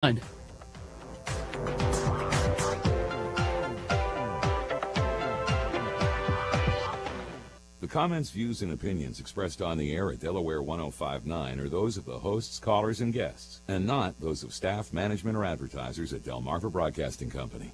The comments, views, and opinions expressed on the air at Delaware 105.9 are those of the hosts, callers, and guests, and not those of staff, management, or advertisers at Delmarva Broadcasting Company.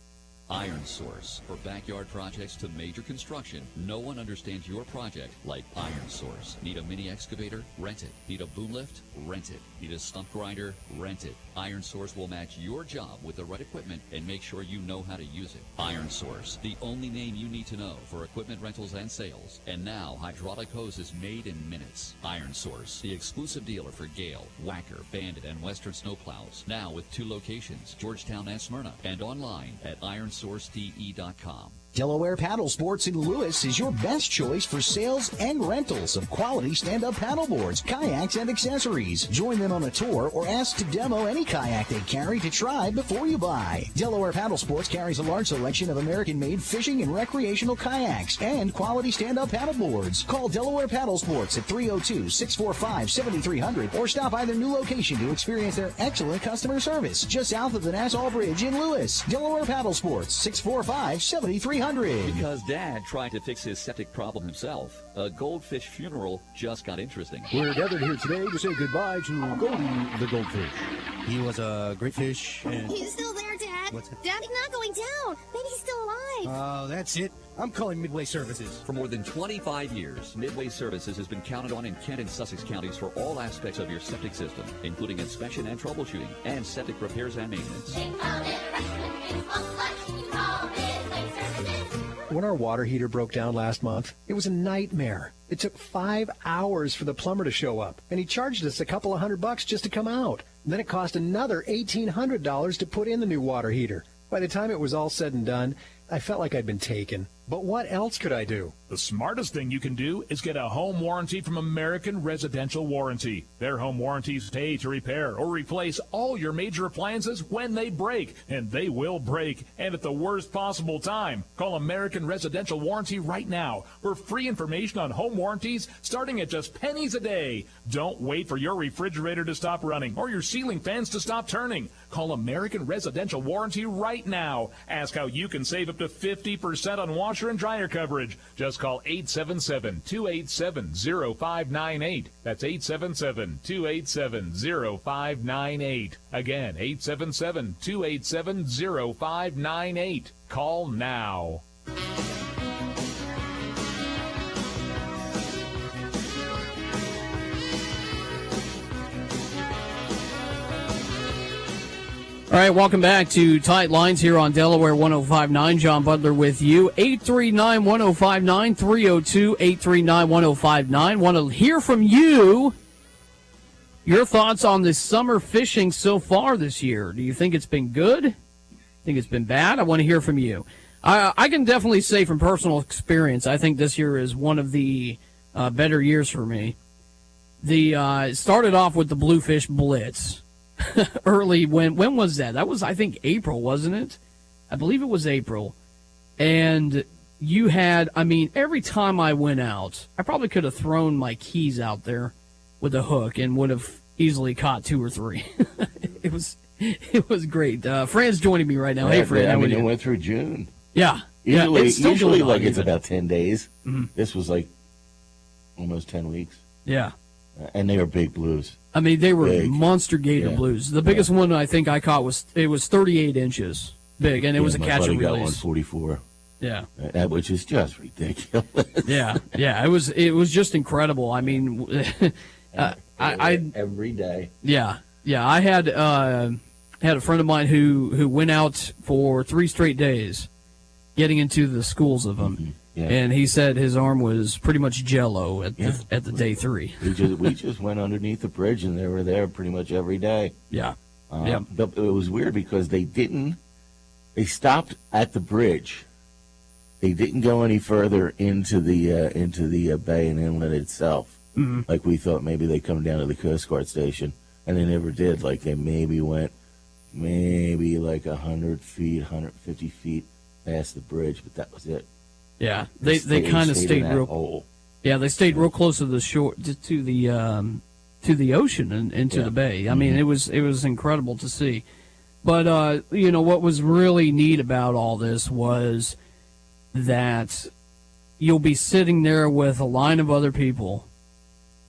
Iron Source. For backyard projects to major construction, no one understands your project like Iron Source. Need a mini excavator? Rent it. Need a boom lift? Rent it. Need a stump grinder? Rent it. Iron Source will match your job with the right equipment and make sure you know how to use it. Iron Source, the only name you need to know for equipment rentals and sales. And now, hydraulic hose is made in minutes. Iron Source, the exclusive dealer for Gale, Whacker, Bandit, and Western snowplows. Now with 2 locations, Georgetown and Smyrna, and online at ironsourcede.com. Delaware Paddle Sports in Lewis is your best choice for sales and rentals of quality stand-up paddleboards, kayaks, and accessories. Join them on a tour or ask to demo any kayak they carry to try before you buy. Delaware Paddle Sports carries a large selection of American-made fishing and recreational kayaks and quality stand-up paddleboards. Call Delaware Paddle Sports at 302-645-7300 or stop by their new location to experience their excellent customer service just south of the Nassau Bridge in Lewis. Delaware Paddle Sports, 645-7300. Because Dad tried to fix his septic problem himself, a goldfish funeral just got interesting. We're gathered here today to say goodbye to Goldie the goldfish. He was a great fish. And he's still there, Dad. What's that? Dad, he's not going down. Maybe he's still alive. Oh, that's it. I'm calling Midway Services. For more than 25 years, Midway Services has been counted on in Kent and Sussex counties for all aspects of your septic system, including inspection and troubleshooting, and septic repairs and maintenance. When our water heater broke down last month, it was a nightmare. It took 5 hours for the plumber to show up, and he charged us a couple of $100 just to come out. And then it cost another $1,800 to put in the new water heater. By the time it was all said and done, I felt like I'd been taken. But what else could I do? The smartest thing you can do is get a home warranty from American Residential Warranty. Their home warranties pay to repair or replace all your major appliances when they break, and they will break, and at the worst possible time. Call American Residential Warranty right now for free information on home warranties starting at just pennies a day. Don't wait for your refrigerator to stop running or your ceiling fans to stop turning. Call American Residential Warranty right now. Ask how you can save up to 50% on washer and dryer coverage. Just call 877-287-0598. That's 877-287-0598. Again, 877-287-0598. Call now. All right, welcome back to Tight Lines here on Delaware 105.9. John Butler with you. 839-1059, 302-839-1059. Want to hear from you. Your thoughts on the summer fishing so far this year. Do you think it's been good? Think it's been bad? I want to hear from you. I can definitely say from personal experience, I think this year is one of the better years for me. It started off with the Bluefish Blitz. Early, when was that? That was, I think, April, wasn't it? I believe it was April. And you had, every time I went out, I probably could have thrown my keys out there with a hook and would have easily caught 2 or 3. It was great. Fran's joining me right now. Hey, Fran. It went through June. Yeah. Usually it's about 10 days. Mm-hmm. This was like almost 10 weeks. Yeah. And they were big blues. They were big. Monster gator blues. The biggest one I think I caught was 38 inches big, and it was a catch and release. Got 144. Yeah. Which is just ridiculous. Yeah. It was just incredible. Every day. Yeah. I had a friend of mine who went out for 3 straight days, getting into the schools of them. Mm-hmm. Yeah. And he said his arm was pretty much jello at the day 3. We just went underneath the bridge, and they were there pretty much every day. Yeah. But it was weird because they stopped at the bridge. They didn't go any further into the bay and inlet itself. Mm-hmm. Like we thought maybe they'd come down to the Coast Guard station, and they never did. Like they maybe went like 100 feet, 150 feet past the bridge, but that was it. Yeah, they kind of stayed real. Hole. Yeah, they stayed real close to the shore, to the ocean and into the bay. It was incredible to see. But, what was really neat about all this was that you'll be sitting there with a line of other people.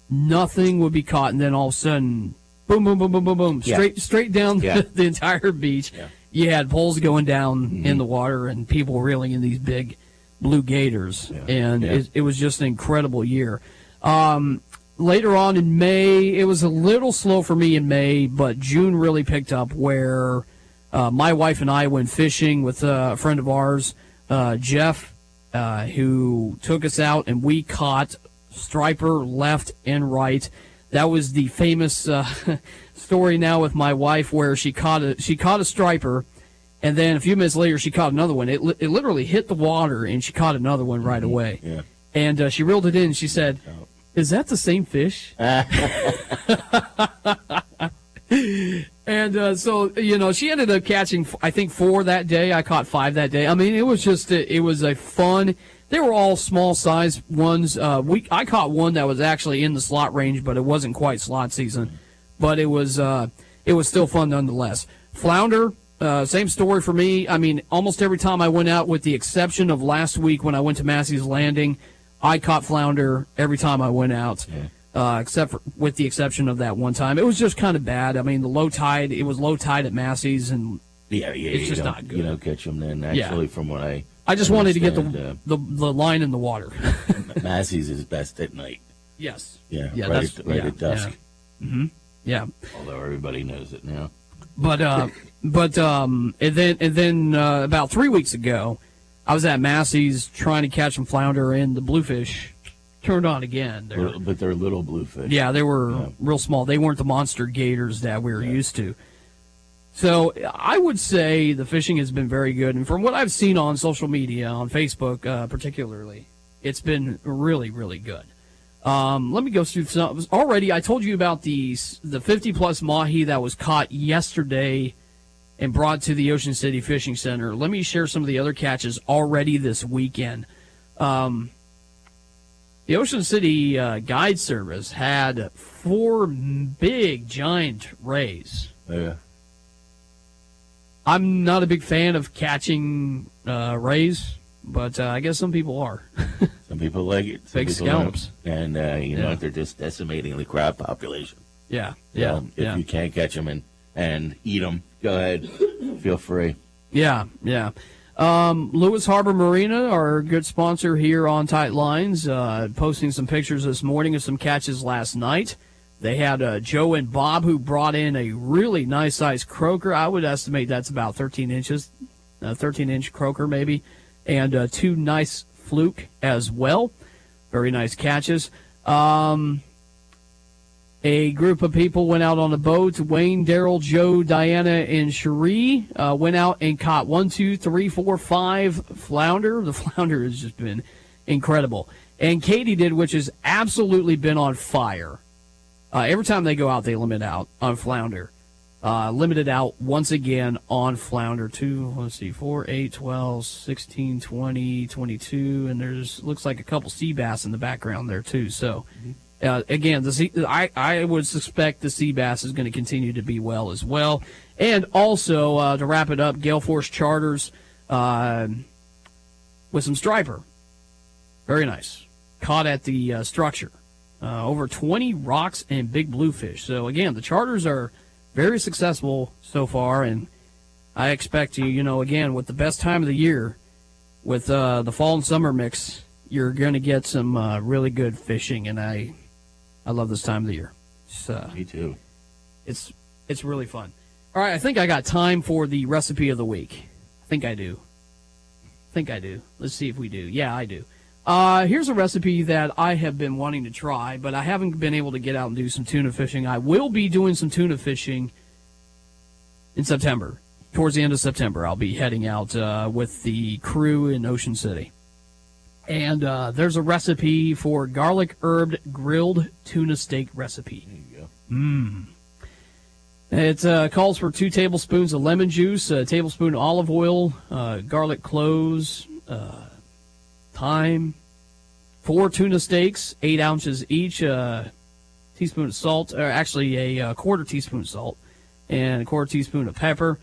Nothing would be caught, and then all of a sudden, boom, boom, boom, boom, boom, boom, straight down the entire beach. Yeah. You had poles going down in the water and people reeling in these big blue gators, and it was just an incredible year. Later on in May, it was a little slow for me in May, but June really picked up where my wife and I went fishing with a friend of ours, Jeff, who took us out, and we caught striper left and right. That was the famous story now with my wife where she caught a striper, and then a few minutes later she caught another one. It literally hit the water, and she caught another one right away. Yeah. And she reeled it in, and she said, "Is that the same fish?" And so, she ended up catching, I think, 4 that day. I caught 5 that day. I mean, it was just, it was a fun. They were all small size ones. I caught one that was actually in the slot range, but it wasn't quite slot season. But it was still fun nonetheless. Flounder, same story for me. I mean, almost every time I went out, with the exception of last week when I went to Massey's Landing, I caught flounder every time I went out. Yeah. With the exception of that one time. It was just kind of bad. I mean, it was low tide at Massey's, and it's just not good. You don't catch them then. Actually, from what I just wanted to get the line in the water. Massey's is best at night. Yes. Yeah, right at dusk. Yeah. Mm-hmm. Yeah. Although everybody knows it now. But and then about 3 weeks ago, I was at Massey's trying to catch some flounder, and the bluefish turned on again. But they're little bluefish. Yeah, they were real small. They weren't the monster gators that we were used to. So I would say the fishing has been very good. And from what I've seen on social media, on Facebook particularly, it's been really, really good. Let me go through some. Already, I told you about the 50-plus mahi that was caught yesterday and brought to the Ocean City Fishing Center. Let me share some of the other catches already this weekend. The Ocean City Guide Service had 4 big, giant rays. Yeah. I'm not a big fan of catching rays, but I guess some people are. Some people like it. Big scallops. And, they're just decimating the crab population. Yeah, If you can't catch them and eat them, go ahead. Feel free. Yeah. Lewis Harbor Marina, our good sponsor here on Tight Lines, posting some pictures this morning of some catches last night. They had Joe and Bob, who brought in a really nice-sized croaker. I would estimate that's about 13 inches, 13-inch croaker maybe, and 2 nice fluke as well. Very nice catches. A group of people went out on a boat. Wayne, Daryl, Joe, Diana, and Cherie went out and caught 1, 2, 3, 4, 5 flounder. The flounder has just been incredible. And Katie did, which has absolutely been on fire. Every time they go out, they limit out on flounder. Limited out once again on flounder. 4, 8, 12, 16, 20, 22, and there's looks like a couple sea bass in the background there too. So, again, I would suspect the sea bass is going to continue to be well as well. And also, to wrap it up, Gale Force Charters with some striper. Very nice. Caught at the structure. Over 20 rocks and big bluefish. So, again, the charters are very successful so far, and I expect to, again, with the best time of the year, with the fall and summer mix, you're going to get some really good fishing, and I love this time of the year. Me too. It's really fun. All right, I think I got time for the recipe of the week. I think I do. Let's see if we do. Yeah, I do. Here's a recipe that I have been wanting to try, but I haven't been able to get out and do some tuna fishing. I will be doing some tuna fishing in September. Towards the end of September, I'll be heading out with the crew in Ocean City. And there's a recipe for garlic herbed grilled tuna steak recipe. There you go. It calls for 2 tablespoons of lemon juice, a tablespoon of olive oil, garlic cloves, thyme, 4 tuna steaks, 8 ounces each, a teaspoon of salt, or actually a quarter teaspoon of salt, and a quarter teaspoon of pepper,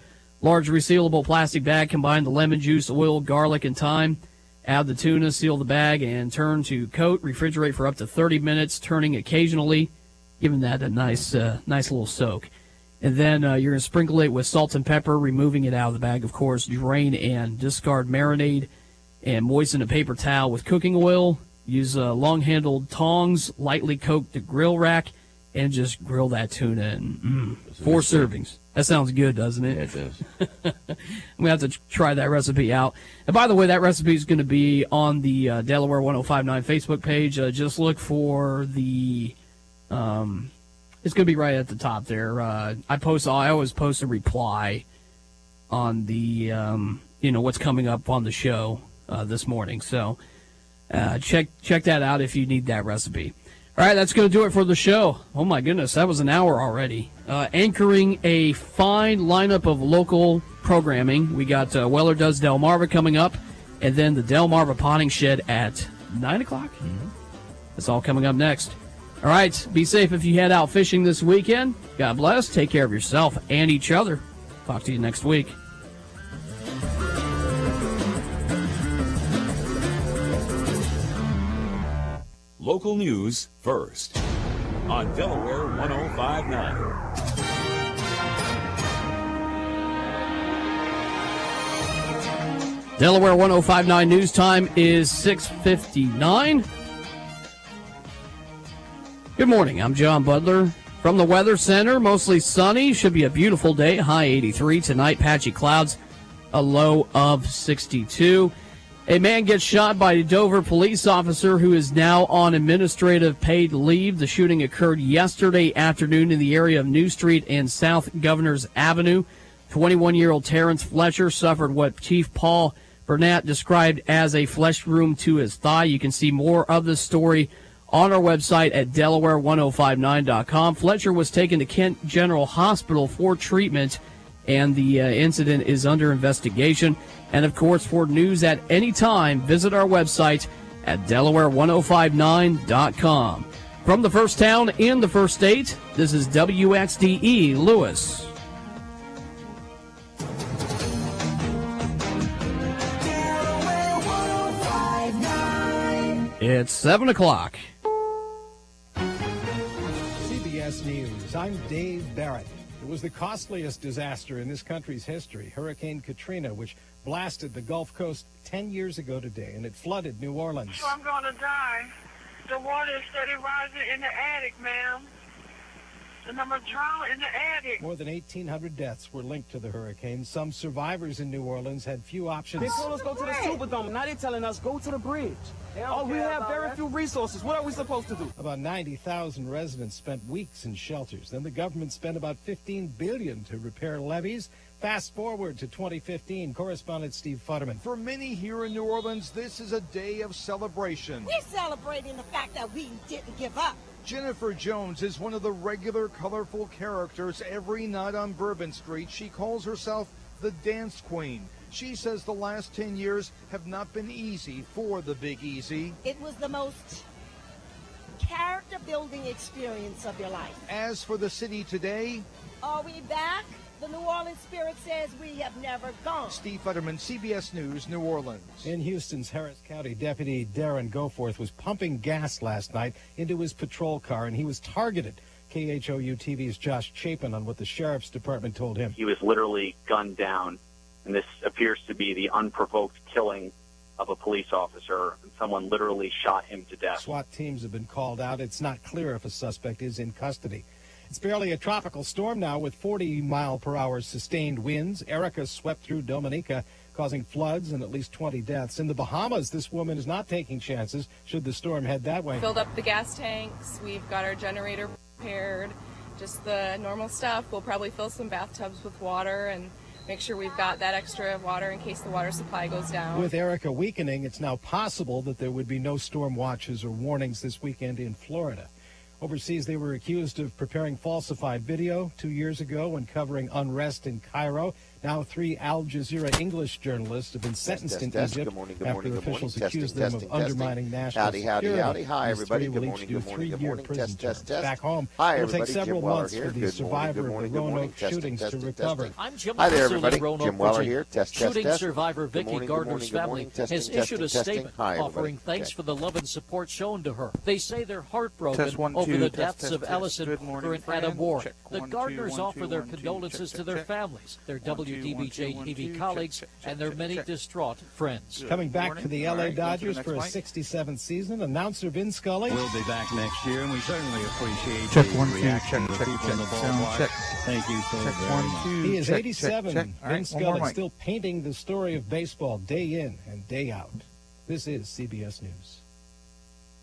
Large resealable plastic bag. Combine the lemon juice, oil, garlic, and thyme. Add the tuna, seal the bag, and turn to coat. Refrigerate for up to 30 minutes, turning occasionally, giving that a nice little soak. And then you're going to sprinkle it with salt and pepper, removing it out of the bag, of course. Drain and discard marinade, and moisten a paper towel with cooking oil. Use long-handled tongs, lightly coat the grill rack, and just grill that tuna in 4 servings. That sounds good, doesn't it? Yeah, it does. I'm going to have to try that recipe out. And by the way, that recipe is going to be on the Delaware 1059 Facebook page. Just look for the it's going to be right at the top there. I always post a reply on the what's coming up on the show this morning. So check that out if you need that recipe. All right, that's going to do it for the show. Oh, my goodness, that was an hour already. Anchoring a fine lineup of local programming. We got Weller Does Delmarva coming up, and then the Delmarva Potting Shed at 9 o'clock. Mm-hmm. That's all coming up next. All right, be safe if you head out fishing this weekend. God bless. Take care of yourself and each other. Talk to you next week. Local news first on Delaware 1059. Delaware 1059 news time is 6:59. Good morning. I'm John Butler from the Weather Center. Mostly sunny. Should be a beautiful day. High 83 tonight. Patchy clouds. A low of 62. A man gets shot by a Dover police officer who is now on administrative paid leave. The shooting occurred yesterday afternoon in the area of New Street and South Governors Avenue. 21-year-old Terrence Fletcher suffered what Chief Paul Burnett described as a flesh wound to his thigh. You can see more of this story on our website at Delaware1059.com. Fletcher was taken to Kent General Hospital for treatment, and the incident is under investigation. And, of course, for news at any time, visit our website at Delaware1059.com. From the first town in the first state, this is WXDE Lewis. It's 7 o'clock. CBS News, I'm Dave Barrett. It was the costliest disaster in this country's history, Hurricane Katrina, which blasted the Gulf Coast 10 years ago today, and it flooded New Orleans. So I'm going to die. The water is steady rising in the attic, ma'am. And I'm going to drown in the attic. More than 1,800 deaths were linked to the hurricane. Some survivors in New Orleans had few options. They told us go to the Superdome. Now they're telling us go to the bridge. Oh, we have very few resources. What are we supposed to do? About 90,000 residents spent weeks in shelters. Then the government spent about $15 billion to repair levees. Fast forward to 2015, correspondent Steve Futterman. For many here in New Orleans, this is a day of celebration. We're celebrating the fact that we didn't give up. Jennifer Jones is one of the regular colorful characters every night on Bourbon Street. She calls herself the Dance Queen. She says the last 10 years have not been easy for the Big Easy. It was the most character-building experience of your life. As for the city today, are we back? The New Orleans spirit says we have never gone. Steve Futterman, CBS News, New Orleans. In Houston's Harris County, Deputy Darren Goforth was pumping gas last night into his patrol car, and he was targeted. KHOU TV's Josh Chapin on what the Sheriff's Department told him. He was literally gunned down, and this appears to be the unprovoked killing of a police officer, and someone literally shot him to death. SWAT teams have been called out. It's not clear if a suspect is in custody. It's barely a tropical storm now with 40-mile-per-hour sustained winds. Erica swept through Dominica, causing floods and at least 20 deaths. In the Bahamas, this woman is not taking chances should the storm head that way. Filled up the gas tanks. We've got our generator repaired. Just the normal stuff. We'll probably fill some bathtubs with water and make sure we've got that extra water in case the water supply goes down. With Erica weakening, it's now possible that there would be no storm watches or warnings this weekend in Florida. Overseas, they were accused of preparing falsified video 2 years ago when covering unrest in Cairo. Now 3 Al Jazeera English journalists have been sentenced in Egypt after officials accused them of undermining national security. Hi, everybody. These 3 will each do 3-year prison terms. Test. Back home, Hi, it'll take everybody. several Jim Weller months here. for the Good survivor morning, of the Roanoke testing, shootings testing, to recover. I'm Jim Hi there, Russell in everybody. Roanoke, Jim Weller Virginia. here. Test. Shooting Test. survivor Good Vicky morning, Gardner's good family morning. Testing, has testing, issued a testing. statement Hi, offering everybody. thanks for the love and support shown to her. They say they're heartbroken Test, 1, over 2, the test, deaths of test. Ellison Good morning, Parker and Anna friend. Ward. Check. The 1, 2, Gardners 1, offer 2, their 1, 2, condolences check, to their check. families, their 1, 2, WDBJ 1, 2, TV 1, 2, colleagues, check, and their check, many check. distraught friends. Good Coming back morning. to the All LA right, go to the Dodgers next for a mic. 67th season, announcer Vin Scully. We'll be back next year, and we certainly appreciate Check the 1, 2, reaction check, of the check, people in the check. Sound ballpark. check. Thank you so Check, very 1, much. 2, He is check, 87. check. All right, Vin one more Scully mic. still painting the story of baseball day in and day out. This is CBS News.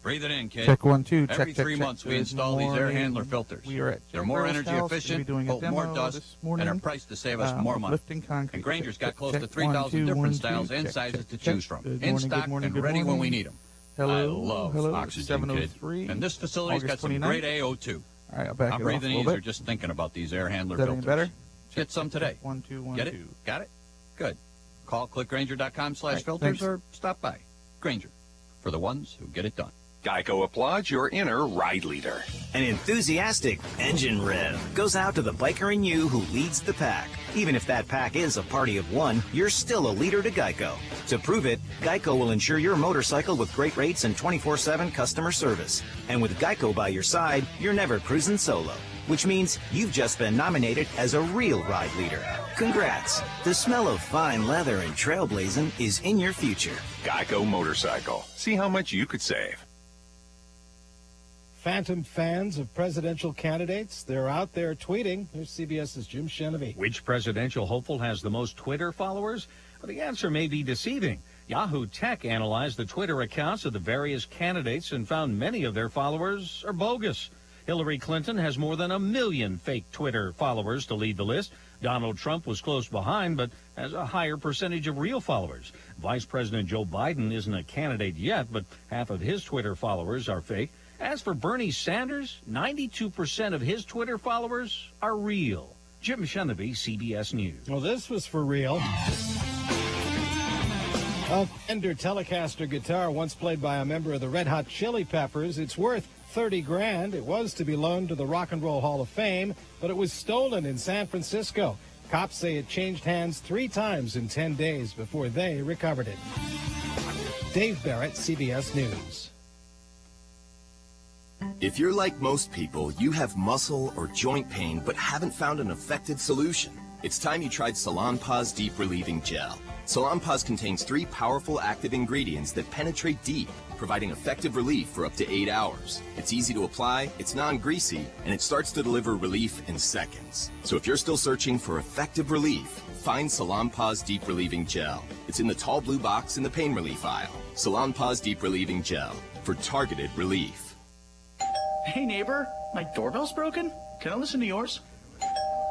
Breathe it in, kid. Check 1, 2, check, Every check, 3 check. months we Good install these air morning. handler filters. We are at They're Jack more Barrow's energy house. We'll be efficient, doing a hold more demo dust, this morning. and are priced to save us more money. Lifting concrete. And Granger's got Check, close check, to 1, 3,000 2, different 1, 2, styles and check, sizes check, to check. choose from. Good In morning, stock good morning, and good ready when we morning. need them. Hello, I love hello, oxygen, kid. 703. And this facility's got August some 29th. great AO2. All right, I'll back I'm it off a breathing little easier bit. just thinking about these air handler Is that any filters. better? Get some today. 1, 2, 1, Get 2. it? Got it? Good. Call clickgranger.com/filters All right, thanks. or stop by. Granger, for the ones who get it done. Geico applauds your inner ride leader. An enthusiastic engine rev goes out to the biker in you who leads the pack. Even if that pack is a party of one, you're still a leader to Geico. To prove it, Geico will insure your motorcycle with great rates and 24/7 customer service. And with Geico by your side, you're never cruising solo. Which means you've just been nominated as a real ride leader. Congrats! The smell of fine leather and trailblazing is in your future. Geico Motorcycle. See how much you could save. Phantom fans of presidential candidates, they're out there tweeting. Here's CBS's Jim Chenevey. Which presidential hopeful has the most Twitter followers? Well, the answer may be deceiving. Yahoo Tech analyzed the Twitter accounts of the various candidates and found many of their followers are bogus. Hillary Clinton has more than 1 million fake Twitter followers to lead the list. Donald Trump was close behind, but has a higher percentage of real followers. Vice President Joe Biden isn't a candidate yet, but half of his Twitter followers are fake. As for Bernie Sanders, 92% of his Twitter followers are real. Jim Chenevey, CBS News. Well, this was for real. A Fender Telecaster guitar once played by a member of the Red Hot Chili Peppers. It's worth $30,000. It was to be loaned to the Rock and Roll Hall of Fame, but it was stolen in San Francisco. Cops say it changed hands 3 times in 10 days before they recovered it. Dave Barrett, CBS News. If you're like most people, you have muscle or joint pain but haven't found an effective solution. It's time you tried Salonpas Deep Relieving Gel. Salonpas contains 3 powerful active ingredients that penetrate deep, providing effective relief for up to 8 hours. It's easy to apply, it's non-greasy, and it starts to deliver relief in seconds. So if you're still searching for effective relief, find Salonpas Deep Relieving Gel. It's in the tall blue box in the pain relief aisle. Salonpas Deep Relieving Gel for targeted relief. Hey neighbor, my doorbell's broken. Can I listen to yours?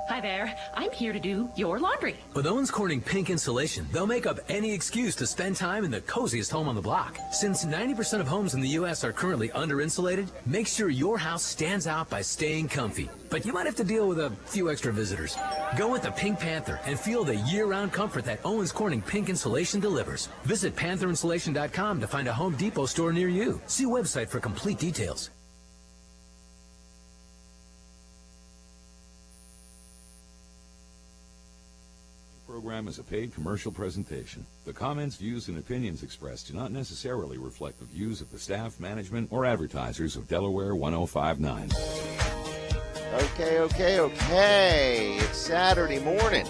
Hi there. I'm here to do your laundry. With Owens Corning Pink Insulation, they'll make up any excuse to spend time in the coziest home on the block. Since 90% of homes in the U.S. are currently under-insulated, make sure your house stands out by staying comfy. But you might have to deal with a few extra visitors. Go with the Pink Panther and feel the year-round comfort that Owens Corning Pink Insulation delivers. Visit pantherinsulation.com to find a Home Depot store near you. See website for complete details. Program is a paid commercial presentation. The comments, views, and opinions expressed do not necessarily reflect the views of the staff, management, or advertisers of Delaware 105.9. Okay. It's Saturday morning.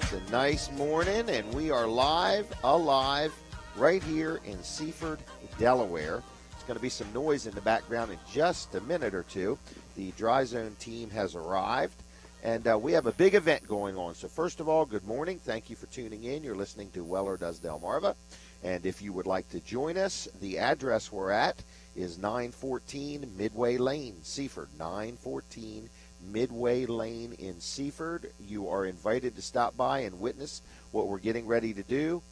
It's a nice morning, and we are alive, right here in Seaford, Delaware. There's going to be some noise in the background in just a minute or two. The Dry Zone team has arrived. And we have a big event going on. So first of all, good morning. Thank you for tuning in. You're listening to Weller Does Delmarva. And if you would like to join us, the address we're at is 914 Midway Lane, Seaford. 914 Midway Lane in Seaford. You are invited to stop by and witness what we're getting ready to do.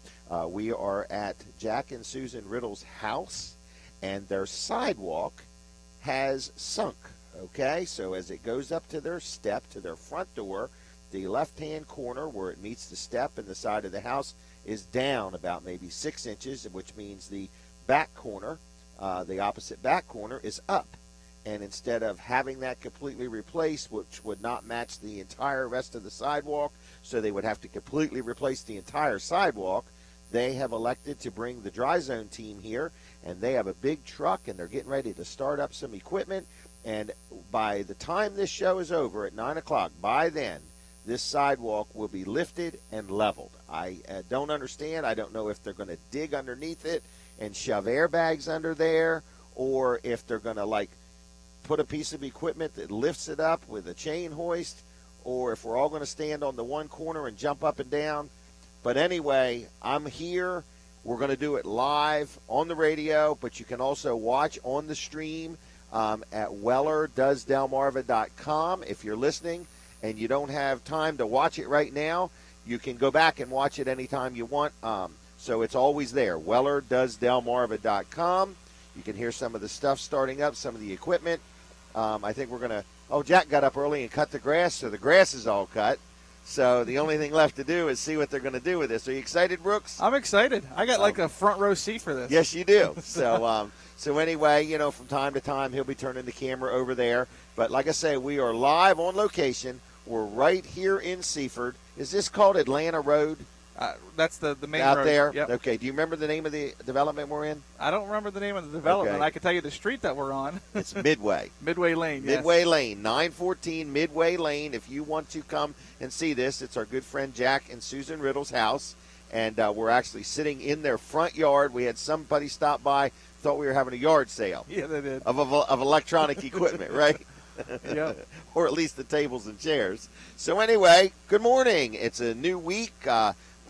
We are at Jack and Susan Riddle's house, and their sidewalk has sunk. Okay, so as it goes up to their step, to their front door, the left-hand corner where it meets the step in the side of the house is down about maybe 6 inches, which means the back corner, the opposite back corner, is up. And instead of having that completely replaced, which would not match the entire rest of the sidewalk, so they would have to completely replace the entire sidewalk, they have elected to bring the Dry Zone team here, and they have a big truck, and they're getting ready to start up some equipment. And by the time this show is over at 9 o'clock, by then, this sidewalk will be lifted and leveled. I don't understand. I don't know if they're going to dig underneath it and shove airbags under there, or if they're going to, like, put a piece of equipment that lifts it up with a chain hoist, or if we're all going to stand on the one corner and jump up and down. But anyway, I'm here. We're going to do it live on the radio, but you can also watch on the stream at wellerdoesdelmarva.com. If you're listening and you don't have time to watch it right now, you can go back and watch it anytime you want. So it's always there, wellerdoesdelmarva.com. You can hear some of the stuff starting up, some of the equipment. I think we're going to – Jack got up early and cut the grass, so the grass is all cut. So the only thing left to do is see what they're going to do with this. Are you excited, Brooks? I'm excited. I got like a front row seat for this. Yes, you do. So anyway, from time to time he'll be turning the camera over there. But like I say, we are live on location. We're right here in Seaford. Is this called Atlanta Road? That's the main out road. there. Yep. Okay. Do you remember the name of the development we're in? I don't remember the name of the development. Okay. I can tell you the street that we're on. It's Midway. Midway Lane. Yes. Midway Lane, 914 Midway Lane. If you want to come and see this, it's our good friend Jack and Susan Riddle's house, and we're actually sitting in their front yard. We had somebody stop by, thought we were having a yard sale. Yeah, they did. Of electronic equipment, right? Yeah. Or at least the tables and chairs. So anyway, good morning. It's a new week.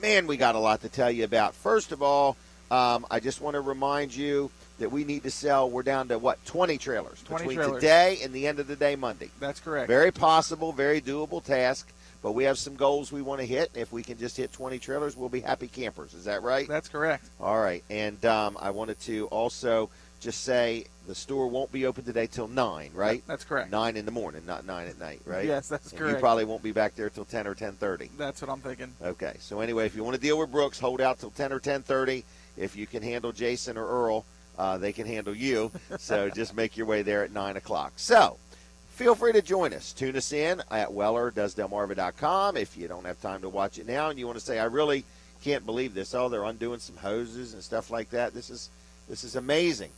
Man, we got a lot to tell you about. First of all, I just want to remind you that we need to sell. We're down to, 20 trailers 20 between trailers. today and the end of the day Monday. That's correct. Very possible, very doable task, but we have some goals we want to hit. If we can just hit 20 trailers, we'll be happy campers. Is that right? That's correct. All right. And I wanted to also just say the store won't be open today till 9, right? That's correct. 9 in the morning, not 9 at night, right? Yes, that's and correct. You probably won't be back there till 10 or 10:30. That's what I'm thinking. Okay. So anyway, if you want to deal with Brooks, hold out till 10 or 10:30. If you can handle Jason or Earl, they can handle you. So just make your way there at 9 o'clock. So feel free to join us. Tune us in at wellerdoesdelmarva.com. If you don't have time to watch it now and you want to say, I really can't believe this. Oh, they're undoing some hoses and stuff like that. This is amazing.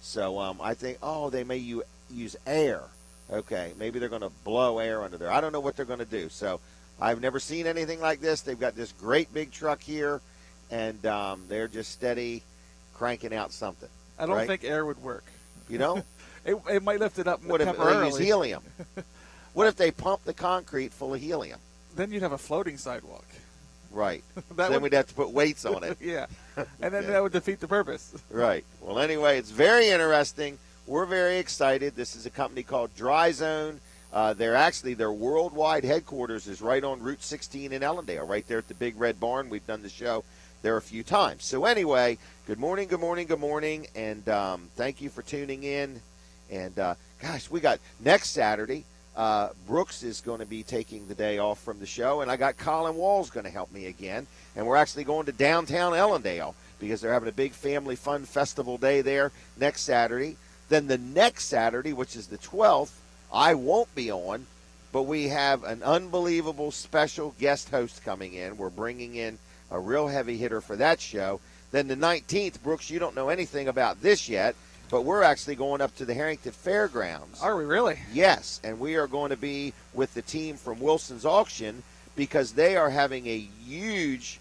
So I think, they may use air. Okay, maybe they're going to blow air under there. I don't know what they're going to do. So I've never seen anything like this. They've got this great big truck here, and they're just steady cranking out something. I don't right? think air would work. You know? it might lift it up What if temporarily. they use helium? What if they pump the concrete full of helium? Then you'd have a floating sidewalk. Right. Then we'd have to put weights on it. Yeah. And then that would defeat the purpose. Right. Well, anyway, it's very interesting. We're very excited. This is a company called Dry Zone. Their worldwide headquarters is right on Route 16 in Ellendale, right there at the Big Red Barn. We've done the show there a few times. So anyway, good morning, and thank you for tuning in. And, we got next Saturday, Brooks is going to be taking the day off from the show, and I got Colin Wall's going to help me again. And we're actually going to downtown Ellendale because they're having a big family fun festival day there next Saturday. Then the next Saturday, which is the 12th, I won't be on, but we have an unbelievable special guest host coming in. We're bringing in a real heavy hitter for that show. Then the 19th, Brooks, you don't know anything about this yet, but we're actually going up to the Harrington Fairgrounds. Are we really? Yes, and we are going to be with the team from Wilson's Auction because they are having a huge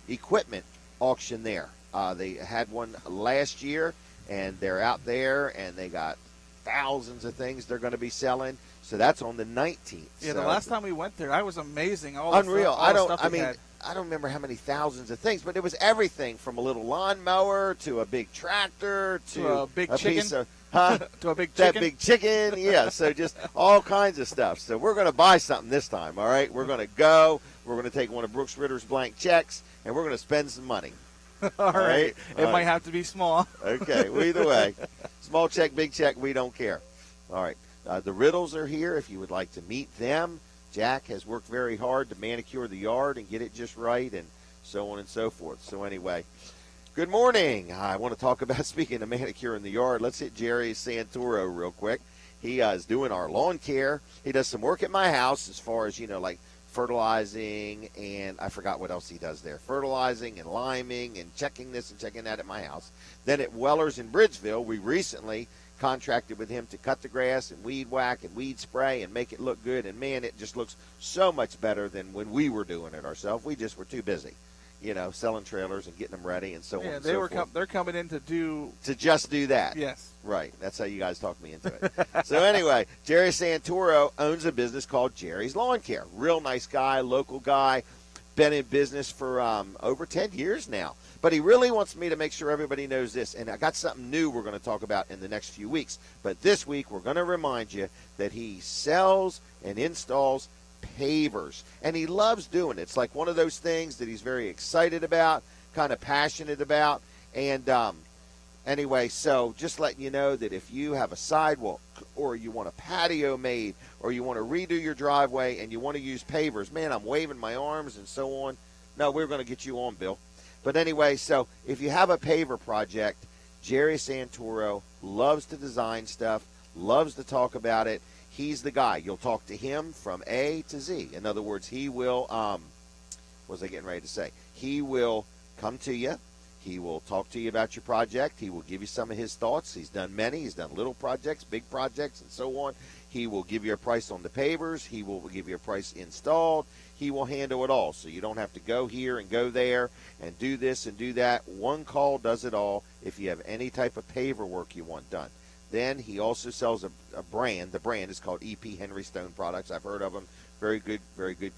equipment auction there. They had one last year, and they're out there, and they got thousands of things they're going to be selling. So that's on the 19th. Yeah, so the last time we went there, I was amazing. Unreal. I don't remember how many thousands of things, but it was everything from a little lawnmower to a big tractor to a big chicken. Piece of, to a big chicken. That big chicken, yeah. So just all kinds of stuff. So we're going to buy something this time, all right? We're going to go. We're going to take one of Brooks Ritter's blank checks, and we're going to spend some money. All right. It might have to be small. Okay. Well, either way, small check, big check, we don't care. All right. The Riddles are here if you would like to meet them. Jack has worked very hard to manicure the yard and get it just right, and so on and so forth. So anyway, good morning. I want to talk about, speaking of manicure in the yard, let's hit Jerry Santoro real quick. He is doing our lawn care. He does some work at my house as far as, like fertilizing, and I forgot what else he does there. Fertilizing and liming and checking this and checking that at my house. Then at Weller's in Bridgeville, we recently contracted with him to cut the grass and weed whack and weed spray and make it look good. And, man, it just looks so much better than when we were doing it ourselves. We just were too busy, selling trailers and getting them ready and so on and so forth. They're coming in to just do that. Yes. Right. That's how you guys talked me into it. So anyway, Jerry Santoro owns a business called Jerry's Lawn Care. Real nice guy, local guy, been in business for over 10 years now. But he really wants me to make sure everybody knows this. And I got something new we're going to talk about in the next few weeks. But this week we're going to remind you that he sells and installs pavers. And he loves doing it. It's like one of those things that he's very excited about, kind of passionate about. And anyway, so just letting you know that if you have a sidewalk or you want a patio made or you want to redo your driveway and you want to use pavers, man, I'm waving my arms and so on. No, we're going to get you on, Bill. But anyway, so if you have a paver project, Jerry Santoro loves to design stuff, loves to talk about it. He's the guy. You'll talk to him from A to Z. In other words, he will, what was I getting ready to say? He will come to you. He will talk to you about your project. He will give you some of his thoughts. He's done many. He's done little projects, big projects, and so on. He will give you a price on the pavers. He will give you a price installed. He will handle it all, so you don't have to go here and go there and do this and do that. One call does it all if you have any type of paver work you want done. Then he also sells a brand. The brand is called EP Henry Stone Products. I've heard of them. Very good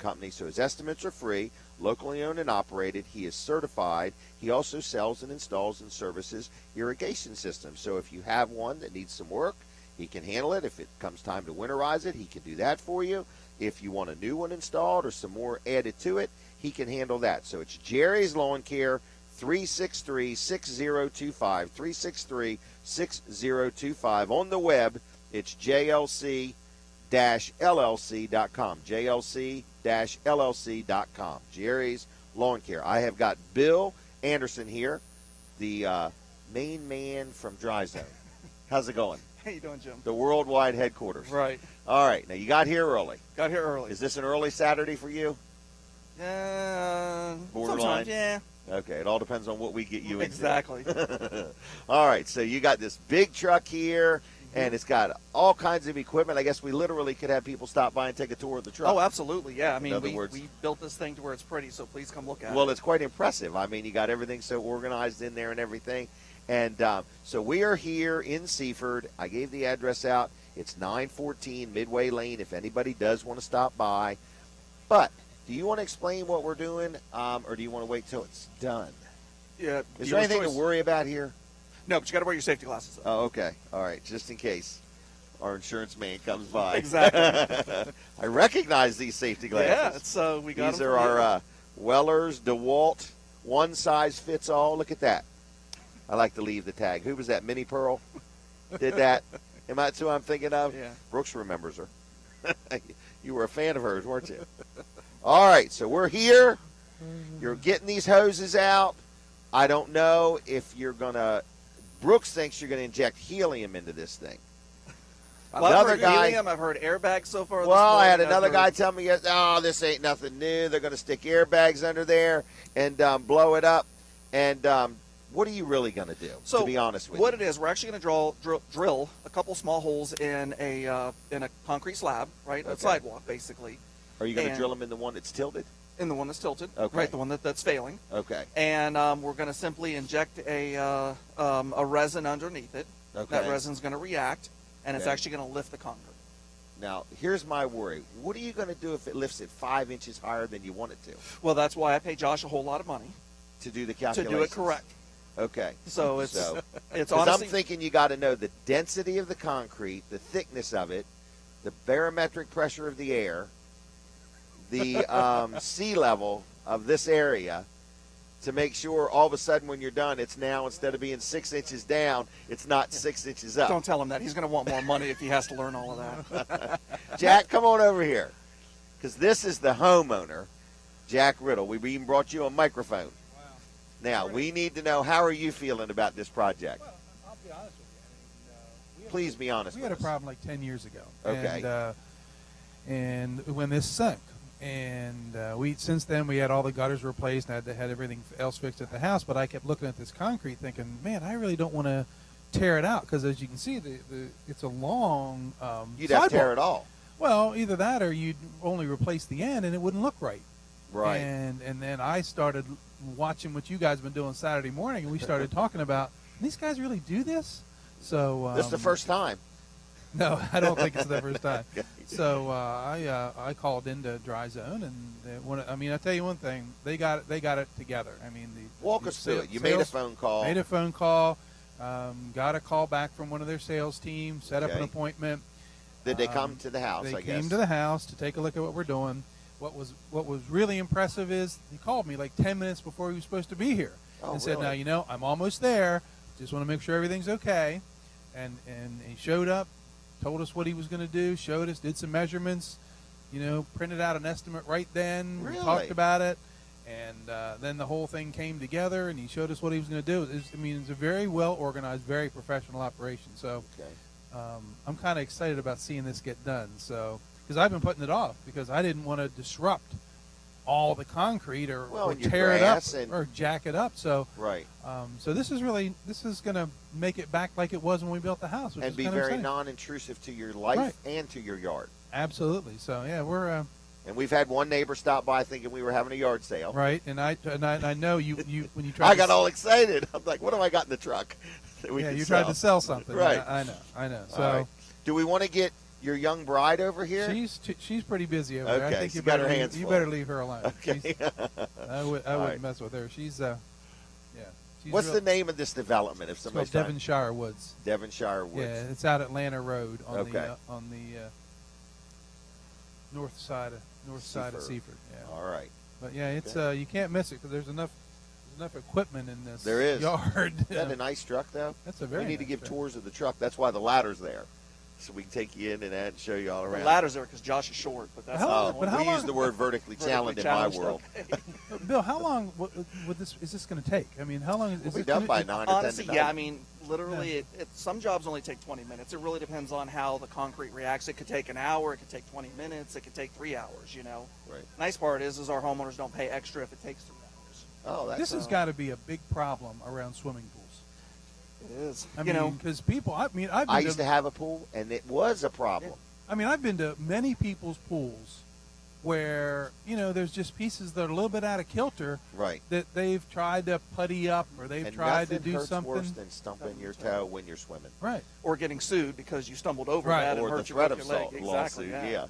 company. So his estimates are free, locally owned and operated. He is certified. He also sells and installs and services irrigation systems. So if you have one that needs some work, he can handle it. If it comes time to winterize it, he can do that for you. If you want a new one installed or some more added to it, he can handle that. So it's Jerry's Lawn Care, 363-6025, 363-6025. On the web, it's JLC-LLC.com, JLC-LLC.com, Jerry's Lawn Care. I have got Bill Anderson here, the main man from Dry Zone. How's it going? How you doing, Jim? The worldwide headquarters. Right. All right. Now, you got here early. Got here early. Is this an early Saturday for you? Borderline? Sometimes, yeah. Okay. It all depends on what we get you into. Exactly. All right. So you got this big truck here, and it's got all kinds of equipment. I guess we literally could have people stop by and take a tour of the truck. Oh, absolutely. Yeah. I mean, we built this thing to where it's pretty, so please come look at it. Well, it's quite impressive. I mean, you got everything so organized in there and everything. And so we are here in Seaford. I gave the address out. It's 914 Midway Lane if anybody does want to stop by. But do you want to explain what we're doing, or do you want to wait till it's done? Yeah. Is there anything to worry about here? No, but you got to wear your safety glasses. Oh, okay. All right. Just in case our insurance man comes by. Exactly. I recognize these safety glasses. Yeah, we got these them are for our Weller's DeWalt one size fits all. Look at that. I like to leave the tag. Who was that? Minnie Pearl did that. Am I who I'm thinking of? Yeah. Brooks remembers her. You were a fan of hers, weren't you? All right, so we're here. You're getting these hoses out. I don't know if you're going to – Brooks thinks you're going to inject helium into this thing. Well, I've heard helium. I've heard airbags so far. Well, I had another guy tell me, oh, this ain't nothing new. They're going to stick airbags under there and blow it up. And what are you really going to do, to be honest with you? What it is, we're actually going to drill a couple small holes in a concrete slab, right? Okay. A sidewalk, basically. Are you going to drill them in the one that's tilted? In the one that's tilted, okay. Right, the one that's failing. Okay. And we're going to simply inject a resin underneath it. Okay. That resin's going to react, and it's actually going to lift the concrete. Now, here's my worry. What are you going to do if it lifts it 5 inches higher than you want it to? Well, that's why I pay Josh a whole lot of money. To do the calculations? To do it correct. Okay. So it's honestly, I'm thinking you got to know the density of the concrete, the thickness of it, the barometric pressure of the air, the sea level of this area, to make sure all of a sudden when you're done, it's now, instead of being 6 inches down, it's not 6 inches up. Don't tell him that. He's going to want more money if he has to learn all of that. Jack, come on over here. because this is the homeowner, Jack Riddle. We even brought you a microphone. Wow. Now, we need to know, how are you feeling about this project? Well, I'll be honest with you. Please be honest We with had a us. problem like 10 years ago. Okay. And when this sunk. And since then we had all the gutters replaced and had everything else fixed at the house. But I kept looking at this concrete thinking, man, I really don't want to tear it out because, as you can see, it's a long You'd have to tear it all. Well, either that or you'd only replace the end and it wouldn't look right. Right. And then I started watching what you guys have been doing Saturday morning, and we started talking about, these guys really do this? So this is the first time. No, I don't think it's the first time. Okay. So I called into Dry Zone, and I tell you one thing, they got it together. I mean, walk us through it. You made a phone call. Made a phone call. Got a call back from one of their sales team. Set up an appointment. Did they come to the house? They came to the house to take a look at what we're doing. What was really impressive is he called me like 10 minutes before he was supposed to be here, and said, really? "Now I'm almost there. Just want to make sure everything's okay." And he showed up. Told us what he was going to do, showed us, did some measurements, printed out an estimate right then. Really? We talked about it, and then the whole thing came together, and he showed us what he was going to do. It's a very well organized, very professional operation. So I'm kind of excited about seeing this get done. So because I've been putting it off because I didn't want to disrupt all the concrete or tear it up or jack it up. So so this is going to make it back like it was when we built the house, which and is be kind of very exciting. non-intrusive to your life and to your yard. Absolutely. So yeah, we're and we've had one neighbor stop by thinking we were having a yard sale. Right, and I know you when you tried. I got all excited. I'm like, what have I got in the truck? That we yeah, can you sell? tried to sell something. Right. I know. So all right. Do we want to get your young bride over here? She's pretty busy over there. Okay, I think she's got her hands you full. better leave her alone. Okay. I wouldn't mess with her. She's What's the name of this development? If somebody's Devonshire Woods. Devonshire Woods. Yeah, it's out Atlanta Road on Okay. the north side of Seaford. Yeah. All right. But yeah, it's you can't miss it because there's enough equipment in this There is. yard. Is that a nice truck, though? That's a very We need to nice give truck. tours of the truck. That's why the ladder's there, so we can take you in and that and show you all around. The ladder's there because Josh is short, but that's we use the word vertically challenged in my world. Bill, how long is this going to take? I mean, how long is We'll this be done by 9 or 10 Honestly, tonight. yeah. I mean, literally, some jobs only take 20 minutes. It really depends on how the concrete reacts. It could take an hour. It could take 20 minutes. It could take 3 hours. Right. Nice part is our homeowners don't pay extra if it takes 3 hours. Oh, this has got to be a big problem around swimming pools. It is. I mean, because people. I've been I used to have a pool, and it was a problem. I mean, I've been to many people's pools where there's just pieces that are a little bit out of kilter. Right. That they've tried to putty up or they've And tried to nothing do hurts something. worse than stumping your toe when you're swimming. Right. Or getting sued because you stumbled over Right. that and Or the hurt your threat of broke your leg. lawsuit. Exactly. Yeah.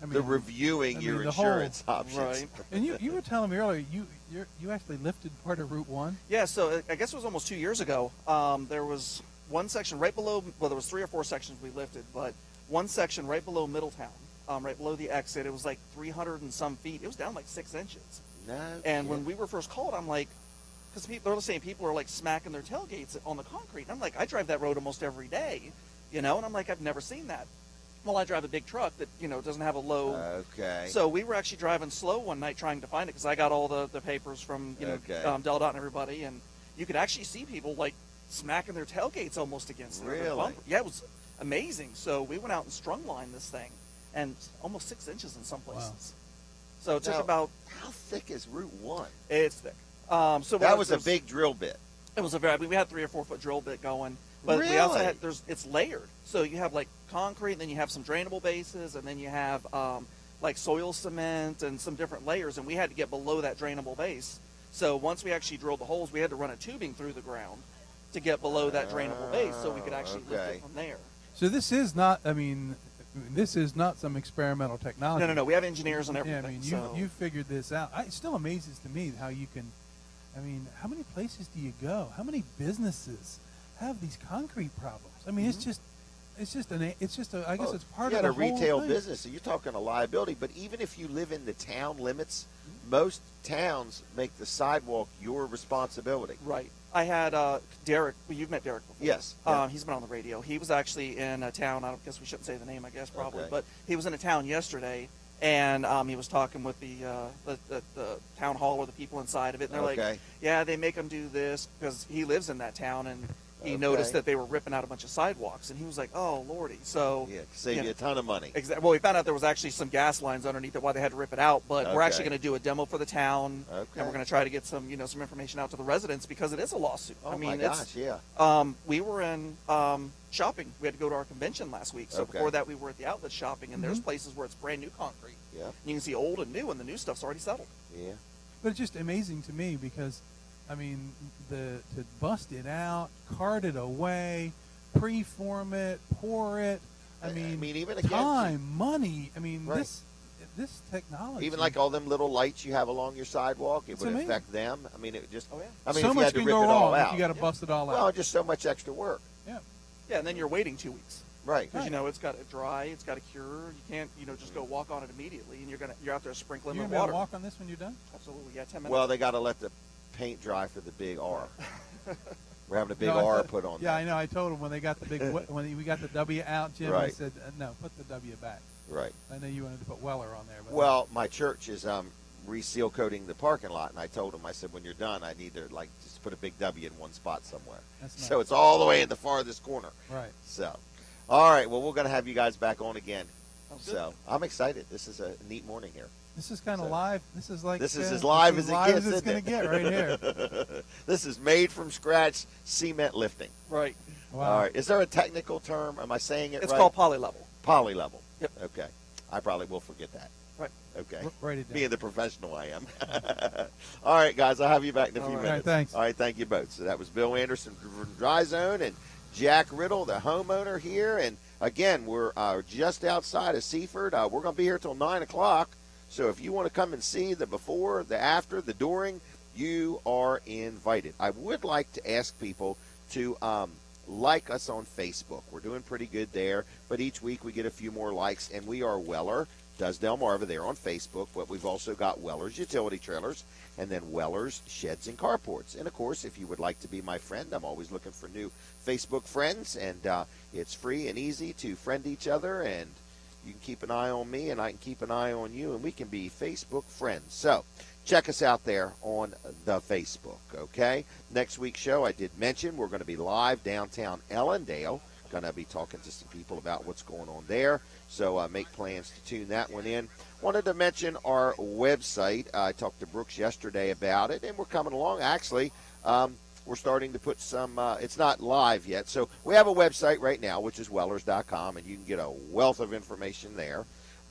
I mean, the reviewing your the whole- insurance options. Right. And you were telling me earlier you actually lifted part of Route 1. Yeah, so I guess it was almost 2 years ago. There was one section right below, well, there was 3 or 4 sections we lifted, but one section right below Middletown, right below the exit, it was like 300 and some feet. It was down like 6 inches. No and when we were first called, I'm like, because they're saying people are like smacking their tailgates on the concrete. And I'm like, I drive that road almost every day, and I'm like, I've never seen that. Well, I drive a big truck that, doesn't have a low. Okay. So we were actually driving slow one night trying to find it because I got all the papers from, Del Dot and everybody. And you could actually see people, like, smacking their tailgates almost against their Really? bumper. Yeah, it was amazing. So we went out and strung lined this thing. And almost 6 inches in some places. Wow. So it took Now, about. How thick is Route 1? It's thick. So that was a big drill bit. It was we had 3 or 4 foot drill bit going. But really? we also had, it's layered. So you have like concrete, and then you have some drainable bases, and then you have like soil cement and some different layers, and we had to get below that drainable base. So once we actually drilled the holes, we had to run a tubing through the ground to get below that drainable base so we could actually lift it from there. So this is not, this is not some experimental technology. No. We have engineers and everything. Yeah, I mean, you figured this out. It still amazes to me how you can, how many places do you go? How many businesses have these concrete problems? I mean, it's just I guess it's part of the a retail whole thing. business, so you're talking a liability. But even if you live in the town limits, most towns make the sidewalk your responsibility. Right. I had Derek. Well, you've met Derek before. Yes. Yeah. He's been on the radio. He was actually in a town. I guess we shouldn't say the name. I guess probably, Okay. but he was in a town yesterday, And he was talking with the town hall or the people inside of it, and they're like, yeah, they make them do this because he lives in that town, and he noticed that they were ripping out a bunch of sidewalks, and he was like, oh, Lordy. So save you a ton of money. Exactly. Well, we found out there was actually some gas lines underneath it, why they had to rip it out, but we're actually going to do a demo for the town, and we're going to try to get some, some information out to the residents because it is a lawsuit. Oh, I mean, my gosh, we were in shopping. We had to go to our convention last week, so before that we were at the outlet shopping, and there's places where it's brand new concrete. Yeah. You can see old and new, and the new stuff's already settled. Yeah. But it's just amazing to me because, I mean, to bust it out, cart it away, preform it, pour it. I mean even again, time, money. I mean, this technology. Even like all them little lights you have along your sidewalk, it would affect them. I mean, it just. I mean, so if you much had to can rip go it all wrong out, if you got to bust it all out. Well, just so much extra work. Yeah. Yeah, and then you're waiting 2 weeks. Right. Because it's got to dry, it's got to cure. You can't, just go walk on it immediately, and you're out there sprinkling the with water. water. You walk on this when you're done? Absolutely, yeah, 10 minutes. Well, they got to let the paint dry for the big R. We're having a big R put on. Yeah, I know. I told them when they got the big when we got the W out, Jim. I said no, put the W back. Right. I know you wanted to put Weller on there. But well, my church is reseal coating the parking lot, and I told them, I said, when you're done, I need to just put a big W in one spot somewhere. That's nice. So it's all the way in the farthest corner. Right. So, all right. Well, we're going to have you guys back on again. So I'm excited. This is a neat morning here. This is kind of live. This is like as live as it gets. It's going to get right here. This is made from scratch cement lifting. Right. Wow. All right. Is there a technical term? Am I saying it right? It's called polylevel. Polylevel. Yep. Okay. I probably will forget that. Right. Okay. Write it down. Being the professional I am. All right, guys. I'll have you back in a few minutes. All right, thanks. All right, thank you both. So that was Bill Anderson from Dry Zone and Jack Riddle, the homeowner here. And again, we're just outside of Seaford. We're going to be here till 9 o'clock. So if you want to come and see the before, the after, the during, you are invited. I would like to ask people to like us on Facebook. We're doing pretty good there, but each week we get a few more likes, and we are Weller Does Delmarva there on Facebook, but we've also got Weller's Utility Trailers and then Weller's Sheds and Carports. And, of course, if you would like to be my friend, I'm always looking for new Facebook friends, and it's free and easy to friend each other, and you can keep an eye on me, and I can keep an eye on you, and we can be Facebook friends. So check us out there on the Facebook, okay? Next week's show, I did mention we're going to be live downtown Ellendale. Going to be talking to some people about what's going on there. So make plans to tune that one in. Wanted to mention our website. I talked to Brooks yesterday about it, and we're coming along. Actually, we're starting to put some, it's not live yet. So we have a website right now, which is wellers.com, and you can get a wealth of information there.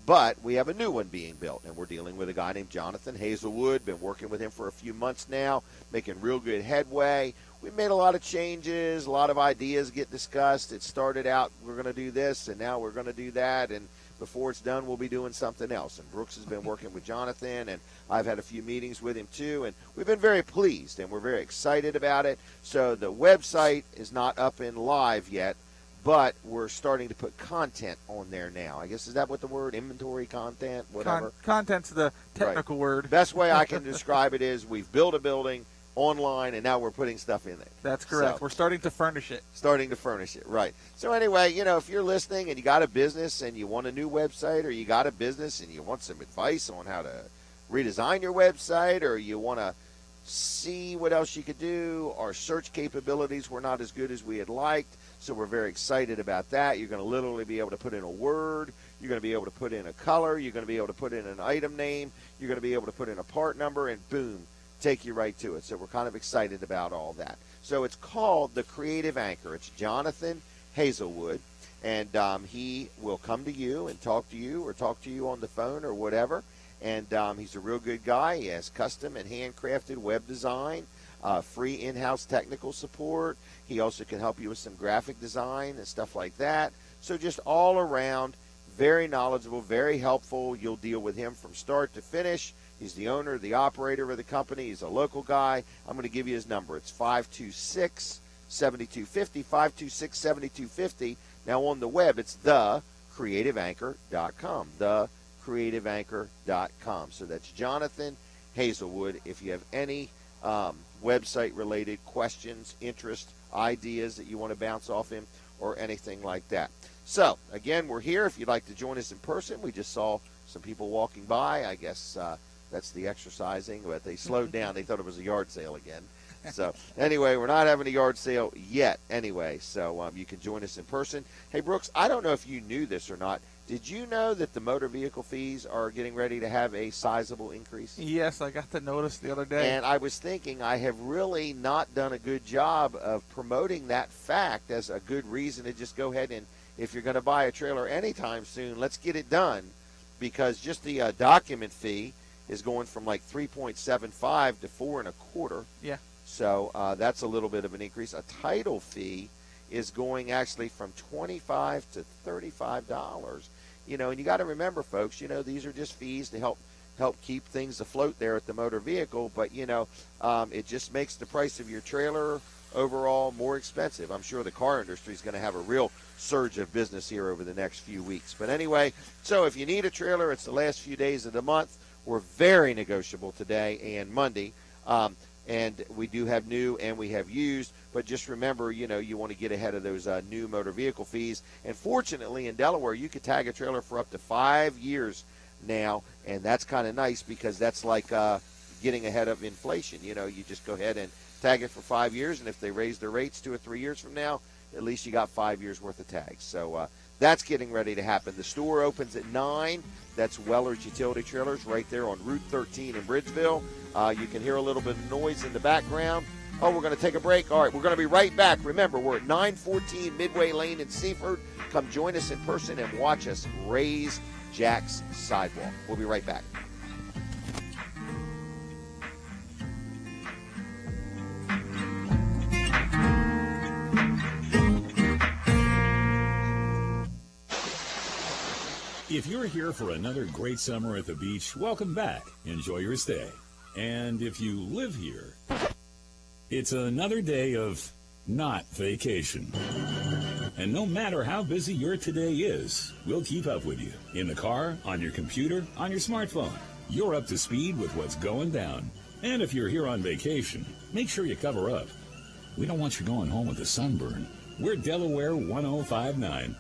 But we have a new one being built, and we're dealing with a guy named Jonathan Hazelwood. Been working with him for a few months now, making real good headway. We made a lot of changes, a lot of ideas get discussed. It started out, we're going to do this, and now we're going to do that, and before it's done, we'll be doing something else. And Brooks has been working with Jonathan, and I've had a few meetings with him too, and we've been very pleased, and we're very excited about it. So the website is not up and live yet, but we're starting to put content on there now. I guess, is that what the word, inventory content, whatever? Content's the technical word. Best way I can describe it is we've built a building online, and now we're putting stuff in there. That's correct. So, we're starting to furnish it. Right. So anyway, if you're listening and you got a business and you want a new website, or you got a business and you want some advice on how to redesign your website, or you want to see what else you could do, our search capabilities were not as good as we had liked, so we're very excited about that. You're going to literally be able to put in a word, you're going to be able to put in a color, you're going to be able to put in an item name, you're going to be able to put in a part number, and boom, take you right to it. So we're kind of excited about all that. So it's called the Creative Anchor. It's Jonathan Hazelwood, and he will come to you and talk to you, or talk to you on the phone or whatever. And he's a real good guy. He has custom and handcrafted web design, free in-house technical support. He also can help you with some graphic design and stuff like that. So just all around, very knowledgeable, very helpful. You'll deal with him from start to finish. He's the owner, the operator of the company. He's a local guy. I'm going to give you his number. It's 526-7250, 526-7250. Now on the web, it's thecreativeanchor.com, thecreativeanchor.com. So that's Jonathan Hazelwood. If you have any website-related questions, interest, ideas that you want to bounce off him, or anything like that. So, again, we're here. If you'd like to join us in person, we just saw some people walking by. I guess that's the exercising, but they slowed down. They thought it was a yard sale again. So anyway, we're not having a yard sale yet anyway, so you can join us in person. Hey, Brooks, I don't know if you knew this or not. Did you know that the motor vehicle fees are getting ready to have a sizable increase? Yes, I got the notice the other day. And I was thinking I have really not done a good job of promoting that fact as a good reason to just go ahead and, if you're going to buy a trailer anytime soon, let's get it done, because just the document fee is going from like 3.75 to 4 1/4. Yeah. So that's a little bit of an increase. A title fee is going actually from $25 to $35. You know, and you got to remember, folks, you know, these are just fees to help keep things afloat there at the motor vehicle. But, you know, it just makes the price of your trailer overall more expensive. I'm sure the car industry is going to have a real surge of business here over the next few weeks. But anyway, so if you need a trailer, it's the last few days of the month. We're very negotiable today and Monday. And we do have new and we have used, but just remember, you know, you want to get ahead of those new motor vehicle fees. And fortunately, in Delaware, you could tag a trailer for up to 5 years now, and that's kind of nice because that's like getting ahead of inflation. You know, you just go ahead and tag it for 5 years, and if they raise their rates 2 or 3 years from now, at least you got 5 years worth of tags. So that's getting ready to happen. The store opens at 9. That's Weller's Utility Trailers right there on Route 13 in Bridgeville. You can hear a little bit of noise in the background. Oh, we're going to take a break. All right, we're going to be right back. Remember, we're at 914 Midway Lane in Seaford. Come join us in person and watch us raise Jack's sidewalk. We'll be right back. If you're here for another great summer at the beach, welcome back. Enjoy your stay. And if you live here, it's another day of not vacation. And no matter how busy your today is, we'll keep up with you. In the car, on your computer, on your smartphone. You're up to speed with what's going down. And if you're here on vacation, make sure you cover up. We don't want you going home with a sunburn. We're Delaware 1059.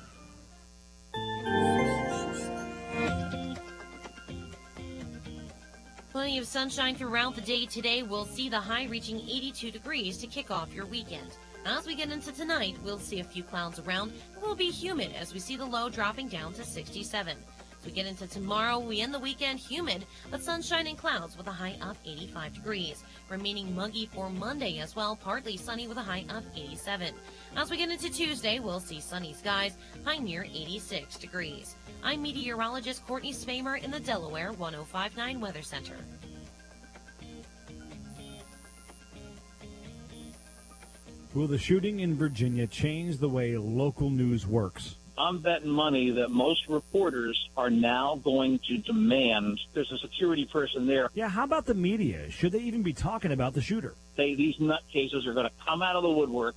Plenty of sunshine throughout the day today. We'll see the high reaching 82 degrees to kick off your weekend. As we get into tonight, we'll see a few clouds around. It will be humid as we see the low dropping down to 67. As we get into tomorrow, we end the weekend humid, but sunshine and clouds with a high of 85 degrees. Remaining muggy for Monday as well, partly sunny with a high of 87. As we get into Tuesday, we'll see sunny skies, high near 86 degrees. I'm meteorologist Courtney Spamer in the Delaware 1059 Weather Center. Will the shooting in Virginia change the way local news works? I'm betting money that most reporters are now going to demand there's a security person there. Yeah, how about the media? Should they even be talking about the shooter? These nutcases are going to come out of the woodwork,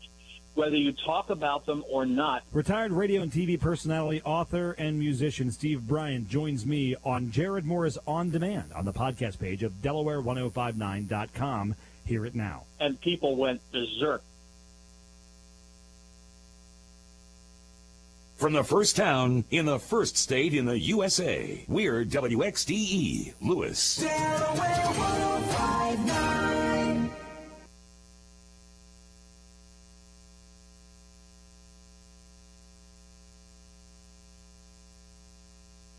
whether you talk about them or not. Retired radio and TV personality, author, and musician Steve Bryant joins me on Jared Moore's On Demand on the podcast page of Delaware1059.com. Hear it now. And people went berserk. From the first town in the first state in the USA, we're WXDE, Lewis. Delaware 1059.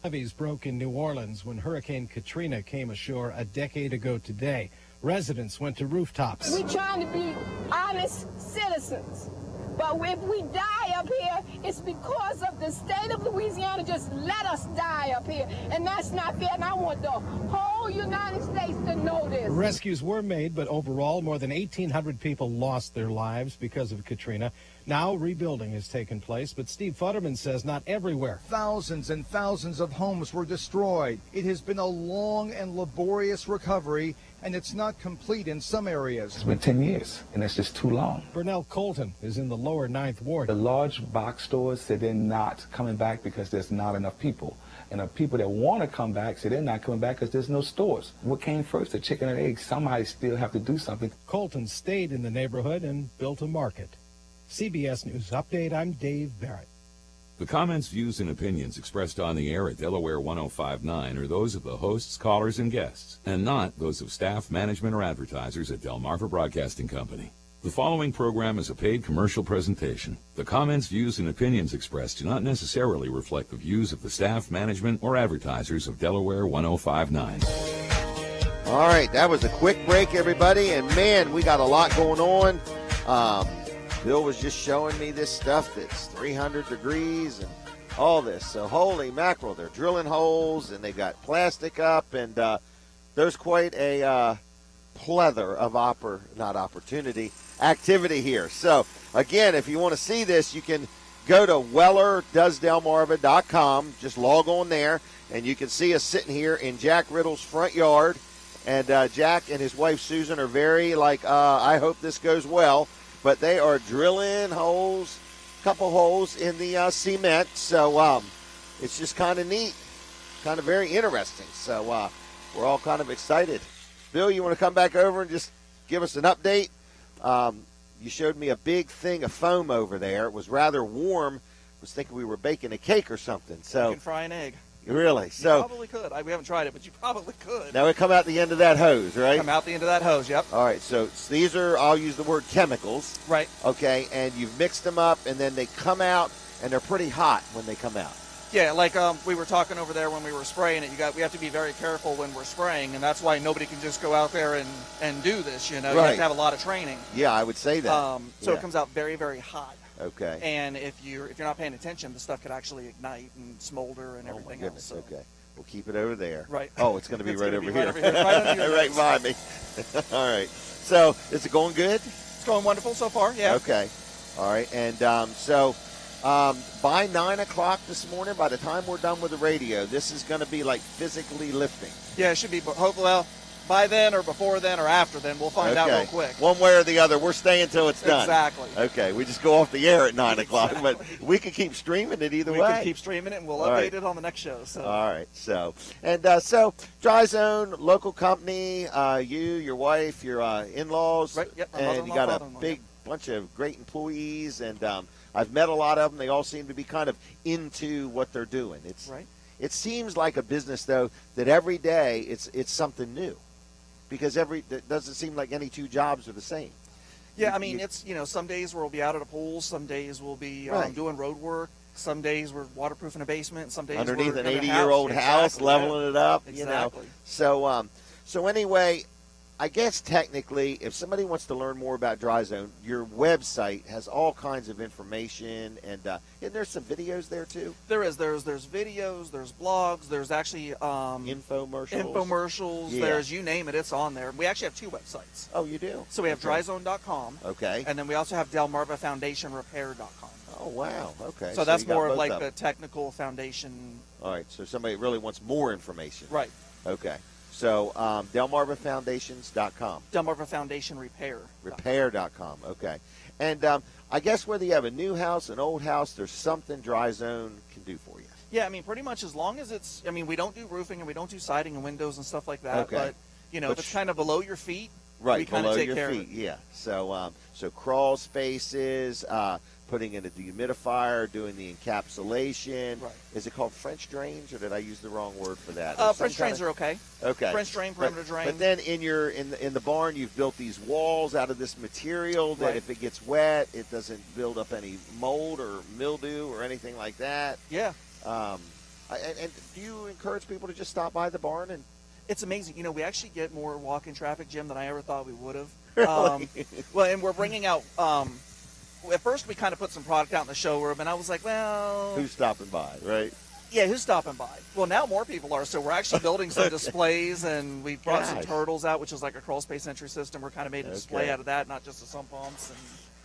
Levees broke in New Orleans when Hurricane Katrina came ashore a decade ago today. Residents went to rooftops. We're trying to be honest citizens. But if we die up here, it's because of the state of Louisiana just let us die up here. And that's not fair. And I want the whole United States to know this. Rescues were made, but overall, more than 1,800 people lost their lives because of Katrina. Now rebuilding has taken place, but Steve Futterman says not everywhere. Thousands and thousands of homes were destroyed. It has been a long and laborious recovery, and it's not complete in some areas. It's been 10 years, and that's just too long. Burnell Colton is in the lower 9th Ward. The large box stores said they're not coming back because there's not enough people. And the people that want to come back say they're not coming back because there's no stores. What came first, the chicken or the egg? Somebody still have to do something. Colton stayed in the neighborhood and built a market. CBS News Update, I'm Dave Barrett. The comments, views, and opinions expressed on the air at Delaware 105.9 are those of the hosts, callers, and guests, and not those of staff, management, or advertisers at Delmarva Broadcasting Company. The following program is a paid commercial presentation. The comments, views, and opinions expressed do not necessarily reflect the views of the staff, management, or advertisers of Delaware 105.9. All right, that was a quick break, everybody, and man, we got a lot going on. Bill was just showing me this stuff that's 300 degrees and all this. So holy mackerel, they're drilling holes and they've got plastic up, and there's quite a plethora of activity here. So again, if you want to see this, you can go to wellerdoesdelmarva.com. Just log on there, and you can see us sitting here in Jack Riddle's front yard. And Jack and his wife Susan are very I hope this goes well. But they are drilling holes, couple holes in the cement. So it's just kind of neat, kind of very interesting. So we're all kind of excited. Bill, you want to come back over and just give us an update? You showed me a big thing of foam over there. It was rather warm. I was thinking we were baking a cake or something. So you can fry an egg. Really? You probably could. We haven't tried it, but you probably could. Now it come out the end of that hose, right? Come out the end of that hose, yep. All right, so these are, I'll use the word chemicals. Right. Okay, and you've mixed them up, and then they come out, and they're pretty hot when they come out. Yeah, like we were talking over there when we were spraying it. We have to be very careful when we're spraying, and that's why nobody can just go out there and do this. You know, right. You have to have a lot of training. Yeah, I would say that. So it comes out very, very hot. Okay. And if you're not paying attention, the stuff could actually ignite and smolder and everything else. So. Okay. We'll keep it over there. Right. Oh, it's going to be right over here. Right by me. All right. So, is it going good? It's going wonderful so far, yeah. Okay. All right. And by 9 o'clock this morning, by the time we're done with the radio, this is going to be like physically lifting. Yeah, it should be. Hopefully, by then or before then or after then, we'll find out real quick. One way or the other, we're staying until it's done. Exactly. Okay, we just go off the air at 9 o'clock, but we can keep streaming it either way. We can keep streaming it, and we'll update it on the next show. So. All right. So Dry Zone, local company, you, your wife, your in-laws, right? Yep. And you got a big bunch of great employees, and I've met a lot of them. They all seem to be kind of into what they're doing. It's right. It seems like a business though that every day it's something new. Because it doesn't seem like any two jobs are the same. Yeah, I mean, it's, some days we'll be out at a pool, some days we'll be doing road work, some days we're waterproofing a basement, some days underneath we're an 80-year-old house, leveling it up, Exactly. So anyway, I guess technically, if somebody wants to learn more about Dry Zone, your website has all kinds of information, and isn't there some videos there too? There is. There's videos. There's blogs. There's actually infomercials. Yeah. There's, you name it, it's on there. We actually have two websites. Oh, you do? So we have dryzone.com. Okay. And then we also have DelmarvaFoundationRepair.com. Oh, wow. Okay. So that's more of like the technical foundation. All right. So somebody really wants more information. Right. Okay. So, DelmarvaFoundations.com. Delmarva Foundation Repair. Repair.com. Okay. And I guess whether you have a new house, an old house, there's something Dry Zone can do for you. Yeah, I mean, pretty much as long as it's, we don't do roofing and we don't do siding and windows and stuff like that. Okay. But, if it's kind of below your feet, right, we kind of take care of it. Right, yeah. So, crawl spaces, putting in a dehumidifier, doing the encapsulation. Right. Is it called French drains, or did I use the wrong word for that? French drains are okay. Okay. French drain, perimeter drain. But then in the barn, you've built these walls out of this material that if it gets wet, it doesn't build up any mold or mildew or anything like that. Yeah. And do you encourage people to just stop by the barn? And it's amazing. We actually get more walk-in traffic, Jim, than I ever thought we would have. Really? Well, and we're bringing out. At first, we kind of put some product out in the showroom, and I was like, well, who's stopping by, right? Yeah, who's stopping by? Well, now more people are. So we're actually building some displays, and we brought some turtles out, which is like a crawl space entry system. We're kind of made a display out of that, not just the sump pumps.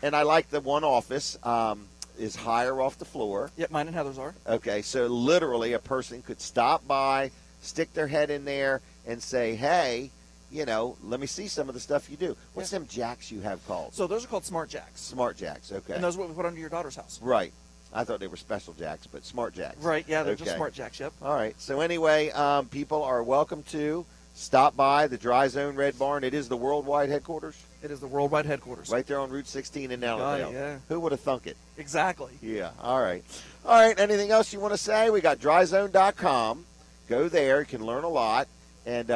And I like the one office is higher off the floor. Yep, mine and Heather's are. Okay, so literally a person could stop by, stick their head in there, and say, hey, let me see some of the stuff you do. What's them jacks you have called? So those are called Smart Jacks. Smart Jacks, okay. And those are what we put under your daughter's house. Right. I thought they were special jacks, but Smart Jacks. Right, yeah, they're just Smart Jacks, yep. All right. So anyway, people are welcome to stop by the Dry Zone Red Barn. It is the worldwide headquarters. It is the worldwide headquarters. Right there on Route 16 in Allendale. Yeah. Who would have thunk it? Exactly. Yeah, all right. All right, anything else you want to say? We got dryzone.com. Go there. You can learn a lot. And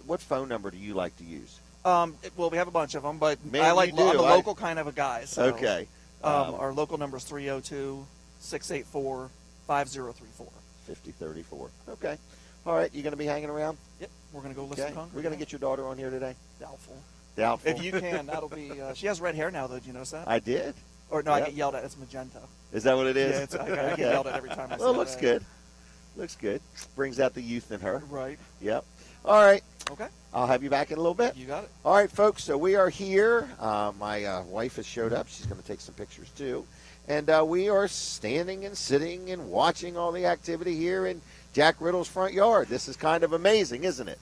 what phone number do you like to use? Well, we have a bunch of them, but Man, I'm a you do. local kind of a guy. So, Okay. Our local number is 302-684-5034. 5034. Okay. All right, you going to be hanging around? Yep, we're going to go listen to Concrete. We're going to get your daughter on here today? Doubtful. Doubtful. If you can, that'll be. She has red hair now, though. Did you notice that? I did. Or no, Yep. I get yelled at. It's magenta. Is that what it is? Yeah, I get yelled at every time I say Well, it looks that. good. Looks good. Brings out the youth in her. Right. Yep. All right. Okay. I'll have you back in a little bit. You got it. All right, folks. So we are here. My wife has showed up. She's going to take some pictures, too. And we are standing and sitting and watching all the activity here in Jack Riddle's front yard. This is kind of amazing, isn't it?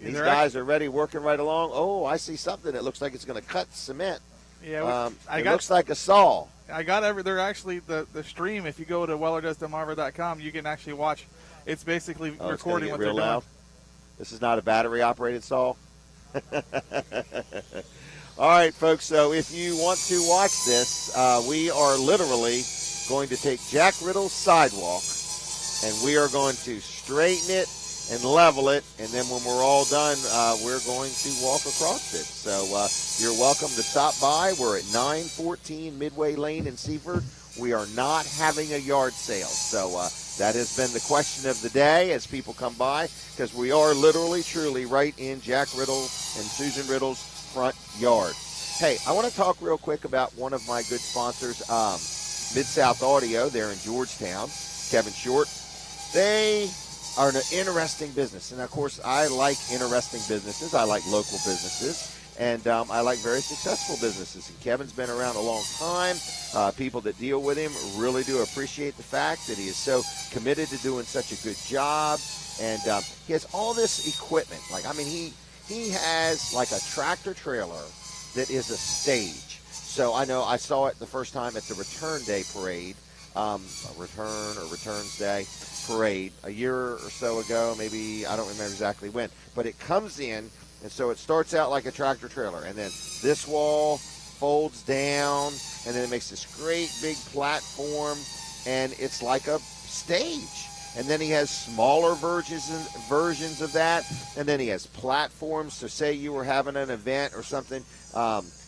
These guys are ready, working right along. Oh, I see something that looks like it's going to cut cement. Yeah, it looks like a saw. I got they're actually the stream. If you go to wellerdoesdelmarva.com, you can actually watch. It's basically recording what they're doing. Loud. This is not a battery-operated saw. All right, folks, so if you want to watch this, we are literally going to take Jack Riddle's sidewalk, and we are going to straighten it and level it, and then when we're all done, we're going to walk across it. So you're welcome to stop by. We're at 914 Midway Lane in Seaford. We are not having a yard sale. So that has been the question of the day as people come by, because we are literally, truly right in Jack Riddle and Susan Riddle's front yard. Hey, I want to talk real quick about one of my good sponsors, Mid-South Audio. They're in Georgetown. Kevin Short. They are an interesting business. And, of course, I like interesting businesses. I like local businesses. And I like very successful businesses. And Kevin's been around a long time. People that deal with him really do appreciate the fact that he is so committed to doing such a good job. And he has all this equipment. He has like a tractor trailer that is a stage. So I know I saw it the first time at the Return Day Parade, Returns Day Parade a year or so ago, maybe, I don't remember exactly when. But it comes in, and so it starts out like a tractor trailer, and then this wall folds down, and then it makes this great big platform, and it's like a stage. And then he has smaller versions of that, and then he has platforms. So say you were having an event or something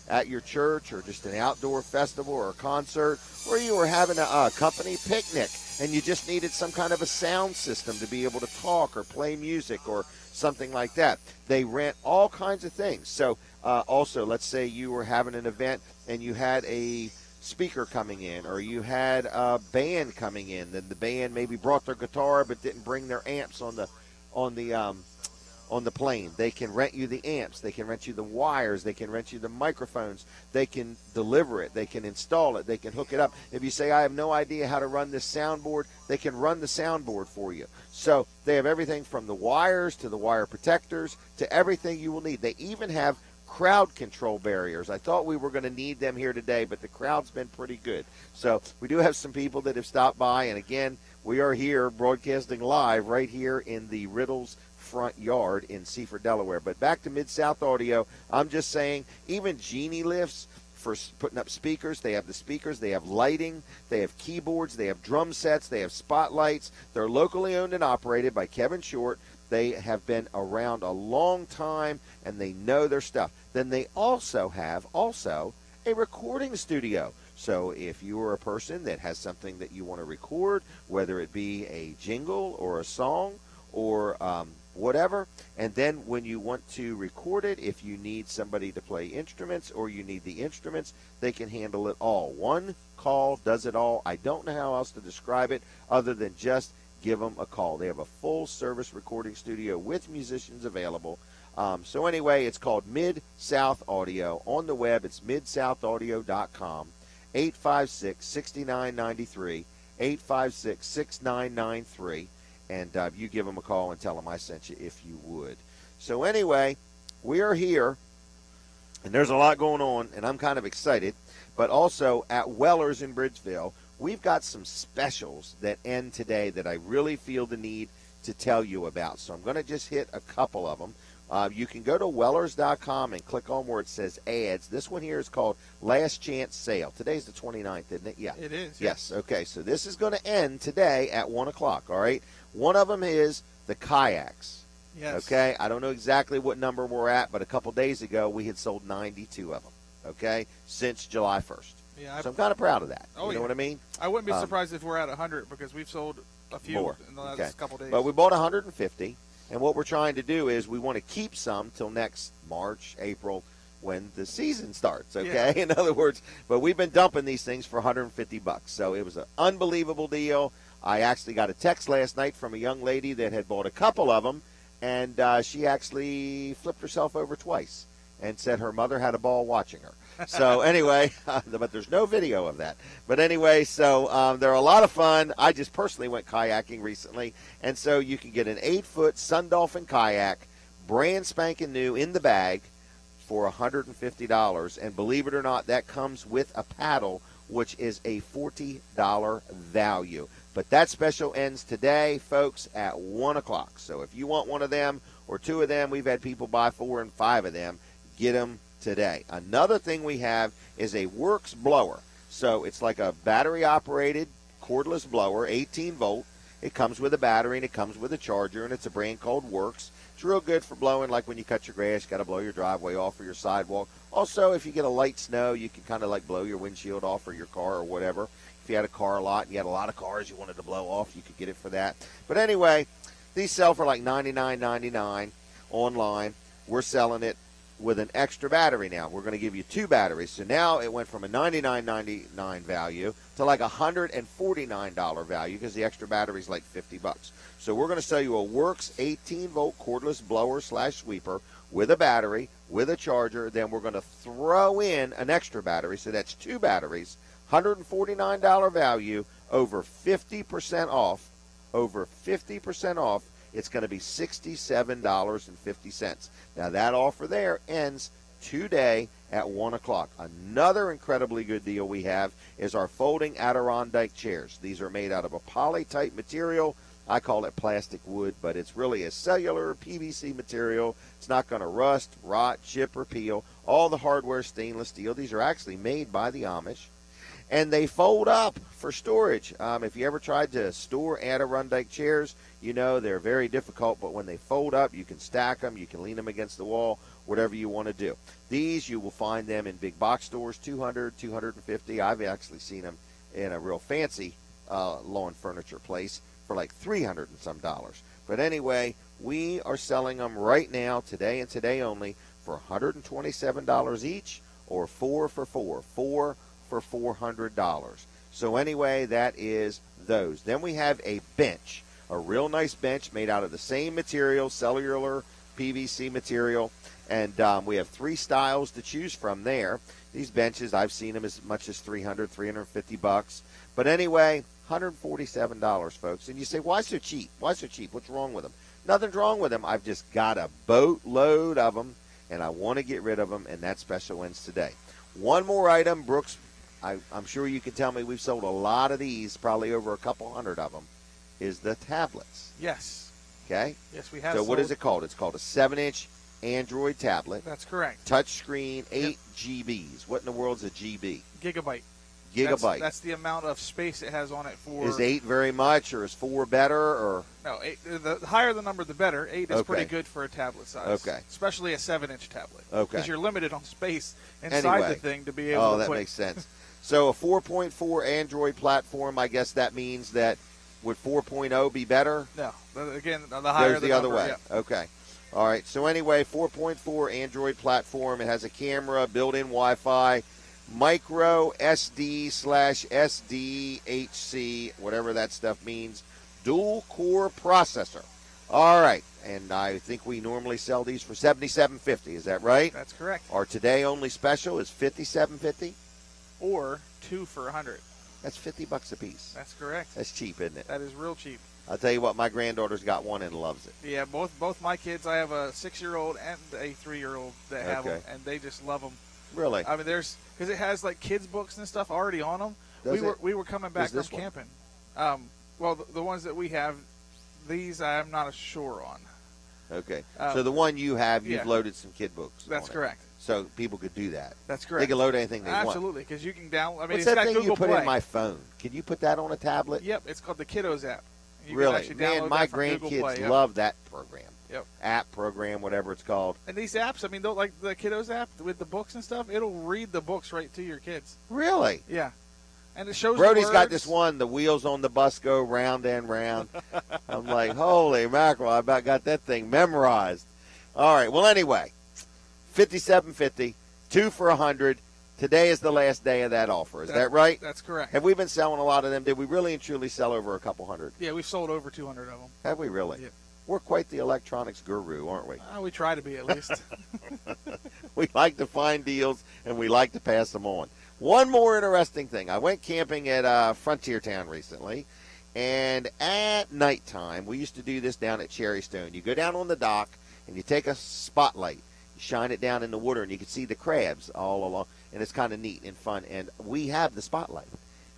at your church, or just an outdoor festival or a concert, or you were having a company picnic, and you just needed some kind of a sound system to be able to talk or play music or something like that. They rent all kinds of things. So also, let's say you were having an event and you had a speaker coming in, or you had a band coming in, then the band maybe brought their guitar but didn't bring their amps on the plane. They can rent you the amps, they can rent you the wires, they can rent you the microphones, they can deliver it, they can install it, they can hook it up. If you say, I have no idea how to run this soundboard, they can run the soundboard for you. So they have everything from the wires to the wire protectors to everything you will need. They even have crowd control barriers. I thought we were going to need them here today, but the crowd's been pretty good. So we do have some people that have stopped by, and again, we are here broadcasting live right here in the Riddle's front yard in Seaford, Delaware. But back to Mid-South Audio, I'm just saying, even Genie lifts for putting up speakers. They have the speakers, they have lighting, they have keyboards, they have drum sets, they have spotlights. They're locally owned and operated by Kevin Short. They have been around a long time, and they know their stuff. Then they also have a recording studio. So if you are a person that has something that you want to record, whether it be a jingle or a song or whatever, and then when you want to record it, if you need somebody to play instruments or you need the instruments, they can handle it all. One call does it all. I don't know how else to describe it other than just give them a call. They have a full-service recording studio with musicians available. So anyway, it's called Mid-South Audio. On the web, it's midsoutaudio.com, 856-6993, 856-6993. And you give them a call and tell them I sent you if you would. So anyway, we are here, and there's a lot going on, and I'm kind of excited. But also at Weller's in Bridgeville, we've got some specials that end today that I really feel the need to tell you about. So I'm going to just hit a couple of them. You can go to Wellers.com and click on where it says ads. This one here is called Last Chance Sale. Today's the 29th, isn't it? Yeah. It is. Yes. Okay, so this is going to end today at 1 o'clock, all right? One of them is the kayaks. Yes. Okay, I don't know exactly what number we're at, but a couple days ago we had sold 92 of them, okay, since July 1st. Yeah, so I'm kind of proud of that. Oh, you know what I mean? I wouldn't be surprised if we're at 100 because we've sold a few More. in the last couple days. But we bought 150, and what we're trying to do is we want to keep some till next March, April, when the season starts, okay? Yeah. In other words, but we've been dumping these things for $150. So it was an unbelievable deal. I actually got a text last night from a young lady that had bought a couple of them, and she actually flipped herself over twice and said her mother had a ball watching her. So anyway, but there's no video of that. But anyway, so they're a lot of fun. I just personally went kayaking recently, and so you can get an 8-foot Sun Dolphin kayak, brand spanking new in the bag for $150. And believe it or not, that comes with a paddle, which is a $40 value. But that special ends today, folks, at 1 o'clock. So if you want one of them or two of them, we've had people buy 4 and 5 of them. Get them today. Another thing we have is a Works blower. So it's like a battery-operated cordless blower, 18-volt. It comes with a battery, and it comes with a charger, and it's a brand called Works. It's real good for blowing, like when you cut your grass, you got to blow your driveway off or your sidewalk. Also, if you get a light snow, you can kind of like blow your windshield off or your car or whatever. If you had a car lot and you had a lot of cars you wanted to blow off, you could get it for that. But anyway, these sell for like $99.99 online. We're selling it with an extra battery now. We're going to give you 2 batteries. So now it went from a $99.99 value to like a $149 value because the extra battery is like $50. So we're going to sell you a Works 18-volt cordless blower / sweeper with a battery, with a charger. Then we're going to throw in an extra battery. So that's 2 batteries, $149 value, over 50% off. Over 50% off. It's going to be $67.50. Now, that offer there ends today at 1 o'clock. Another incredibly good deal we have is our folding Adirondack chairs. These are made out of a poly-type material. I call it plastic wood, but it's really a cellular PVC material. It's not going to rust, rot, chip, or peel. All the hardware stainless steel. These are actually made by the Amish. And they fold up for storage. If you ever tried to store Adirondack chairs, you know they're very difficult, but when they fold up, you can stack them, you can lean them against the wall, whatever you want to do. These, you will find them in big box stores, $200, $250. I've actually seen them in a real fancy lawn furniture place for like $300 and some dollars. But anyway, we are selling them right now, today and today only, for $127 each, or 4 for 4. 4 for $400. So anyway, that is those. Then we have a bench, a real nice bench made out of the same material, cellular PVC material, and we have 3 styles to choose from there. These benches, I've seen them as much as $300, $350. But anyway, $147, folks. And you say, why so cheap? Why so cheap? What's wrong with them? Nothing's wrong with them. I've just got a boatload of them, and I want to get rid of them, and that special ends today. One more item, Brooks. I'm sure you can tell me we've sold a lot of these, probably over a couple hundred of them, is the tablets. Yes. Okay? Yes, we have. So what is it called? It's called a 7-inch Android tablet. That's correct. Touch screen, 8 GBs. What in the world's a GB? Gigabyte. Gigabyte. That's the amount of space it has on it for. Is 8 very much, or is 4 better, or? No, 8, the higher the number, the better. 8 is pretty good for a tablet size. Okay. Especially a 7-inch tablet. Okay. Because you're limited on space inside the thing to be able to Oh, that put. makes sense. So a 4.4 Android platform, I guess that means that would 4.0 be better? No. Again, the higher Goes the other number, way. yeah. Okay. All right. So anyway, 4.4 Android platform. It has a camera, built-in Wi-Fi, micro SD / SDHC, whatever that stuff means, dual-core processor. All right. And I think we normally sell these for $77.50. Is that right? That's correct. Our today-only special is $57.50. Or 2 for $100. That's $50 a piece. That's correct. That's cheap, isn't it? That is real cheap. I'll tell you what, my granddaughter's got one and loves it. Yeah, both my kids. I have a 6-year-old and a 3-year-old that have them, and they just love them. Really? I mean, because it has like kids books and stuff already on them. We were coming back from camping. Well, the ones that we have, these I'm not sure on. Okay. So the one you have, you've loaded some kid books. That's correct. So people could do that. That's correct. They can load anything they want. Absolutely, because you can download. I mean, What's it's that got thing Google you put Play. in my phone? Can you put that on a tablet? Yep, it's called the Kiddos app. You can Really? actually Man, download my that from Google Play, grandkids yep. love that program. Yep. App, program, whatever it's called. And these apps, I mean, like the Kiddos app with the books and stuff, it'll read the books right to your kids. Really? Yeah. And it shows Brody's the got words. this one, the wheels on the bus go round and round. I'm like, holy mackerel, I about got that thing memorized. All right, well, anyway, 57.50, 2 for $100. Today is the last day of that offer. Is that right? That's correct. Have we been selling a lot of them? Did we really and truly sell over a couple hundred? Yeah, we've sold over 200 of them. Have we really? Yeah. We're quite the electronics guru, aren't we? We try to be, at least. We like to find deals, and we like to pass them on. One more interesting thing. I went camping at Frontier Town recently, and at nighttime, we used to do this down at Cherry Stone. You go down on the dock, and you take a spotlight. You shine it down in the water, and you can see the crabs all along, and it's kind of neat and fun. And we have the spotlight.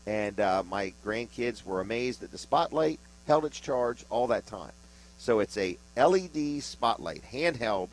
And my grandkids were amazed that the spotlight held its charge all that time. So it's a LED spotlight, handheld,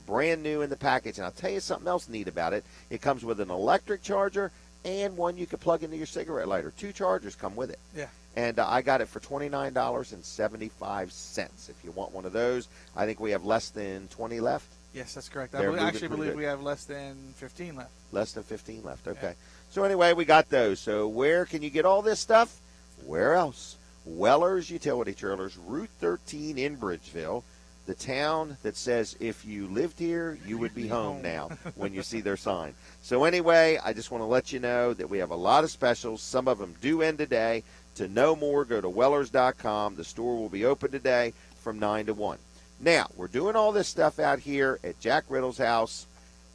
brand new in the package. And I'll tell you something else neat about it. It comes with an electric charger and one you can plug into your cigarette lighter. 2 chargers come with it. Yeah. And I got it for $29.75. If you want one of those, I think we have less than 20 left. Yes, that's correct. They're I actually moving pretty believe good. we have less than 15 left. Less than 15 left. Okay. Yeah. So anyway, we got those. So where can you get all this stuff? Where else? Weller's Utility Trailers, Route 13 in Bridgeville, the town that says if you lived here, you would be home now when you see their sign. So anyway, I just want to let you know that we have a lot of specials. Some of them do end today. To know more, go to wellers.com. The store will be open today from 9 to 1. Now, we're doing all this stuff out here at Jack Riddle's house,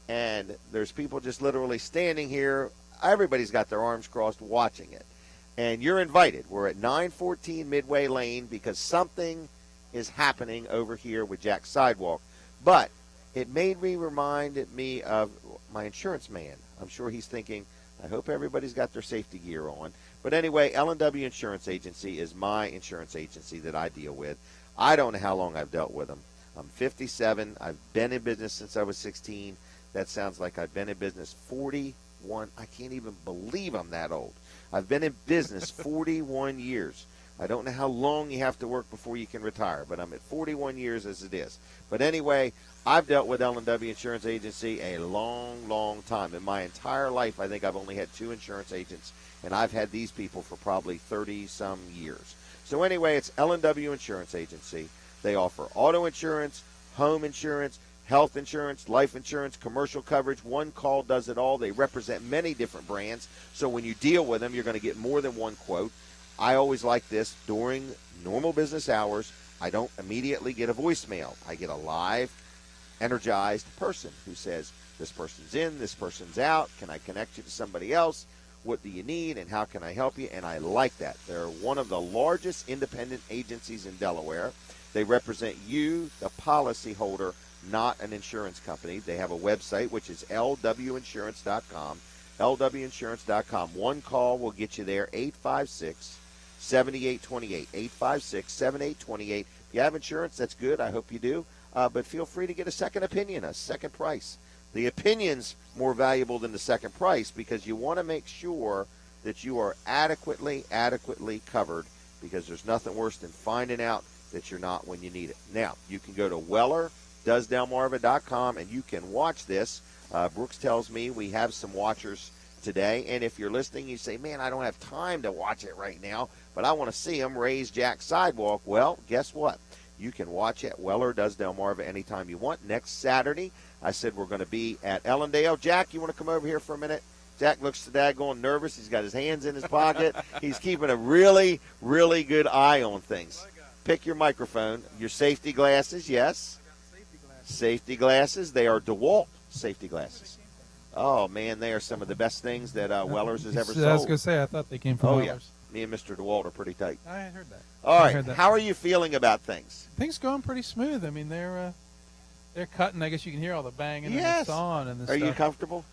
and there's people just literally standing here. Everybody's got their arms crossed watching it. And you're invited. We're at 914 Midway Lane because something is happening over here with Jack's Sidewalk. But it made me remind me of my insurance man. I'm sure he's thinking, I hope everybody's got their safety gear on. But anyway, L&W Insurance Agency is my insurance agency that I deal with. I don't know how long I've dealt with them. I'm 57. I've been in business since I was 16. That sounds like I've been in business 41. I can't even believe I'm that old. I've been in business 41 years. I don't know how long you have to work before you can retire, but I'm at 41 years as it is. But anyway, I've dealt with L&W Insurance Agency a long, long time. In my entire life, I think I've only had 2 insurance agents, and I've had these people for probably 30-some years. So anyway, it's L&W Insurance Agency. They offer auto insurance, home insurance, health insurance, life insurance, commercial coverage. One call does it all. They represent many different brands. So when you deal with them, you're going to get more than one quote. I always like this. During normal business hours, I don't immediately get a voicemail. I get a live, energized person who says, this person's in, this person's out. Can I connect you to somebody else? What do you need, and how can I help you? And I like that. They're one of the largest independent agencies in Delaware. They represent you, the policyholder, not an insurance company. They have a website, which is lwinsurance.com, lwinsurance.com. One call will get you there, 856-7828, 856-7828. If you have insurance, that's good. I hope you do. But feel free to get a second opinion, a second price. The opinion's more valuable than the second price because you want to make sure that you are adequately covered, because there's nothing worse than finding out that you're not when you need it. Now, you can go to wellerdoesdelmarva.com and you can watch this. Brooks tells me we have some watchers today, and if you're listening, you say, man, I don't have time to watch it right now, but I want to see them raise Jack's Sidewalk. Well, guess what? You can watch at Weller Does Delmarva anytime you want. Next Saturday, I said we're going to be at Ellendale. Jack, you want to come over here for a minute? Jack looks to going nervous. He's got his hands in his pocket. He's keeping a really, really good eye on things. Pick your microphone. Your safety glasses, yes. Safety glasses. They are DeWalt safety glasses. Oh, man, they are some of the best things that Weller's has ever sold. I was going to say, I thought they came from Weller's. Yeah. Me and Mr. DeWalt are pretty tight. I heard that. All right. How are you feeling about things? Things going pretty smooth. I mean, they're cutting. I guess you can hear all the banging and the sawing and the stuff. Are you comfortable?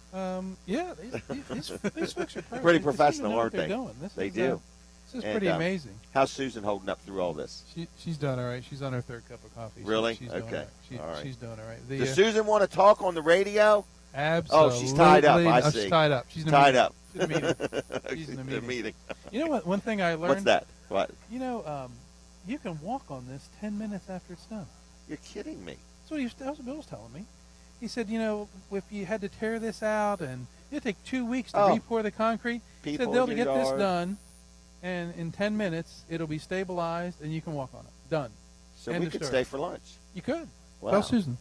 Yeah. These folks are pretty professional, aren't they? Doing. They do. This is pretty amazing. How's Susan holding up through all this? She's done all right. She's on her third cup of coffee. Really? She's doing Okay. all right. She's doing all right. Does Susan want to talk on the radio? Absolutely. Oh, she's tied up. I see. She's tied up. She's in a tied meeting. up. She's in a meeting. She's in a meeting. You know what? One thing I learned. What's that? What? You know, you can walk on this 10 minutes after it's done. You're kidding me. That's what Bill was telling me. He said, you know, if you had to tear this out and it'd take 2 weeks to re-pour the concrete, he said they'll get this done, and in 10 minutes it'll be stabilized and you can walk on it. Done. So we could stay for lunch. You could. Wow. Tell Susan.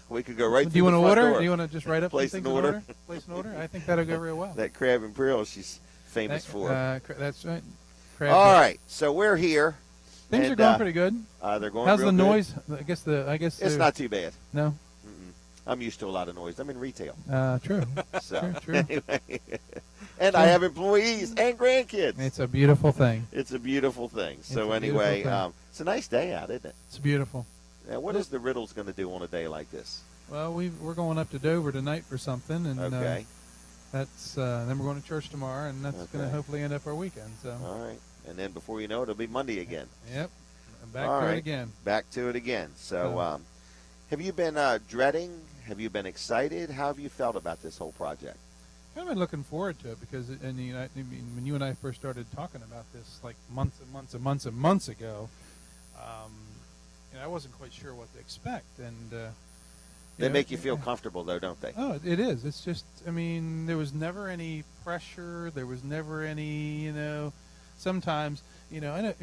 We could go right through Do you want the to front order? door. Do you want to just write up Place some things an in order? Place an order? I think that'll go real well. That crab imperial she's famous for. That's right. Crab All right, so we're here. Things are going pretty good. They're going How's real the good. noise? I guess it's not too bad. No. I'm used to a lot of noise. I'm in retail. True. So, true. Anyway, and I have employees and grandkids. It's a beautiful thing. It's a beautiful thing. So a anyway, beautiful thing. it's a nice day out, isn't it? It's beautiful. Now, what is the Riddles going to do on a day like this? Well, we're going up to Dover tonight for something, and okay. That's then we're going to church tomorrow, and that's going to hopefully end up our weekend. So. All right, and then before you know it, it'll be Monday again. Yep. Back to it again. Back to it again. So, have you been dreading? Have you been excited? How have you felt about this whole project? I've been looking forward to it because, when you and I first started talking about this, like months and months and months and months ago, I wasn't quite sure what to expect, and they make you feel comfortable, though, don't they? Oh, it is. It's just, there was never any pressure. There was never any, sometimes. I know.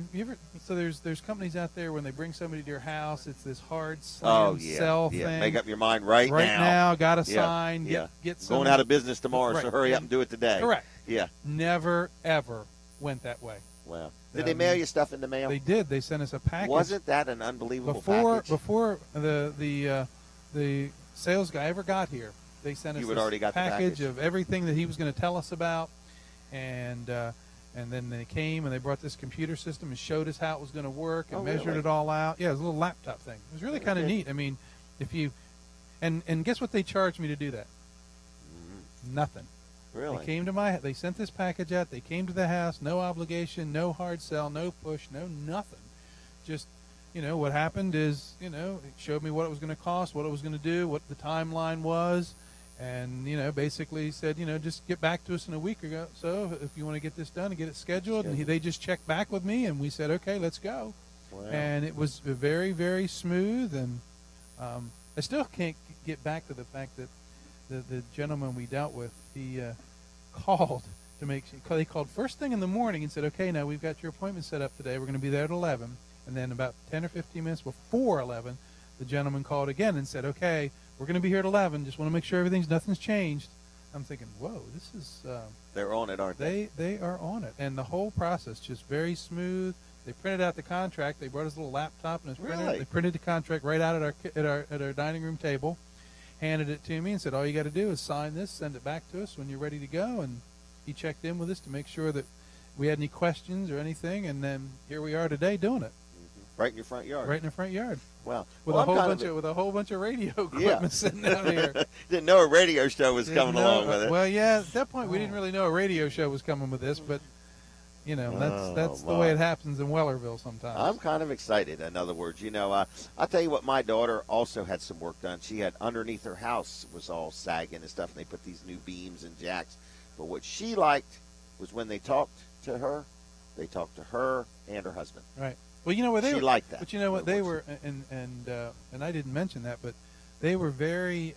So there's companies out there when they bring somebody to your house, it's this hard sell thing. Make up your mind right now. Right now, got to sign. Get some. Going out of business tomorrow, so hurry up and do it today. Correct. Yeah. Never ever went that way. Wow. Did they mail you stuff in the mail? They did. They sent us a package. Wasn't that an unbelievable package? Before the sales guy ever got here, they sent us a package of everything that he was going to tell us about, and then they came and they brought this computer system and showed us how it was going to work and measured it all out. Yeah, it was a little laptop thing. It was really kind of neat. If you and guess what they charged me to do that? Nothing. Really? They came to they sent this package out. They came to the house. No obligation, no hard sell, no push, no nothing. Just, what happened is, it showed me what it was going to cost, what it was going to do, what the timeline was, and, basically said, just get back to us in a week or so if you want to get this done and get it scheduled. And they just checked back with me, and we said, okay, let's go. Wow. And it was very, very smooth, and I still can't get back to the fact that the gentleman we dealt with, he called to they called first thing in the morning and said, okay, now we've got your appointment set up today. We're going to be there at 11. And then about 10 or 15 minutes before 11, the gentleman called again and said, okay, we're going to be here at 11. Just want to make sure nothing's changed. I'm thinking, whoa, this is... they're on it, aren't they? They are on it. And the whole process just very smooth. They printed out the contract. They brought us a little laptop and Really? They printed the contract right out at our dining room table, handed it to me and said, all you got to do is sign this, send it back to us when you're ready to go. And he checked in with us to make sure that we had any questions or anything. And then here we are today doing it. Right in your front yard. Right in the front yard. Wow. With a whole bunch of radio equipment sitting out here. Didn't know a radio show was coming along with it. Well, yeah, at that point we didn't really know a radio show was coming with this, but that's the way it happens in Wellerville sometimes. I'm kind of excited. In other words, I'll tell you what. My daughter also had some work done. She had underneath her house was all sagging and stuff, and they put these new beams and jacks. But what she liked was when they talked to her and her husband. Right. Well, she liked that. But you know what, they were, and I didn't mention that, but they were very.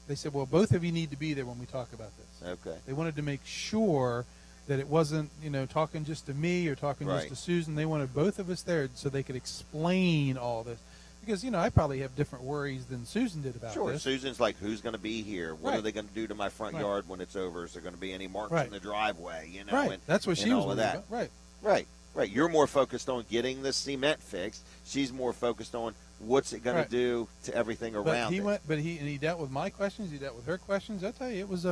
They said, well, both of you need to be there when we talk about this. Okay. They wanted to make sure that it wasn't, talking just to me or talking just to Susan. They wanted both of us there so they could explain all this. Because, I probably have different worries than Susan did about this. Sure. Susan's like, who's going to be here? What are they going to do to my front yard when it's over? Is there going to be any marks in the driveway? Right. And, that's what she was worried about. Right. You're more focused on getting the cement fixed. She's more focused on what's it going to do to everything around it. But he dealt with my questions. He dealt with her questions. I tell you, it was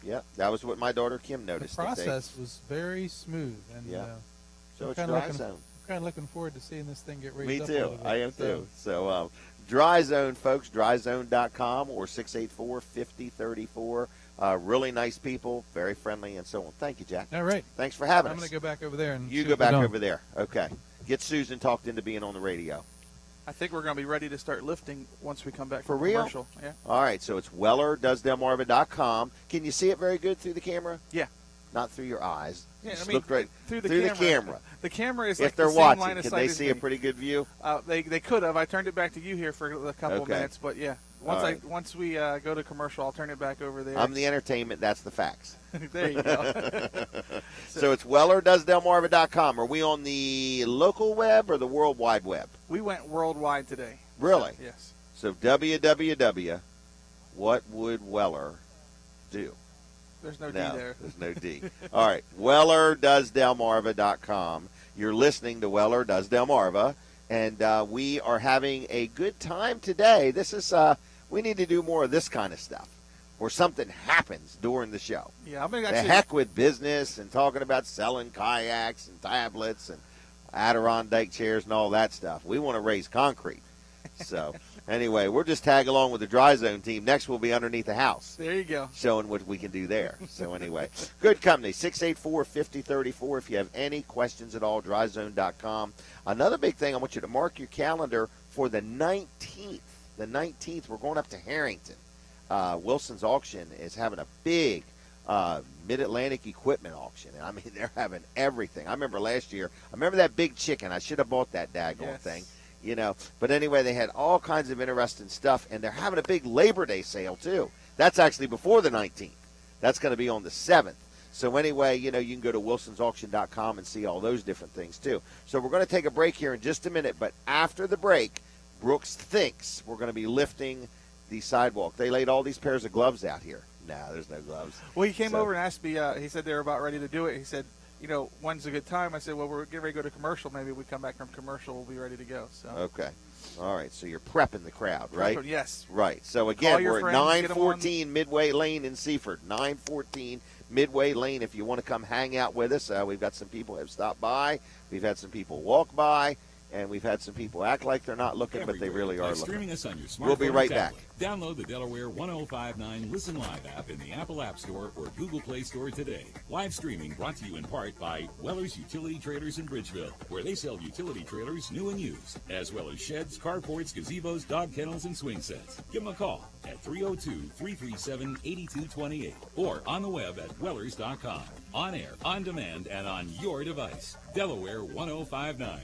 yeah, that was what my daughter Kim noticed. The process was very smooth, and so it's dry zone. I'm kind of looking forward to seeing this thing get raised Me up too. a little bit. I am too. So Dry Zone, folks, dryzone.com or 684-5034. Really nice people, very friendly, and so on. Thank you, Jack. All right. Thanks for having us. I'm going to go back over there. And you see go what they're back doing. over there. Okay. Get Susan talked into being on the radio. I think we're going to be ready to start lifting once we come back For from real? commercial. Yeah. All right, so it's WellerDoesDelmarva.com. Can you see it very good through the camera? Yeah. Not through your eyes. Yeah, Just I mean, look right through the camera. camera. The camera is like if they're the same watching, line of can sight they as see a me. pretty good view? They could have. I turned it back to you here for a couple of Okay. minutes, but yeah. Once we go to commercial, I'll turn it back over there. I'm the entertainment. That's the facts. There you go. So it's WellerDoesDelmarva.com. Are we on the local web or the World Wide Web? We went worldwide today. Really? Yes. So www. What would Weller do? There's no D there. There's no D. All right. WellerDoesDelmarva.com. You're listening to Weller Does Delmarva, and we are having a good time today. This is we need to do more of this kind of stuff, or something happens during the show. Yeah, I'm gonna The actually. heck with business and talking about selling kayaks and tablets and Adirondack chairs and all that stuff. We want to raise concrete. So anyway, we're just tag along with the Dry Zone team. Next, we'll be underneath the house. There you go. Showing what we can do there. So anyway, good company, 684-5034. If you have any questions at all, dryzone.com. Another big thing, I want you to mark your calendar for the 19th. The 19th, we're going up to Harrington. Wilson's Auction is having a big Mid-Atlantic equipment auction. And I mean, they're having everything. I remember last year, that big chicken. I should have bought that daggone thing. You know, but anyway, they had all kinds of interesting stuff, and they're having a big Labor Day sale, too. That's actually before the 19th. That's going to be on the 7th. So anyway, you can go to wilsonsauction.com and see all those different things, too. So we're going to take a break here in just a minute, but after the break, Brooks thinks we're going to be lifting the sidewalk. They laid all these pairs of gloves out here. No, there's no gloves. Well, he came over and asked me, he said they were about ready to do it. He said, when's a good time? I said, well, we're getting ready to go to commercial. Maybe we come back from commercial, we'll be ready to go. So. Okay. All right. So you're prepping the crowd, right? Yes. Right. So again, we're at friends, 914 Midway Lane in Seaford. 914 Midway Lane. If you want to come hang out with us, we've got some people who have stopped by. We've had some people walk by. And we've had some people act like they're not looking, but they really are looking. Streaming us on your smartphone. We'll be right back. Download the Delaware 105.9 Listen Live app in the Apple App Store or Google Play Store today. Live streaming brought to you in part by Weller's Utility Trailers in Bridgeville, where they sell utility trailers new and used, as well as sheds, carports, gazebos, dog kennels, and swing sets. Give them a call at 302-337-8228 or on the web at wellers.com. On air, on demand, and on your device. Delaware 105.9.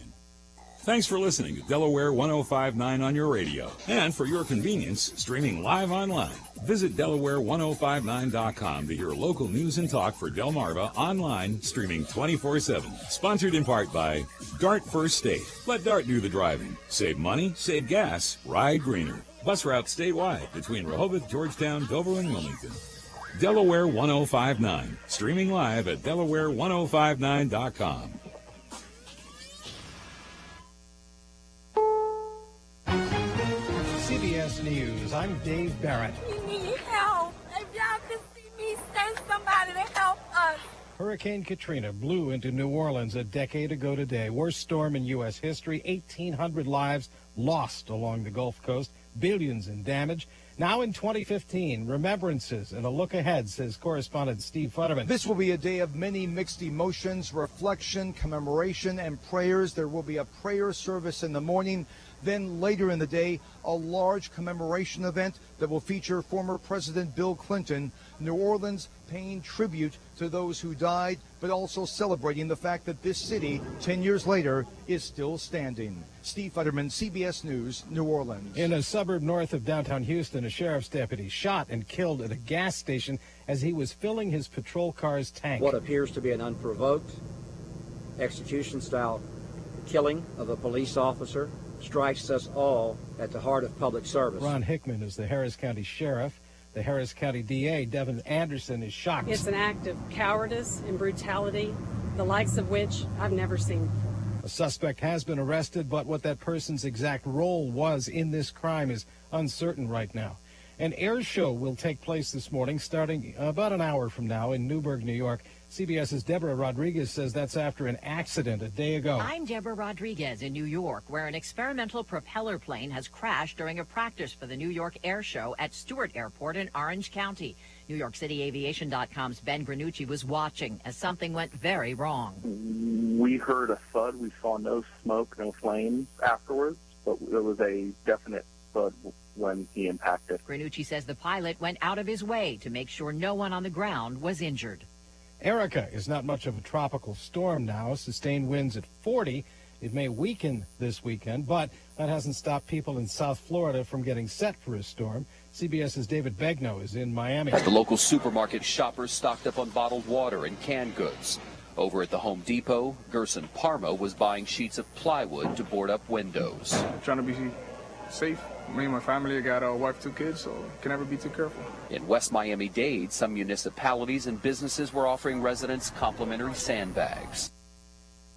Thanks for listening to Delaware 105.9 on your radio. And for your convenience, streaming live online. Visit Delaware1059.com to hear local news and talk for Delmarva online, streaming 24/7. Sponsored in part by Dart First State. Let Dart do the driving. Save money, save gas, ride greener. Bus routes statewide between Rehoboth, Georgetown, Dover, and Wilmington. Delaware 105.9. Streaming live at Delaware1059.com. CBS News, I'm Dave Barrett. We need help. If y'all can see me, send somebody to help us. Hurricane Katrina blew into New Orleans a decade ago today. Worst storm in U.S. history, 1,800 lives lost along the Gulf Coast, billions in damage. Now in 2015, remembrances and a look ahead, says correspondent Steve Futterman. This will be a day of many mixed emotions, reflection, commemoration, and prayers. There will be a prayer service in the morning. Then later in the day, a large commemoration event that will feature former President Bill Clinton. New Orleans paying tribute to those who died, but also celebrating the fact that this city, 10 years later, is still standing. Steve Futterman, CBS News, New Orleans. In a suburb north of downtown Houston, a sheriff's deputy shot and killed at a gas station as he was filling his patrol car's tank. What appears to be an unprovoked execution-style killing of a police officer strikes us all at the heart of public service. Ron Hickman is the Harris County Sheriff. The Harris County DA, Devin Anderson, is shocked. It's an act of cowardice and brutality, the likes of which I've never seen before. A suspect has been arrested, but what that person's exact role was in this crime is uncertain right now. An air show will take place this morning starting about an hour from now in Newburgh, New York. CBS's Deborah Rodriguez says that's after an accident a day ago. I'm Deborah Rodriguez in New York, where an experimental propeller plane has crashed during a practice for the New York Air Show at Stewart Airport in Orange County. New York City Aviation.com's Ben Granucci was watching as something went very wrong. We heard a thud. We saw no smoke, no flames afterwards, but there was a definite thud when he impacted. Granucci says the pilot went out of his way to make sure no one on the ground was injured. Erica is not much of a tropical storm now. Sustained winds at 40. It may weaken this weekend, but that hasn't stopped people in South Florida from getting set for a storm. CBS's David Begnaud is in Miami. At the local supermarket, shoppers stocked up on bottled water and canned goods. Over at the Home Depot, Gerson Parma was buying sheets of plywood to board up windows. Trying to be safe. Me and my family, I got a wife, 2 kids, so can never be too careful. In West Miami-Dade, some municipalities and businesses were offering residents complimentary sandbags.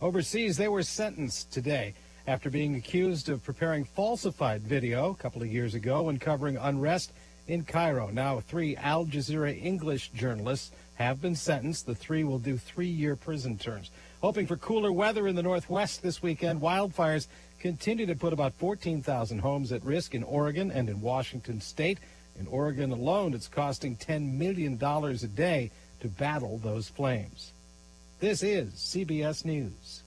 Overseas, they were sentenced today after being accused of preparing falsified video a couple of years ago when covering unrest in Cairo. Now, 3 Al Jazeera English journalists have been sentenced. The 3 will do 3-year prison terms. Hoping for cooler weather in the Northwest this weekend, wildfires continue to put about 14,000 homes at risk in Oregon and in Washington state. In Oregon alone, it's costing $10 million a day to battle those flames. This is CBS News.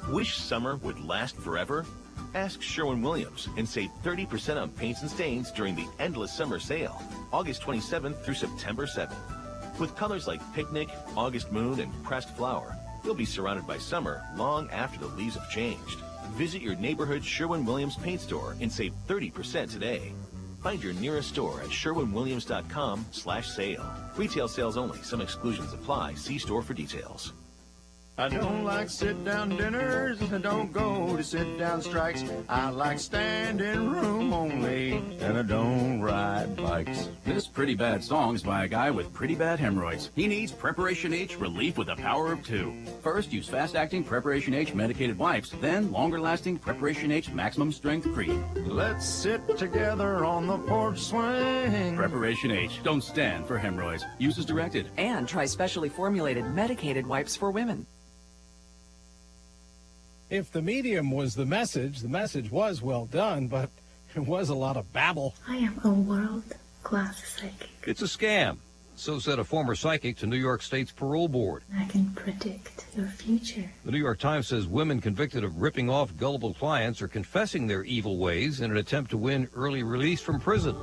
Wish summer would last forever? Ask Sherwin-Williams and save 30% on paints and stains during the endless summer sale, August 27th through September 7th. With colors like picnic, August moon, and pressed flower, you'll be surrounded by summer long after the leaves have changed. Visit your neighborhood Sherwin-Williams paint store and save 30% today. Find your nearest store at sherwinwilliams.com/sale. Retail sales only. Some exclusions apply. See store for details. I don't like sit-down dinners. I don't go to sit-down strikes. I like standing room only, and I don't ride bikes. This pretty bad song is by a guy with pretty bad hemorrhoids. He needs Preparation H relief with the power of 2. First, use fast-acting Preparation H medicated wipes, then longer-lasting Preparation H maximum strength cream. Let's sit together on the porch swing. Preparation H. Don't stand for hemorrhoids. Use as directed. And try specially formulated medicated wipes for women. If the medium was the message was well done, but it was a lot of babble. I am a world-class psychic. It's a scam. So said a former psychic to New York State's parole board. I can predict your future. The New York Times says women convicted of ripping off gullible clients are confessing their evil ways in an attempt to win early release from prison.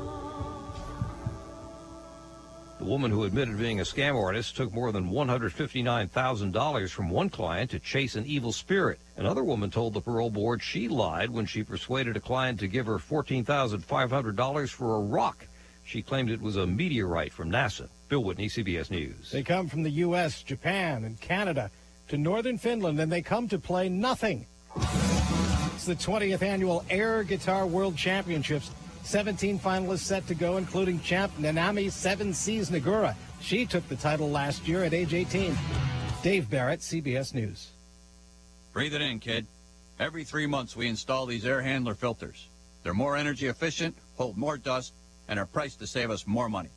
The woman who admitted being a scam artist took more than $159,000 from one client to chase an evil spirit. Another woman told the parole board she lied when she persuaded a client to give her $14,500 for a rock. She claimed it was a meteorite from NASA. Bill Whitney, CBS News. They come from the U.S., Japan, and Canada to northern Finland, and they come to play nothing. It's the 20th annual Air Guitar World Championships. 17 finalists set to go, including champ Nanami 7 Seas Nagura. She took the title last year at age 18. Dave Barrett, CBS News. Breathe it in, kid. Every 3 months we install these air handler filters. They're more energy efficient, hold more dust, and are priced to save us more money.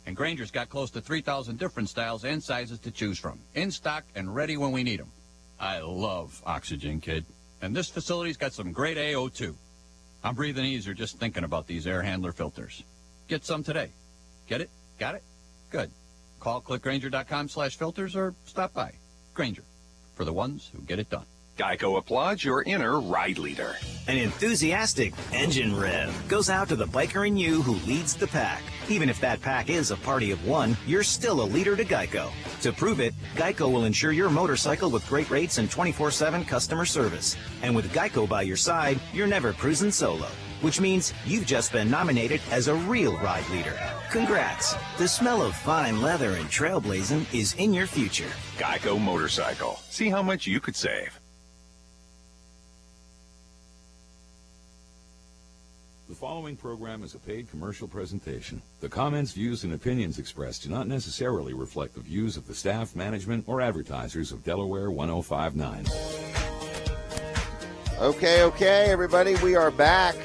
And Grainger's got close to 3,000 different styles and sizes to choose from. In stock and ready when we need them. I love oxygen, kid. And this facility's got some great AO2. I'm breathing easier just thinking about these air handler filters. Get some today. Get it? Got it? Good. Call clickgrainger.com/filters or stop by. Grainger, for the ones who get it done. Geico applauds your inner ride leader. An enthusiastic engine rev goes out to the biker in you who leads the pack. Even if that pack is a party of one, you're still a leader to Geico. To prove it, Geico will insure your motorcycle with great rates and 24/7 customer service. And with Geico by your side, you're never cruising solo, which means you've just been nominated as a real ride leader. Congrats. The smell of fine leather and trailblazing is in your future. Geico Motorcycle. See how much you could save. The following program is a paid commercial presentation. The comments, views, and opinions expressed do not necessarily reflect the views of the staff, management, or advertisers of Delaware 105.9. Okay, everybody, we are back.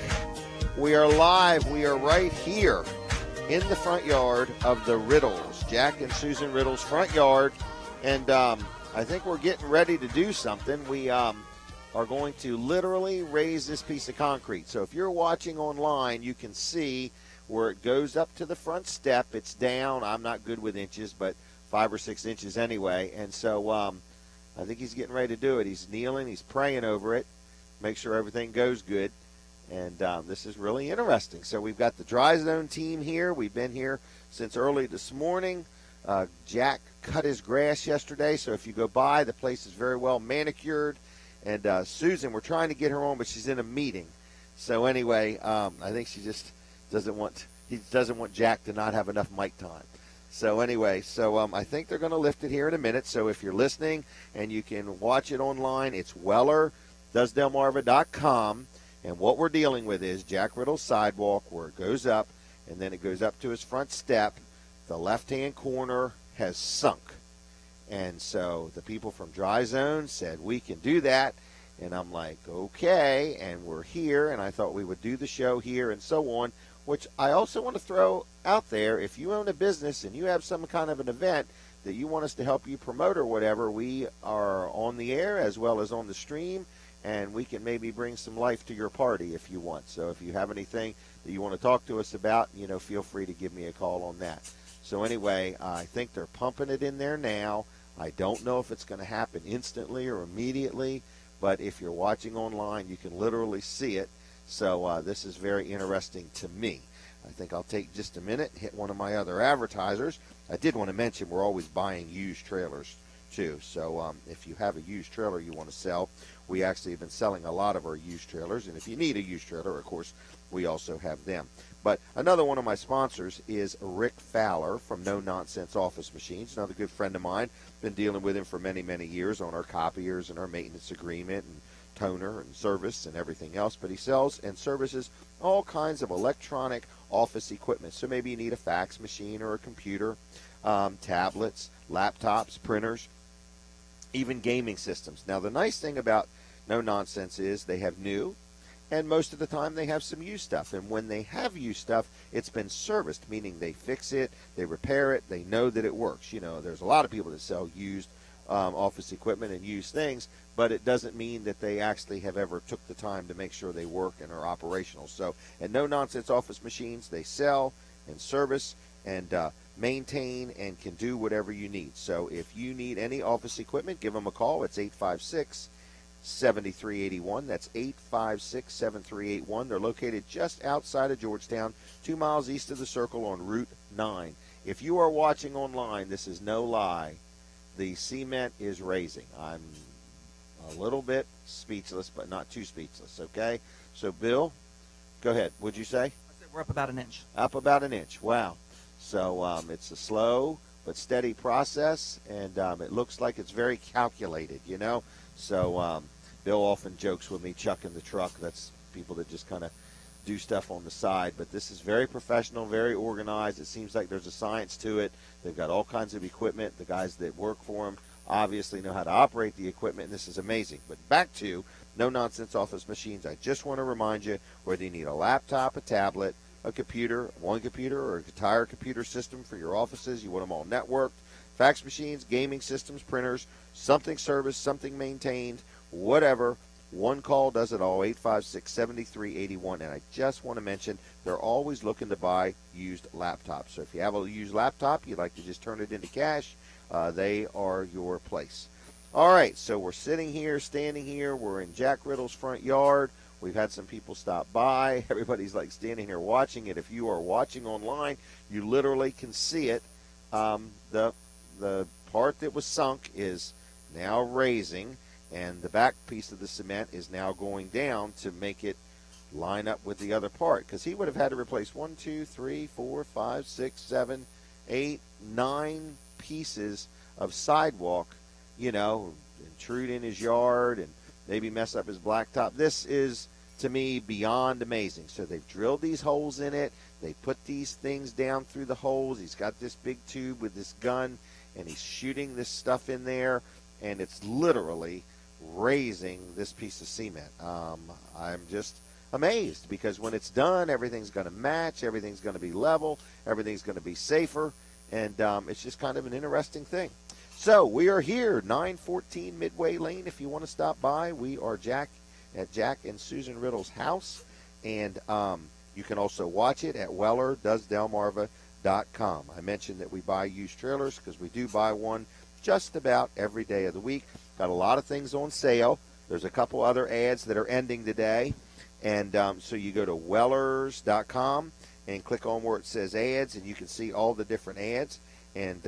We are live. We are right here in the front yard of the Riddles, Jack and Susan Riddles' front yard. And I think we're getting ready to do something. We are going to literally raise this piece of concrete. So if you're watching online, you can see where it goes up to the front step. It's down. I'm not good with inches, but 5 or 6 inches anyway. And so I think he's getting ready to do it. He's kneeling. He's praying over it. Make sure everything goes good. And this is really interesting. So we've got the Dry Zone team here. We've been here since early this morning. Jack cut his grass yesterday, so if you go by, the place is very well manicured. And Susan, we're trying to get her on, but she's in a meeting. So anyway, I think she just doesn't want Jack to not have enough mic time. So anyway, I think they're going to lift it here in a minute. So if you're listening and you can watch it online, it's Weller.Delmarva.com. And what we're dealing with is Jack Riddle's sidewalk where it goes up, and then it goes up to his front step. The left-hand corner has sunk. And so the people from Dry Zone said, we can do that. And I'm like, okay, and we're here, and I thought we would do the show here and so on, which I also want to throw out there. If you own a business and you have some kind of an event that you want us to help you promote or whatever, we are on the air as well as on the stream. And we can maybe bring some life to your party if you want. So if you have anything that you want to talk to us about, feel free to give me a call on that. So anyway, I think they're pumping it in there now. I don't know if it's going to happen instantly or immediately, but if you're watching online, you can literally see it. So this is very interesting to me. I think I'll take just a minute and hit one of my other advertisers. I did want to mention we're always buying used trailers too. So if you have a used trailer you want to sell, we actually have been selling a lot of our used trailers. And if you need a used trailer, of course, we also have them. But another one of my sponsors is Rick Fowler from No Nonsense Office Machines, another good friend of mine. Been dealing with him for many, many years on our copiers and our maintenance agreement and toner and service and everything else. But he sells and services all kinds of electronic office equipment. So maybe you need a fax machine or a computer, tablets, laptops, printers, even gaming systems. Now, the nice thing about No Nonsense is they have new, and most of the time they have some used stuff. And when they have used stuff, it's been serviced, meaning they fix it, they repair it, they know that it works. There's a lot of people that sell used office equipment and used things, but it doesn't mean that they actually have ever took the time to make sure they work and are operational. So at No Nonsense Office Machines, they sell and service and maintain and can do whatever you need. So if you need any office equipment, give them a call. It's 856-7381. That's 856-7381. They're located just outside of Georgetown, 2 miles east of the Circle on Route 9. If you are watching online, this is no lie. The cement is raising. I'm a little bit speechless, but not too speechless, okay? So, Bill, go ahead. What'd you say? We're up about an inch. Up about an inch. Wow. So it's a slow but steady process, and it looks like it's very calculated, So Bill often jokes with me, chucking the truck. That's people that just kind of do stuff on the side. But this is very professional, very organized. It seems like there's a science to it. They've got all kinds of equipment. The guys that work for them obviously know how to operate the equipment, and this is amazing. But back to No Nonsense Office Machines. I just want to remind you, whether you need a laptop, a tablet, a computer, one computer, or an entire computer system for your offices, you want them all networked, fax machines, gaming systems, printers, something serviced, something maintained, whatever, one call does it all, 856-7381. And I just want to mention, they're always looking to buy used laptops. So if you have a used laptop, you'd like to just turn it into cash, they are your place. All right, so we're sitting here, standing here. We're in Jack Riddle's front yard. We've had some people stop by. Everybody's like standing here watching it. If you are watching online, you literally can see it. The part that was sunk is now raising, and the back piece of the cement is now going down to make it line up with the other part, because he would have had to replace 1, 2, 3, 4, 5, 6, 7, 8, 9 pieces of sidewalk, intrude in his yard and maybe mess up his blacktop. This is, to me, beyond amazing. So they've drilled these holes in it. They put these things down through the holes. He's got this big tube with this gun, and he's shooting this stuff in there, and it's literally raising this piece of cement. I'm just amazed because when it's done, everything's going to match, everything's going to be level, everything's going to be safer, and it's just kind of an interesting thing. So we are here, 914 Midway Lane. If you want to stop by, we are at Jack and Susan Riddle's house, and you can also watch it at wellerdoesdelmarva.com. I mentioned that we buy used trailers because we do buy one just about every day of the week. Got a lot of things on sale. There's a couple other ads that are ending today, and so you go to wellers.com and click on where it says ads, and you can see all the different ads. And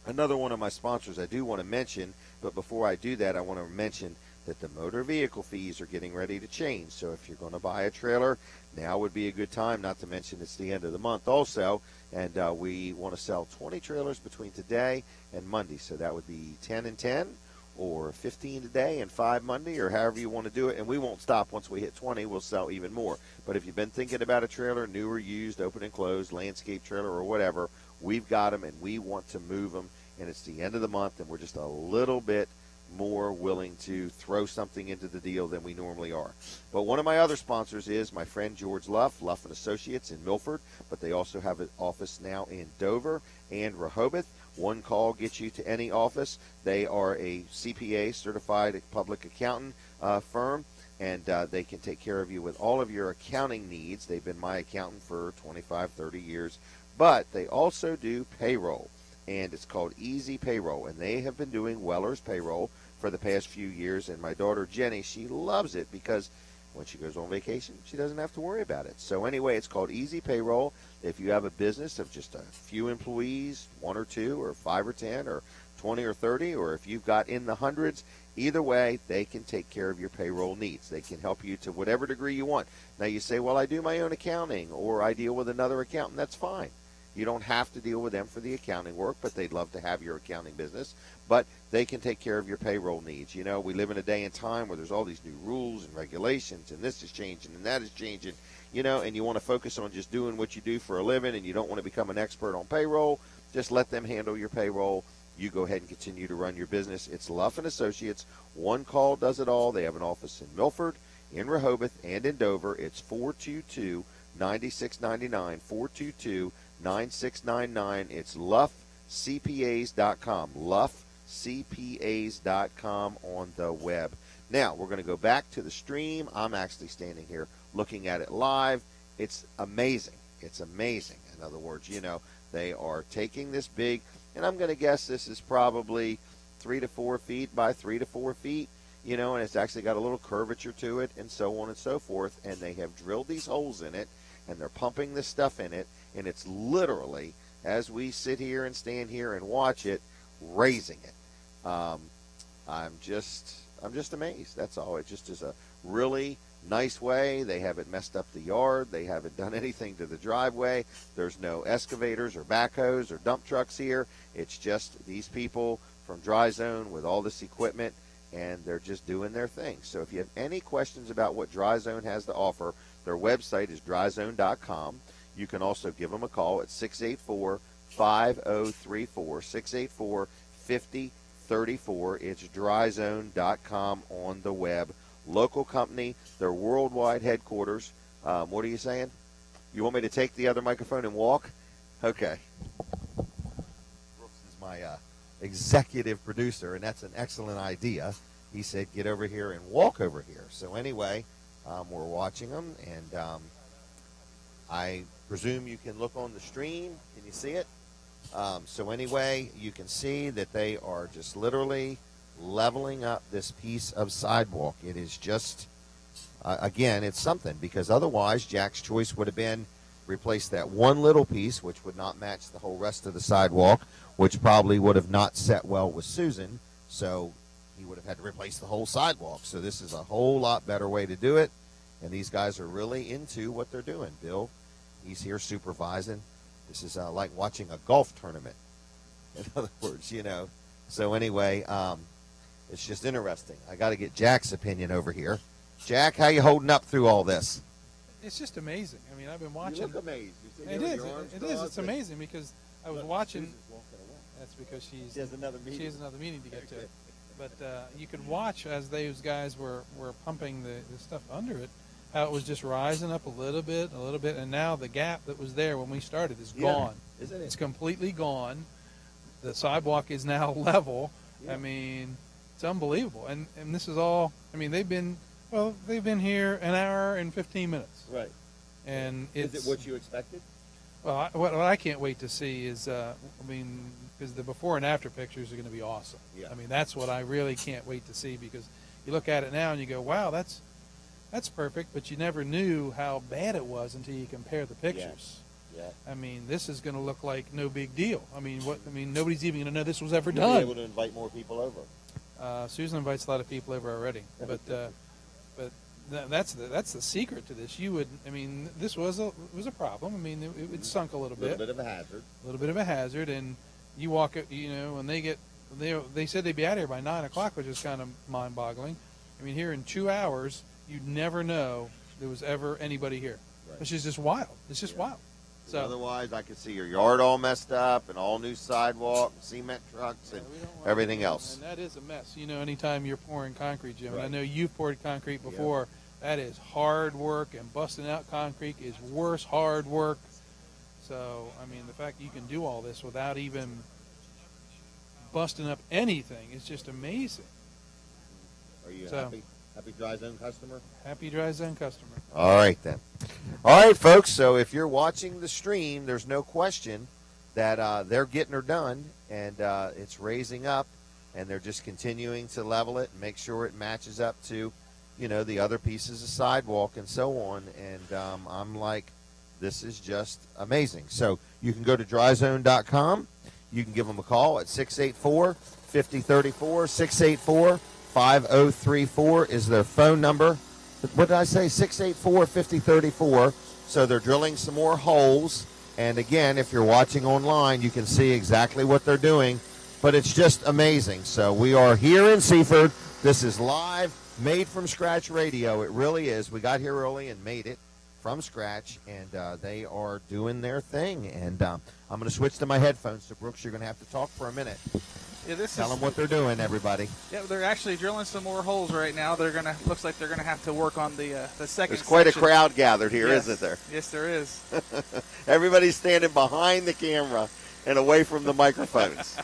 another one of my sponsors I do want to mention, but before I do that, I want to mention that the motor vehicle fees are getting ready to change. So if you're going to buy a trailer, now would be a good time, not to mention it's the end of the month also, and we want to sell 20 trailers between today and Monday. So that would be 10 and 10, or 15 today and 5 Monday, or however you want to do it. And we won't stop once we hit 20. We'll sell even more. But if you've been thinking about a trailer, new or used, open and closed, landscape trailer or whatever, we've got them, and we want to move them. And it's the end of the month, and we're just a little bit more willing to throw something into the deal than we normally are. But one of my other sponsors is my friend George Luff & Associates in Milford, but they also have an office now in Dover and Rehoboth. One call gets you to any office. They are a CPA, certified public accountant firm, and they can take care of you with all of your accounting needs. They've been my accountant for 25, 30 years, but they also do payroll. And it's called Easy Payroll, and they have been doing Weller's Payroll for the past few years. And my daughter Jenny, she loves it because when she goes on vacation, she doesn't have to worry about it. So anyway, it's called Easy Payroll. If you have a business of just a few employees, 1 or 2 or 5 or 10 or 20 or 30, or if you've got in the hundreds, either way, they can take care of your payroll needs. They can help you to whatever degree you want. Now you say, well, I do my own accounting, or I deal with another accountant. That's fine. You don't have to deal with them for the accounting work, but they'd love to have your accounting business. But they can take care of your payroll needs. You know, we live in a day and time where there's all these new rules and regulations, and this is changing and that is changing, you know, and you want to focus on just doing what you do for a living, and you don't want to become an expert on payroll. Just let them handle your payroll. You go ahead and continue to run your business. It's Luff & Associates. One call does it all. They have an office in Milford, in Rehoboth, and in Dover. It's 422-9699, 422-9699. It's luffcpas.com, luffcpas.com on the web. Now, we're going to go back to the stream. I'm actually standing here looking at it live. It's amazing. It's amazing. In other words, you know, they are taking this big, and I'm going to guess this is probably 3 to 4 feet by 3 to 4 feet, you know, and it's actually got a little curvature to it and so on and so forth, and they have drilled these holes in it, and they're pumping this stuff in it, and it's literally, as we sit here and stand here and watch it, raising it. I'm just amazed. That's all. It just is a really nice way. They haven't messed up the yard. They haven't done anything to the driveway. There's no excavators or backhoes or dump trucks here. It's just these people from Dry Zone with all this equipment, and they're just doing their thing. So if you have any questions about what Dry Zone has to offer, their website is dryzone.com. You can also give them a call at 684-5034, 684-5034. It's dryzone.com on the web. Local company, their worldwide headquarters. What are you saying? You want me to take the other microphone and walk? Okay. Brooks is my executive producer, and that's an excellent idea. He said, get over here and walk over here. So anyway, we're watching them, and I presume you can look on the stream. Can you see it? So anyway, you can see that they are just literally leveling up this piece of sidewalk. It is just, again, it's something, because otherwise Jack's choice would have been replace that one little piece, which would not match the whole rest of the sidewalk, which probably would have not set well with Susan, so he would have had to replace the whole sidewalk. So this is a whole lot better way to do it, and these guys are really into what they're doing. Bill, he's here supervising. This is like watching a golf tournament, in other words, you know. So anyway, it's just interesting. I got to get Jack's opinion over here. Jack, how you holding up through all this? It's just amazing. I mean, I've been watching. You look amazed. It is. It is. It's amazing because I was watching. That's because she has another meeting. She has another meeting to get to. But you could watch as those guys were pumping the stuff under it, how it was just rising up a little bit, and now the gap that was there when we started is gone. Isn't it? It's completely gone. The sidewalk is now level. Yeah. I mean, it's unbelievable. And this is all. I mean, they've been here an hour and 15 minutes. Right. And is it what you expected? Well, what I can't wait to see is, because the before and after pictures are going to be awesome. Yeah. I mean, that's what I really can't wait to see, because you look at it now and you go, wow, that's perfect, but you never knew how bad it was until you compare the pictures. Yeah. I mean, this is going to look like no big deal. I mean, nobody's even going to know this was ever You'll done. be able to invite more people over. Susan invites a lot of people over already, but that's the secret to this. This was a problem. I mean, it sunk a little bit. A little bit of a hazard. A little bit of a hazard, and you walk it. When they said they'd be out of here by 9 o'clock, which is kind of mind-boggling. I mean, here in 2 hours, you'd never know there was ever anybody here, which is just wild. It's just wild. So otherwise, I could see your yard all messed up and all new sidewalk, and cement trucks, and everything else. And that is a mess. Anytime you're pouring concrete, Jim, and I know you've poured concrete before, that is hard work, and busting out concrete is worse hard work. So, I mean, the fact you can do all this without even busting up anything is just amazing. Are you happy? Happy Dry Zone customer? Happy Dry Zone customer. All right, then. All right, folks, so if you're watching the stream, there's no question that they're getting her done, and it's raising up, and they're just continuing to level it and make sure it matches up to, the other pieces of sidewalk and so on. And I'm like, this is just amazing. So you can go to dryzone.com. You can give them a call at 684-5034, 684-5034 is their phone number. What did I say? 684-5034. So they're drilling some more holes. And again, if you're watching online, you can see exactly what they're doing. But it's just amazing. So we are here in Seaford. This is live, made from scratch radio. It really is. We got here early and made it from scratch, and they are doing their thing. And I'm going to switch to my headphones. So, Brooks, you're going to have to talk for a minute. Yeah, Tell them what they're doing, everybody. Yeah, they're actually drilling some more holes right now. Looks like they're gonna have to work on the second. There's quite section. A crowd gathered here, yes. isn't there? Yes, there is. Everybody's standing behind the camera and away from the microphones.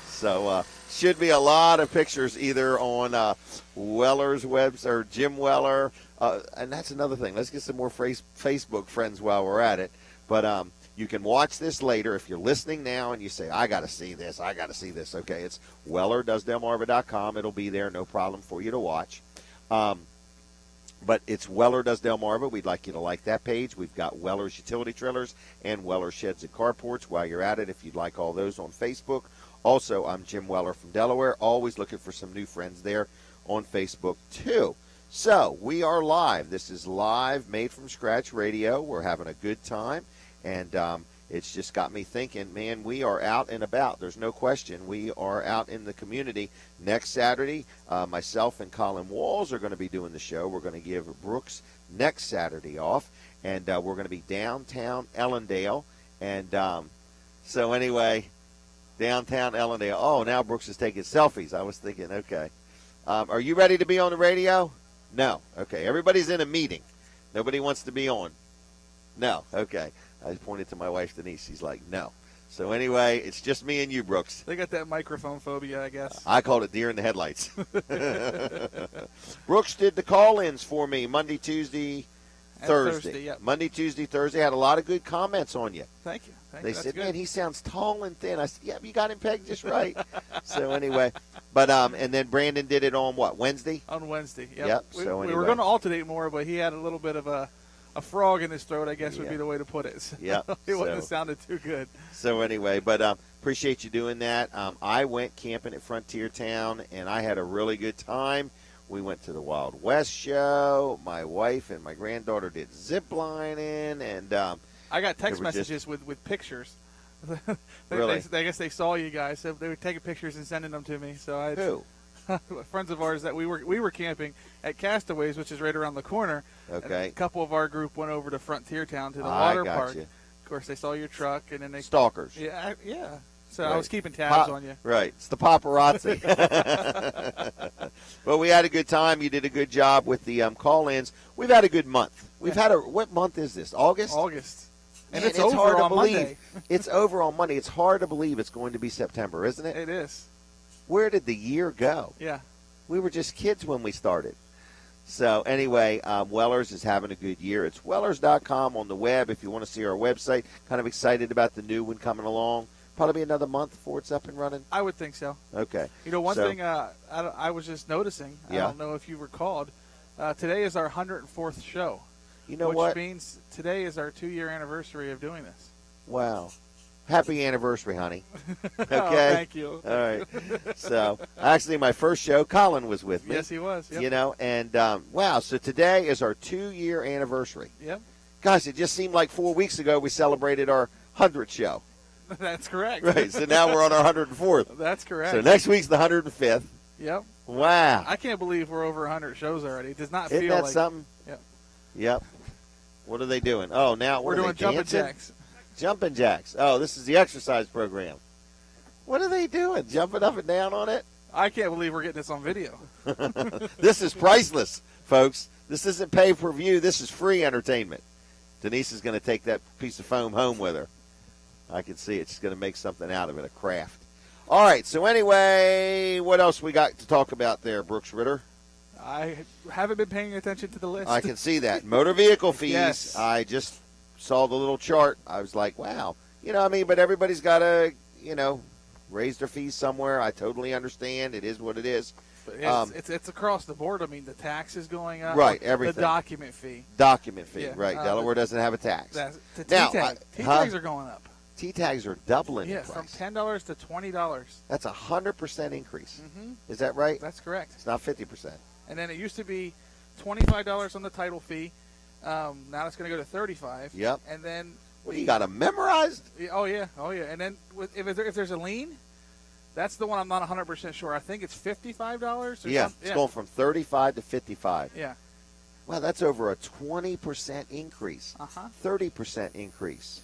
So should be a lot of pictures either on Weller's website or Jim Weller, and that's another thing. Let's get some more Facebook friends while we're at it. But you can watch this later if you're listening now and you say, I got to see this, I got to see this. Okay, it's WellerDoesDelmarva.com. It'll be there, no problem for you to watch. But it's Weller Does Delmarva. We'd like you to like that page. We've got Weller's Utility Trailers and Weller Sheds and Carports. While you're at it, if you'd like all those on Facebook. Also, I'm Jim Weller from Delaware. Always looking for some new friends there on Facebook, too. So, we are live. This is live, made from scratch radio. We're having a good time. And it's just got me thinking, man, we are out and about. There's no question. We are out in the community. Next Saturday, myself and Colin Walls are going to be doing the show. We're going to give Brooks next Saturday off. And we're going to be downtown Ellendale. And so anyway, downtown Ellendale. Oh, now Brooks is taking selfies. I was thinking, okay. Are you ready to be on the radio? No. Okay. Everybody's in a meeting. Nobody wants to be on. No. Okay. I pointed to my wife, Denise. She's like, no. So anyway, it's just me and you, Brooks. They got that microphone phobia, I guess. I called it deer in the headlights. Brooks did the call-ins for me Monday, Tuesday, Thursday. Yep. Monday, Tuesday, Thursday. Had a lot of good comments on you. Thank you. They said, man, he sounds tall and thin. I said, yeah, you got him pegged just right. So anyway, but and then Brandon did it on what, Wednesday? On Wednesday, yep. Yep. We anyway. were going to alternate more, but he had a little bit of a frog in his throat, I guess would be the way to put it. So yeah. It wouldn't have sounded too good. So anyway, but appreciate you doing that. I went camping at Frontier Town, and I had a really good time. We went to the Wild West show. My wife and my granddaughter did zip lining, and I got text messages with pictures. Really? I guess they saw you guys, so they were taking pictures and sending them to me. So I Who? friends of ours that we were camping at Castaways, which is right around the corner. Okay. A couple of our group went over to Frontier Town to the water park. You. Of course, they saw your truck, and then they stalkers. Yeah, yeah. So Right. I was keeping tabs on you. Right. It's the paparazzi. Well, we had a good time. You did a good job with the call-ins. We've had a good month. What month is this? August? August. And Man, it's over hard to on believe. Monday. It's over on Monday. It's hard to believe it's going to be September, isn't it? It is. Where did the year go? Yeah. We were just kids when we started. So anyway, Wellers is having a good year. It's Wellers.com on the web if you want to see our website. Kind of excited about the new one coming along. Probably another month before it's up and running. I would think so. Okay. You know, one thing I was just noticing, I don't know if you recalled, today is our 104th show. You know which what? means today is our 2-year anniversary of doing this. Wow. Happy anniversary, honey. Okay? Oh, thank you. All right. So, actually, my first show, Colin was with me. Yes, he was. Yep. You know, and wow, so today is our 2-year anniversary. Yep. Gosh, it just seemed like 4 weeks ago we celebrated our 100th show. That's correct. Right, so now we're on our 104th. That's correct. So next week's the 105th. Yep. Wow. I can't believe we're over 100 shows already. It does not Isn't feel that like something? Yep. Yep. What are they doing? Oh, now We're what are doing they jumping dancing? jacks. Jumping jacks. Oh, this is the exercise program. What are they doing? Jumping up and down on it? I can't believe we're getting this on video. This is priceless, folks. This isn't pay-per-view. This is free entertainment. Denise is going to take that piece of foam home with her. I can see it. She's going to make something out of it, a craft. All right, so anyway, what else we got to talk about there, Brooks Ritter? I haven't been paying attention to the list. I can see that. Motor vehicle fees. Yes. I just saw the little chart. I was like, wow. You know, I mean, but everybody's got to, raise their fees somewhere. I totally understand. It is what it is. It's across the board. I mean, the tax is going up. Right, everything. The document fee. Document fee, Yeah, right. Delaware doesn't have a tax. The Now, T-tags are going up. T-tags are doubling Yeah, in price. from $10 to $20. That's a 100% increase. Mm-hmm. Is that right? That's correct. It's not 50%. And then it used to be $25 on the title fee. Now it's going to go to $35. Yep. And then What, you got them memorized? Oh yeah. And then if there's a lien, that's the one I'm not 100% sure. I think it's $55. Yeah, it's going from 35 to 55. Yeah. Wow, that's over a 20% increase. 30% increase.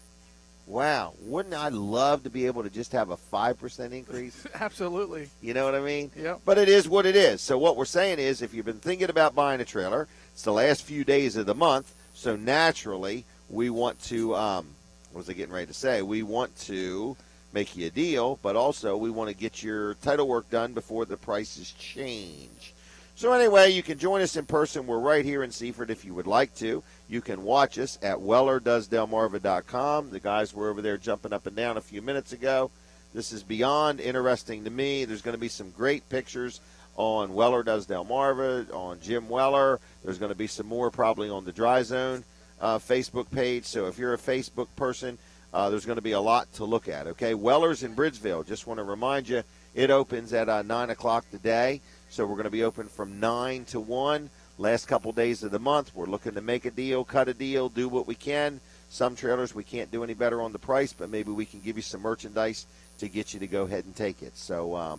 Wow, wouldn't I love to be able to just have a 5% increase? Absolutely. You know what I mean? Yep. But it is what it is. So what we're saying is if you've been thinking about buying a trailer, it's the last few days of the month, so naturally we want to, what was I getting ready to say? We want to make you a deal, but also we want to get your title work done before the prices change. So anyway, you can join us in person. We're right here in Seaford if you would like to. You can watch us at WellerDoesDelmarva.com. The guys were over there jumping up and down a few minutes ago. This is beyond interesting to me. There's going to be some great pictures on Weller Does Delmarva, on Jim Weller. There's going to be some more probably on the Dry Zone Facebook page. So if you're a Facebook person, there's going to be a lot to look at. Okay, Weller's in Bridgeville. Just want to remind you, it opens at 9 o'clock today. So we're going to be open from 9 to 1. Last couple days of the month, we're looking to make a deal, cut a deal, do what we can. Some trailers we can't do any better on the price, but maybe we can give you some merchandise to get you to go ahead and take it. So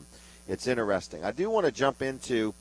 it's interesting. I do want to jump into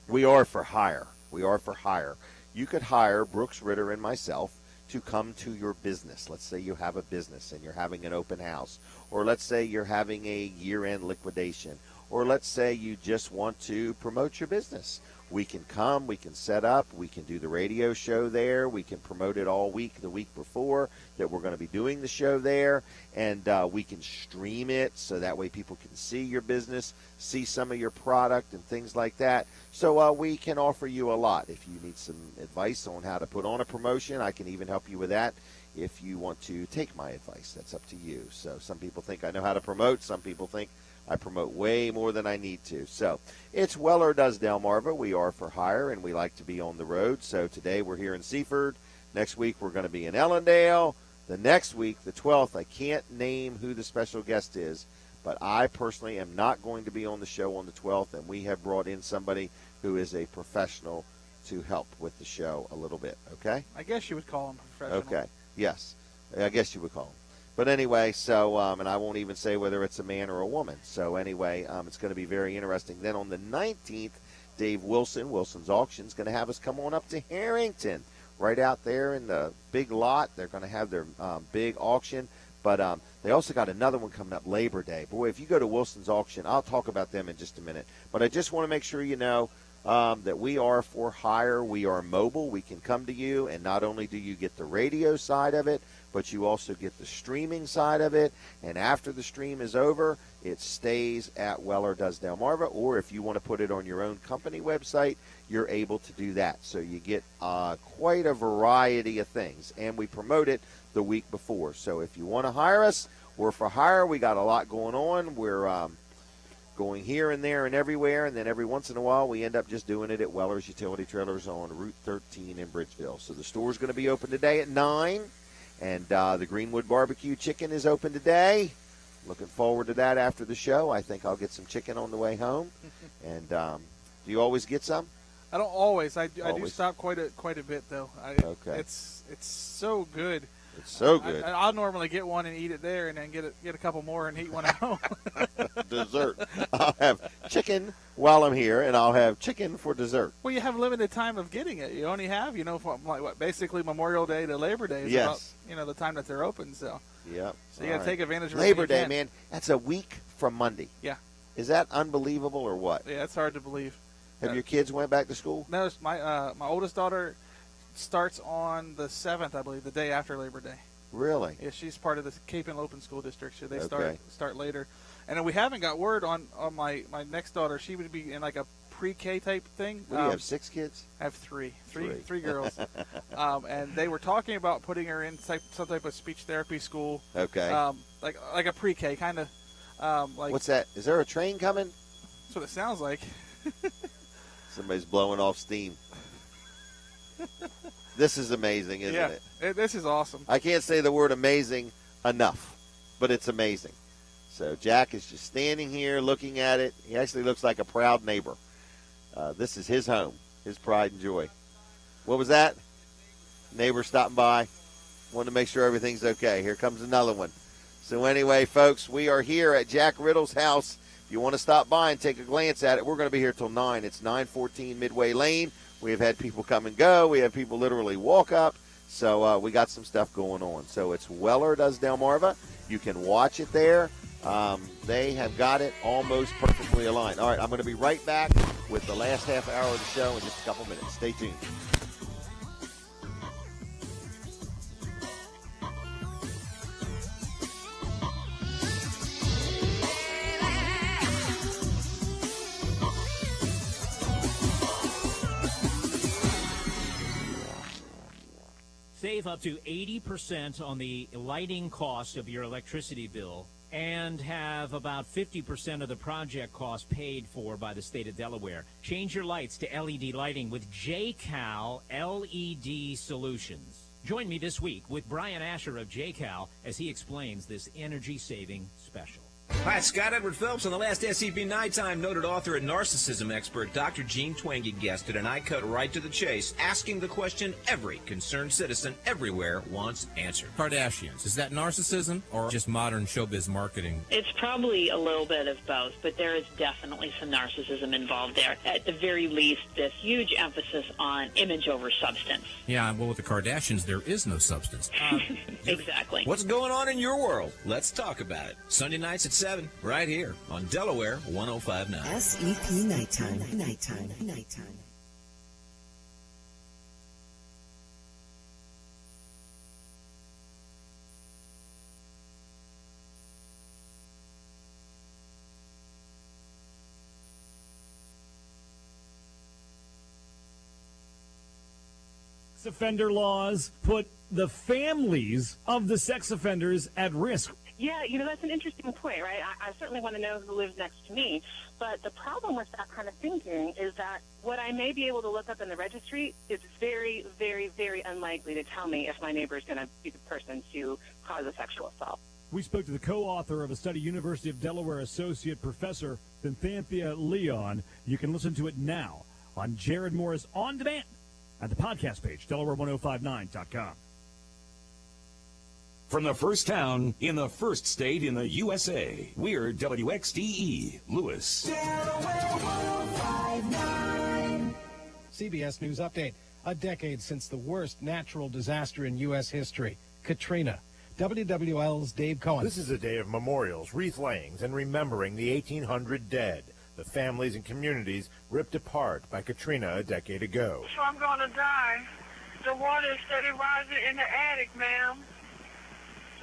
we are for hire. We are for hire. You could hire Brooks Ritter and myself to come to your business. Let's say you have a business and you're having an open house, or let's say you're having a year-end liquidation, or let's say you just want to promote your business. We can come, we can set up, we can do the radio show there, we can promote it all week, the week before that we're going to be doing the show there, and we can stream it so that way people can see your business, see some of your product and things like that. So we can offer you a lot. If you need some advice on how to put on a promotion, I can even help you with that. If you want to take my advice, that's up to you. So some people think I know how to promote, some people think I promote way more than I need to. So it's Weller Does Delmarva. We are for hire, and we like to be on the road. So today we're here in Seaford. Next week we're going to be in Ellendale. The next week, the 12th, I can't name who the special guest is, but I personally am not going to be on the show on the 12th, and we have brought in somebody who is a professional to help with the show a little bit, okay? I guess you would call him professional. Okay, yes. I guess you would call him. But anyway, so, and I won't even say whether it's a man or a woman. So anyway, it's going to be very interesting. Then on the 19th, Dave Wilson, Wilson's Auction, is going to have us come on up to Harrington, right out there in the big lot. They're going to have their big auction. But they also got another one coming up Labor Day. Boy, if you go to Wilson's Auction, I'll talk about them in just a minute. But I just want to make sure you know that we are for hire. We are mobile. We can come to you, and not only do you get the radio side of it, but you also get the streaming side of it. And after the stream is over, it stays at Weller Does Delmarva, or if you want to put it on your own company website, you're able to do that. So you get quite a variety of things, and we promote it the week before. So if you want to hire us, we're for hire. We got a lot going on. We're going here and there and everywhere, and then every once in a while we end up just doing it at Weller's Utility Trailers on Route 13 in Bridgeville. So the store's going to be open today at 9, and the Greenwood Barbecue Chicken is open today. Looking forward to that after the show. I think I'll get some chicken on the way home. And do you always get some? I don't always. I do Always. stop quite a bit though. Okay. It's so good. It's so good. I'll normally get one and eat it there, and then get a couple more and eat one at home. Dessert. I'll have chicken while I'm here, and I'll have chicken for dessert. Well, you have limited time of getting it. You only have, from basically Memorial Day to Labor Day is Yes. about, the time that they're open. So Yep. So you got to take advantage of it. Labor Day, man. That's a week from Monday. Yeah. Is that unbelievable or what? Yeah, it's hard to believe. Have your kids went back to school? No, my oldest daughter starts on the 7th, I believe, the day after Labor Day. Really? Yeah, she's part of the Cape and Open School District, so they Okay. start later. And then we haven't got word on my next daughter. She would be in like a pre-K type thing. What, do you have 6 kids? I have three girls. And they were talking about putting her in some type of speech therapy school. Okay. Like a pre-K kind of. What's that? Is there a train coming? That's what it sounds like. Somebody's blowing off steam. This is amazing, isn't it? This is awesome. I can't say the word amazing enough, but it's amazing. So Jack is just standing here looking at it. He actually looks like a proud neighbor. This is his home, his pride and joy. What was that? Neighbor stopping by. Wanted to make sure everything's okay. Here comes another one. So anyway, folks, we are here at Jack Riddle's house. If you want to stop by and take a glance at it, we're going to be here till 9. It's 914 Midway Lane. We have had people come and go. We have people literally walk up. So we got some stuff going on. So it's Weller Does Delmarva. You can watch it there. They have got it almost perfectly aligned. All right, I'm going to be right back with the last half hour of the show in just a couple minutes. Stay tuned. Save up to 80% on the lighting cost of your electricity bill and have about 50% of the project cost paid for by the state of Delaware. Change your lights to LED lighting with JCal LED Solutions. Join me this week with Brian Asher of JCal as he explains this energy-saving special. Hi, it's Scott Edward Phelps. On the last SCP Nighttime, noted author and narcissism expert Dr. Gene Twenge guested, and I cut right to the chase, asking the question every concerned citizen everywhere wants answered. Kardashians, is that narcissism or just modern showbiz marketing? It's probably a little bit of both, but there is definitely some narcissism involved there. At the very least, this huge emphasis on image over substance. Yeah, well, with the Kardashians, there is no substance. Exactly. What's going on in your world? Let's talk about it. Sunday nights at 7, right here on Delaware 105.9. SEP Nighttime. Offender laws put the families of the sex offenders at risk. Yeah, that's an interesting point, right? I certainly want to know who lives next to me. But the problem with that kind of thinking is that what I may be able to look up in the registry is very, very, very unlikely to tell me if my neighbor is going to be the person to cause a sexual assault. We spoke to the co-author of a study, University of Delaware Associate Professor Cynthia Leon. You can listen to it now on Jared Morris On Demand at the podcast page, Delaware1059.com. From the first town in the first state in the USA, we're WXDE Lewis. CBS News Update. A decade since the worst natural disaster in U.S. history, Katrina. WWL's Dave Cohen. This is a day of memorials, wreath layings, and remembering the 1,800 dead, the families and communities ripped apart by Katrina a decade ago. So I'm going to die. The water is steady rising in the attic, ma'am.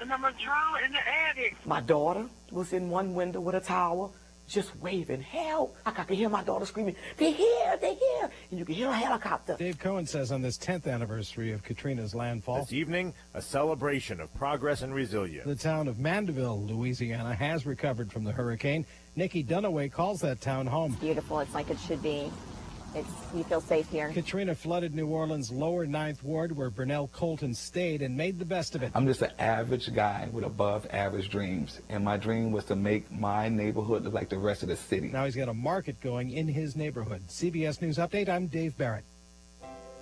And I'm going to drown in the attic. My daughter was in one window with a towel, just waving, help. I could hear my daughter screaming, they're here, they're here. And you can hear a helicopter. Dave Cohen says on this 10th anniversary of Katrina's landfall, this evening, a celebration of progress and resilience. The town of Mandeville, Louisiana, has recovered from the hurricane. Nikki Dunaway calls that town home. It's beautiful. It's like it should be. You feel safe here. Katrina flooded New Orleans' lower 9th Ward, where Burnell Colton stayed, and made the best of it. I'm just an average guy with above average dreams, and my dream was to make my neighborhood look like the rest of the city. Now he's got a market going in his neighborhood. CBS News Update, I'm Dave Barrett.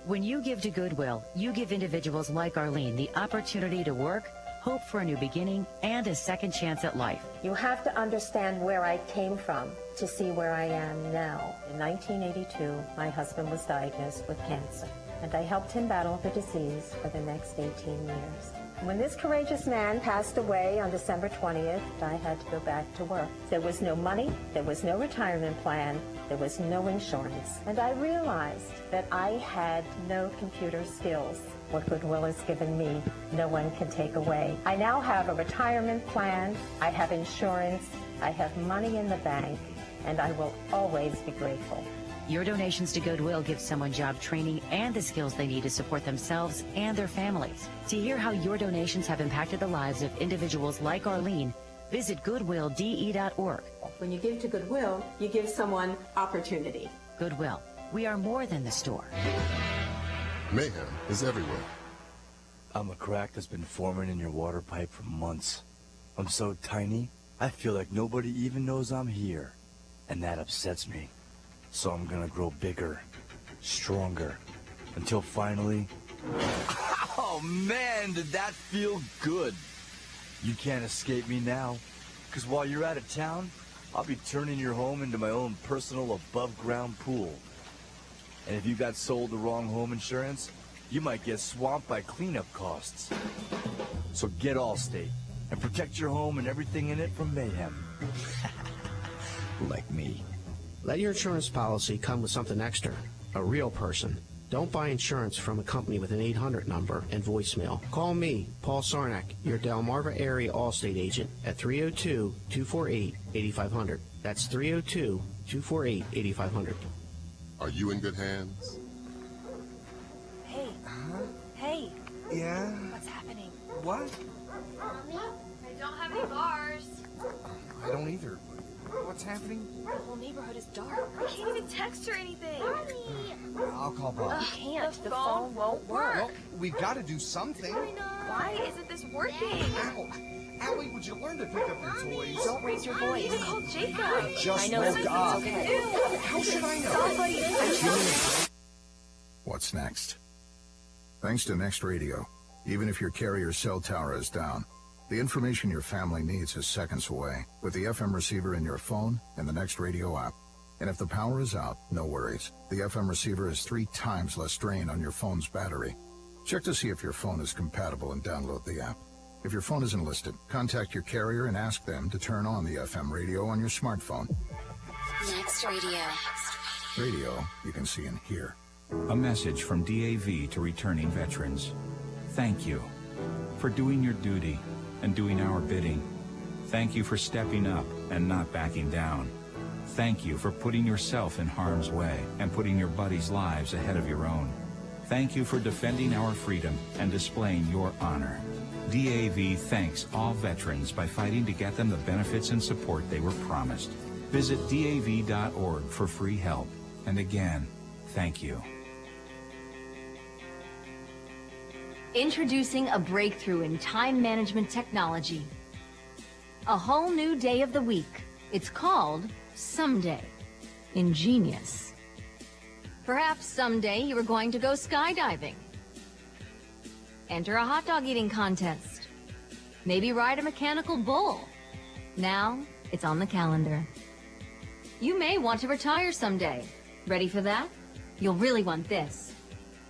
When you give to Goodwill, you give individuals like Arlene the opportunity to work, hope for a new beginning, and a second chance at life. You have to understand where I came from to see where I am now. In 1982, my husband was diagnosed with cancer, and I helped him battle the disease for the next 18 years. When this courageous man passed away on December 20th, I had to go back to work. There was no money, there was no retirement plan, there was no insurance, and I realized that I had no computer skills. What Goodwill has given me, no one can take away. I now have a retirement plan, I have insurance, I have money in the bank, and I will always be grateful. Your donations to Goodwill give someone job training and the skills they need to support themselves and their families. To hear how your donations have impacted the lives of individuals like Arlene, visit goodwillde.org. When you give to Goodwill, you give someone opportunity. Goodwill, we are more than the store. Mayhem is everywhere. I'm a crack that's been forming in your water pipe for months. I'm so tiny, I feel like nobody even knows I'm here. And that upsets me. So I'm gonna grow bigger, stronger, until finally... Oh man, did that feel good. You can't escape me now, because while you're out of town, I'll be turning your home into my own personal above-ground pool. And if you got sold the wrong home insurance, you might get swamped by cleanup costs. So get Allstate and protect your home and everything in it from mayhem. Like me. Let your insurance policy come with something extra, a real person. Don't buy insurance from a company with an 800 number and voicemail. Call me, Paul Sarnak, your Delmarva area Allstate agent at 302-248-8500. That's 302-248-8500. Are you in good hands? Hey. Hey. Yeah? What's happening? What? Mommy, I don't have any bars. I don't either. What's happening? The whole neighborhood is dark. I can't even text or anything. Mommy. I'll call Bob. You can't. The phone won't work. Well, we gotta do something. Why isn't this working? Ow. Allie, would you learn to pick up your toys? Don't raise your voice. You call Jacob. I just know woke up. Okay. How should I know? Somebody. What's next? Thanks to Next Radio, even if your carrier's cell tower is down, the information your family needs is seconds away with the FM receiver in your phone and the Next Radio app. And if the power is out, no worries. The FM receiver is 3 times less strain on your phone's battery. Check to see if your phone is compatible and download the app. If your phone isn't listed, contact your carrier and ask them to turn on the FM radio on your smartphone. Next Radio. Radio you can see and hear. A message from DAV to returning veterans. Thank you for doing your duty and doing our bidding. Thank you for stepping up and not backing down. Thank you for putting yourself in harm's way and putting your buddies' lives ahead of your own. Thank you for defending our freedom and displaying your honor. DAV thanks all veterans by fighting to get them the benefits and support they were promised. Visit DAV.org for free help. And again, thank you. Introducing a breakthrough in time management technology. A whole new day of the week. It's called Someday. Ingenious. Perhaps someday you are going to go skydiving. Enter a hot dog eating contest. Maybe ride a mechanical bull. Now it's on the calendar. You may want to retire someday. Ready for that? You'll really want this.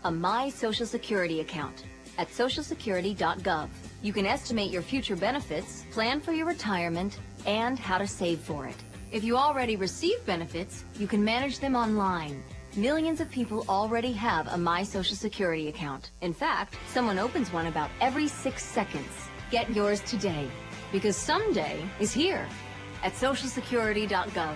A My Social Security account at socialsecurity.gov. You can estimate your future benefits, plan for your retirement, and how to save for it. If you already receive benefits, you can manage them online. Millions of people already have a My Social Security account. In fact, someone opens one about every 6 seconds. Get yours today, because someday is here at socialsecurity.gov.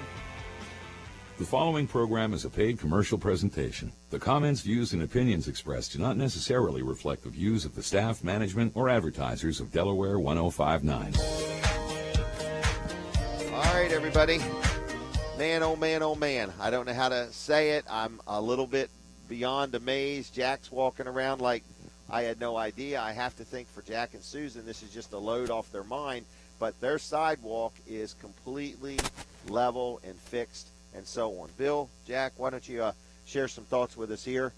The following program is a paid commercial presentation. The comments, views, and opinions expressed do not necessarily reflect the views of the staff, management, or advertisers of Delaware 1059. All right, everybody. Man, oh man, oh man. I don't know how to say it. I'm a little bit beyond amazed. Jack's walking around like I had no idea. I have to think for Jack and Susan, this is just a load off their mind. But their sidewalk is completely level and fixed and so on. Bill, Jack, why don't you share some thoughts with us here?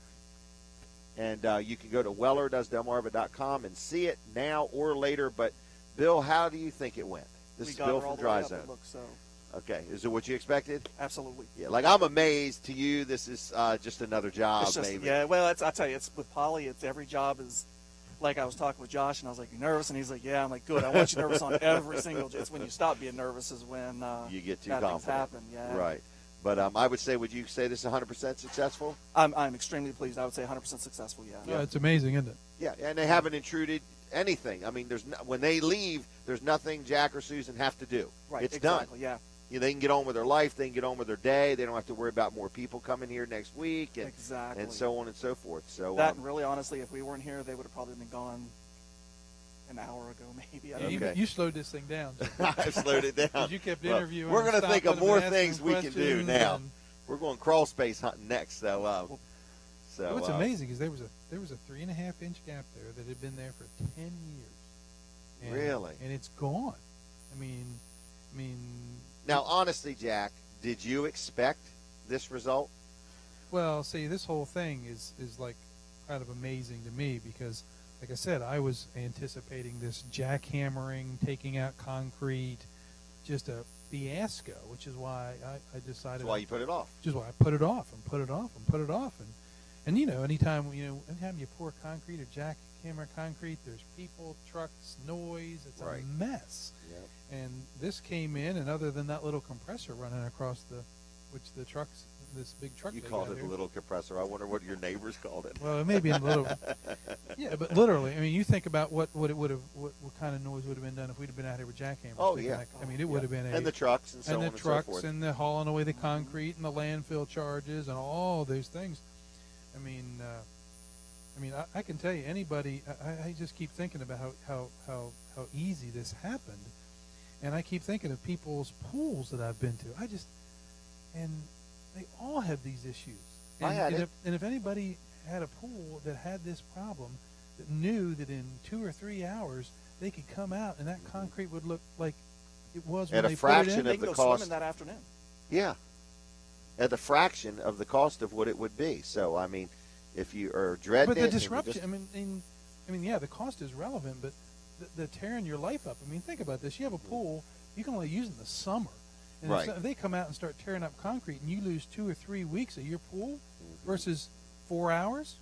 And you can go to wellerdoesdelmarva.com and see it now or later. But, Bill, how do you think it went? This is Bill from Dry Zone. Okay. Is it what you expected? Absolutely. Yeah, like I'm amazed to you. This is just another job, maybe. Yeah, well, I tell you, it's with Polly, it's every job is, like I was talking with Josh, and I was like, you nervous? And he's like, yeah. I'm like, good. I want you nervous on every single job. It's when you stop being nervous is when you get too bad confident. things happen. Yeah. Right. But I would say, would you say this is 100% successful? I'm extremely pleased. I would say 100% successful, yeah. Yeah, it's amazing, isn't it? Yeah, and they haven't intruded anything. I mean, when they leave, there's nothing Jack or Susan have to do. Right, it's exactly, done. Yeah. You know, they can get on with their life. They can get on with their day. They don't have to worry about more people coming here next week and, exactly. and so on and so forth. So that, and really, honestly, if we weren't here, they would have probably been gone an hour ago, maybe. You slowed this thing down. I've slowed it down. You kept interviewing. We're going to think of more things we can do now. And we're going crawl space hunting next. So what's amazing is there was a 3.5-inch gap there that had been there for 10 years. And, really? And it's gone. I mean. Now, honestly, Jack, did you expect this result? Well, see, this whole thing is like kind of amazing to me because, like I said, I was anticipating this jackhammering, taking out concrete, just a fiasco, which is why I decided. That's why you put it off. Which is why I put it off and put it off and put it off. And you know, anytime you pour concrete or jackhammer concrete, there's people, trucks, noise. It's a mess. Yep. And this came in, and other than that little compressor running across the trucks, this big truck. You called it a little compressor. I wonder what your neighbors called it. Well, it may be a little. Yeah, but literally, I mean, you think about what it would have, what kind of noise would have been done if we'd have been out here with jackhammers. Oh yeah. I mean, it would have been and the trucks and so on and so forth. And the hauling away the concrete and the landfill charges and all those things. I mean, I can tell you, anybody. I just keep thinking about how easy this happened, and I keep thinking of people's pools that I've been to. And they all have these issues. And, I had it. And if anybody had a pool that had this problem, that knew that in 2 or 3 hours they could come out and that concrete would look like it was when they put it in. They can go swimming that afternoon. Yeah. At the fraction of the cost of what it would be. So, I mean, if you are dreading it. But the disruption, yeah, the cost is relevant, but the tearing your life up. I mean, think about this. You have a pool, you can only use it in the summer. And if they come out and start tearing up concrete and you lose 2 or 3 weeks of your pool versus 4 hours,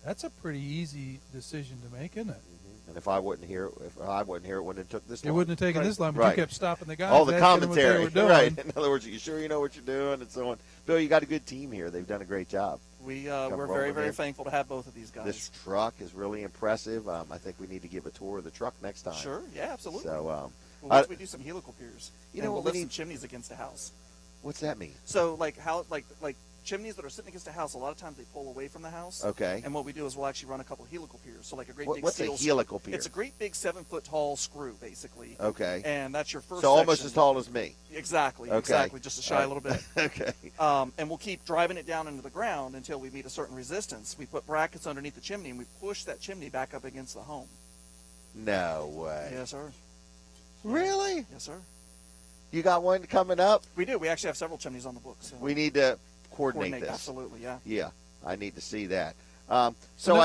that's a pretty easy decision to make, isn't it? And if I wasn't here, it wouldn't have took this long. It wouldn't have taken this long, but you kept stopping the guys. All the What commentary, they were doing. right? In other words, you sure you know what you're doing, and so on. Bill, you got a good team here. They've done a great job. We're very, very thankful to have both of these guys. This truck is really impressive. I think we need to give a tour of the truck next time. Sure, yeah, absolutely. So, once we do some helical piers, we'll lift some chimneys against the house. What's that mean? So, like chimneys that are sitting against a house, a lot of times they pull away from the house. Okay. And what we do is we'll actually run a couple helical piers. So like a great big what's a helical pier? It's a great big 7-foot tall screw, basically. Okay. And that's your first So section. almost as tall as me. Exactly. Okay. Exactly. Just a shy a little bit. Okay. And we'll keep driving it down into the ground until we meet a certain resistance. We put brackets underneath the chimney and we push that chimney back up against the home. No way. Yes, sir. Really? Yes, sir. You got one coming up? We do. We actually have several chimneys on the books. So. We need to coordinate this. Absolutely, yeah. Yeah, I need to see that. I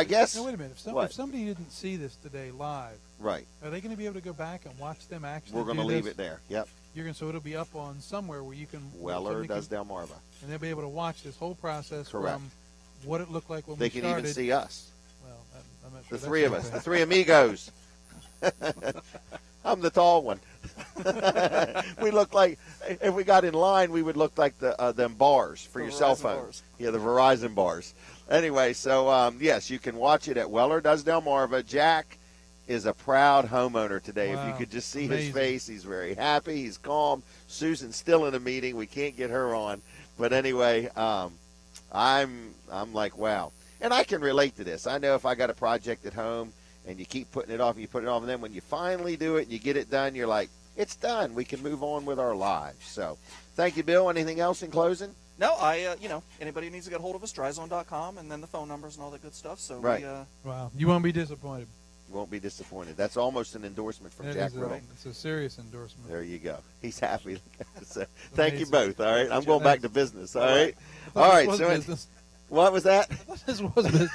guess. No, wait a minute. If somebody didn't see this today live, right? Are they going to be able to go back and watch them actually? We're going to leave it there. Yep. So it'll be up on somewhere where you can. Weller does Delmarva. And they'll be able to watch this whole process. Correct. From what it looked like when they we started. can even see us. Well, I'm not sure the three of us, the three amigos. I'm the tall one. We look like, if we got in line, we would look like them bars for your cell phone. Bars. Yeah, the Verizon bars. Anyway, so yes, you can watch it at Weller Does Delmarva. Jack is a proud homeowner today. Wow. If you could just see Amazing. his face, he's very happy. He's calm. Susan's still in a meeting. We can't get her on. But anyway, I'm like, wow. And I can relate to this. I know if I got a project at home and you keep putting it off and you put it off, and then when you finally do it and you get it done, you're like, it's done. We can move on with our lives. So thank you, Bill. Anything else in closing? No, anybody who needs to get hold of us, dryzone.com, and then the phone numbers and all that good stuff. So right. Wow. You won't be disappointed. You won't be disappointed. That's almost an endorsement from Jack Riddle. It's a serious endorsement. There you go. He's happy. So, thank you both. All right. I'm going Thanks. back to business. All right. All right. So business. What was that? This was business.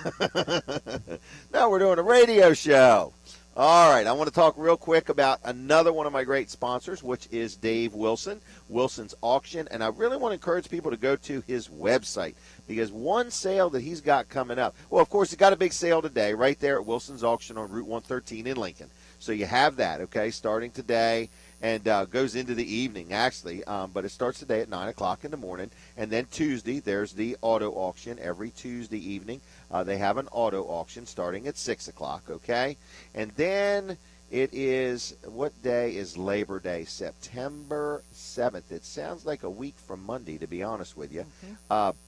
No, we're doing a radio show. All right, I want to talk real quick about another one of my great sponsors, which is Dave Wilson, Wilson's Auction, and I really want to encourage people to go to his website because one sale that he's got coming up, well, of course, he's got a big sale today right there at Wilson's Auction on Route 113 in Lincoln. So you have that, okay, starting today and goes into the evening, actually, but it starts today at 9 o'clock in the morning, and then Tuesday, there's the auto auction every Tuesday evening. They have an auto auction starting at 6 o'clock, okay? And then it is, what day is Labor Day? September 7th. It sounds like a week from Monday, to be honest with you.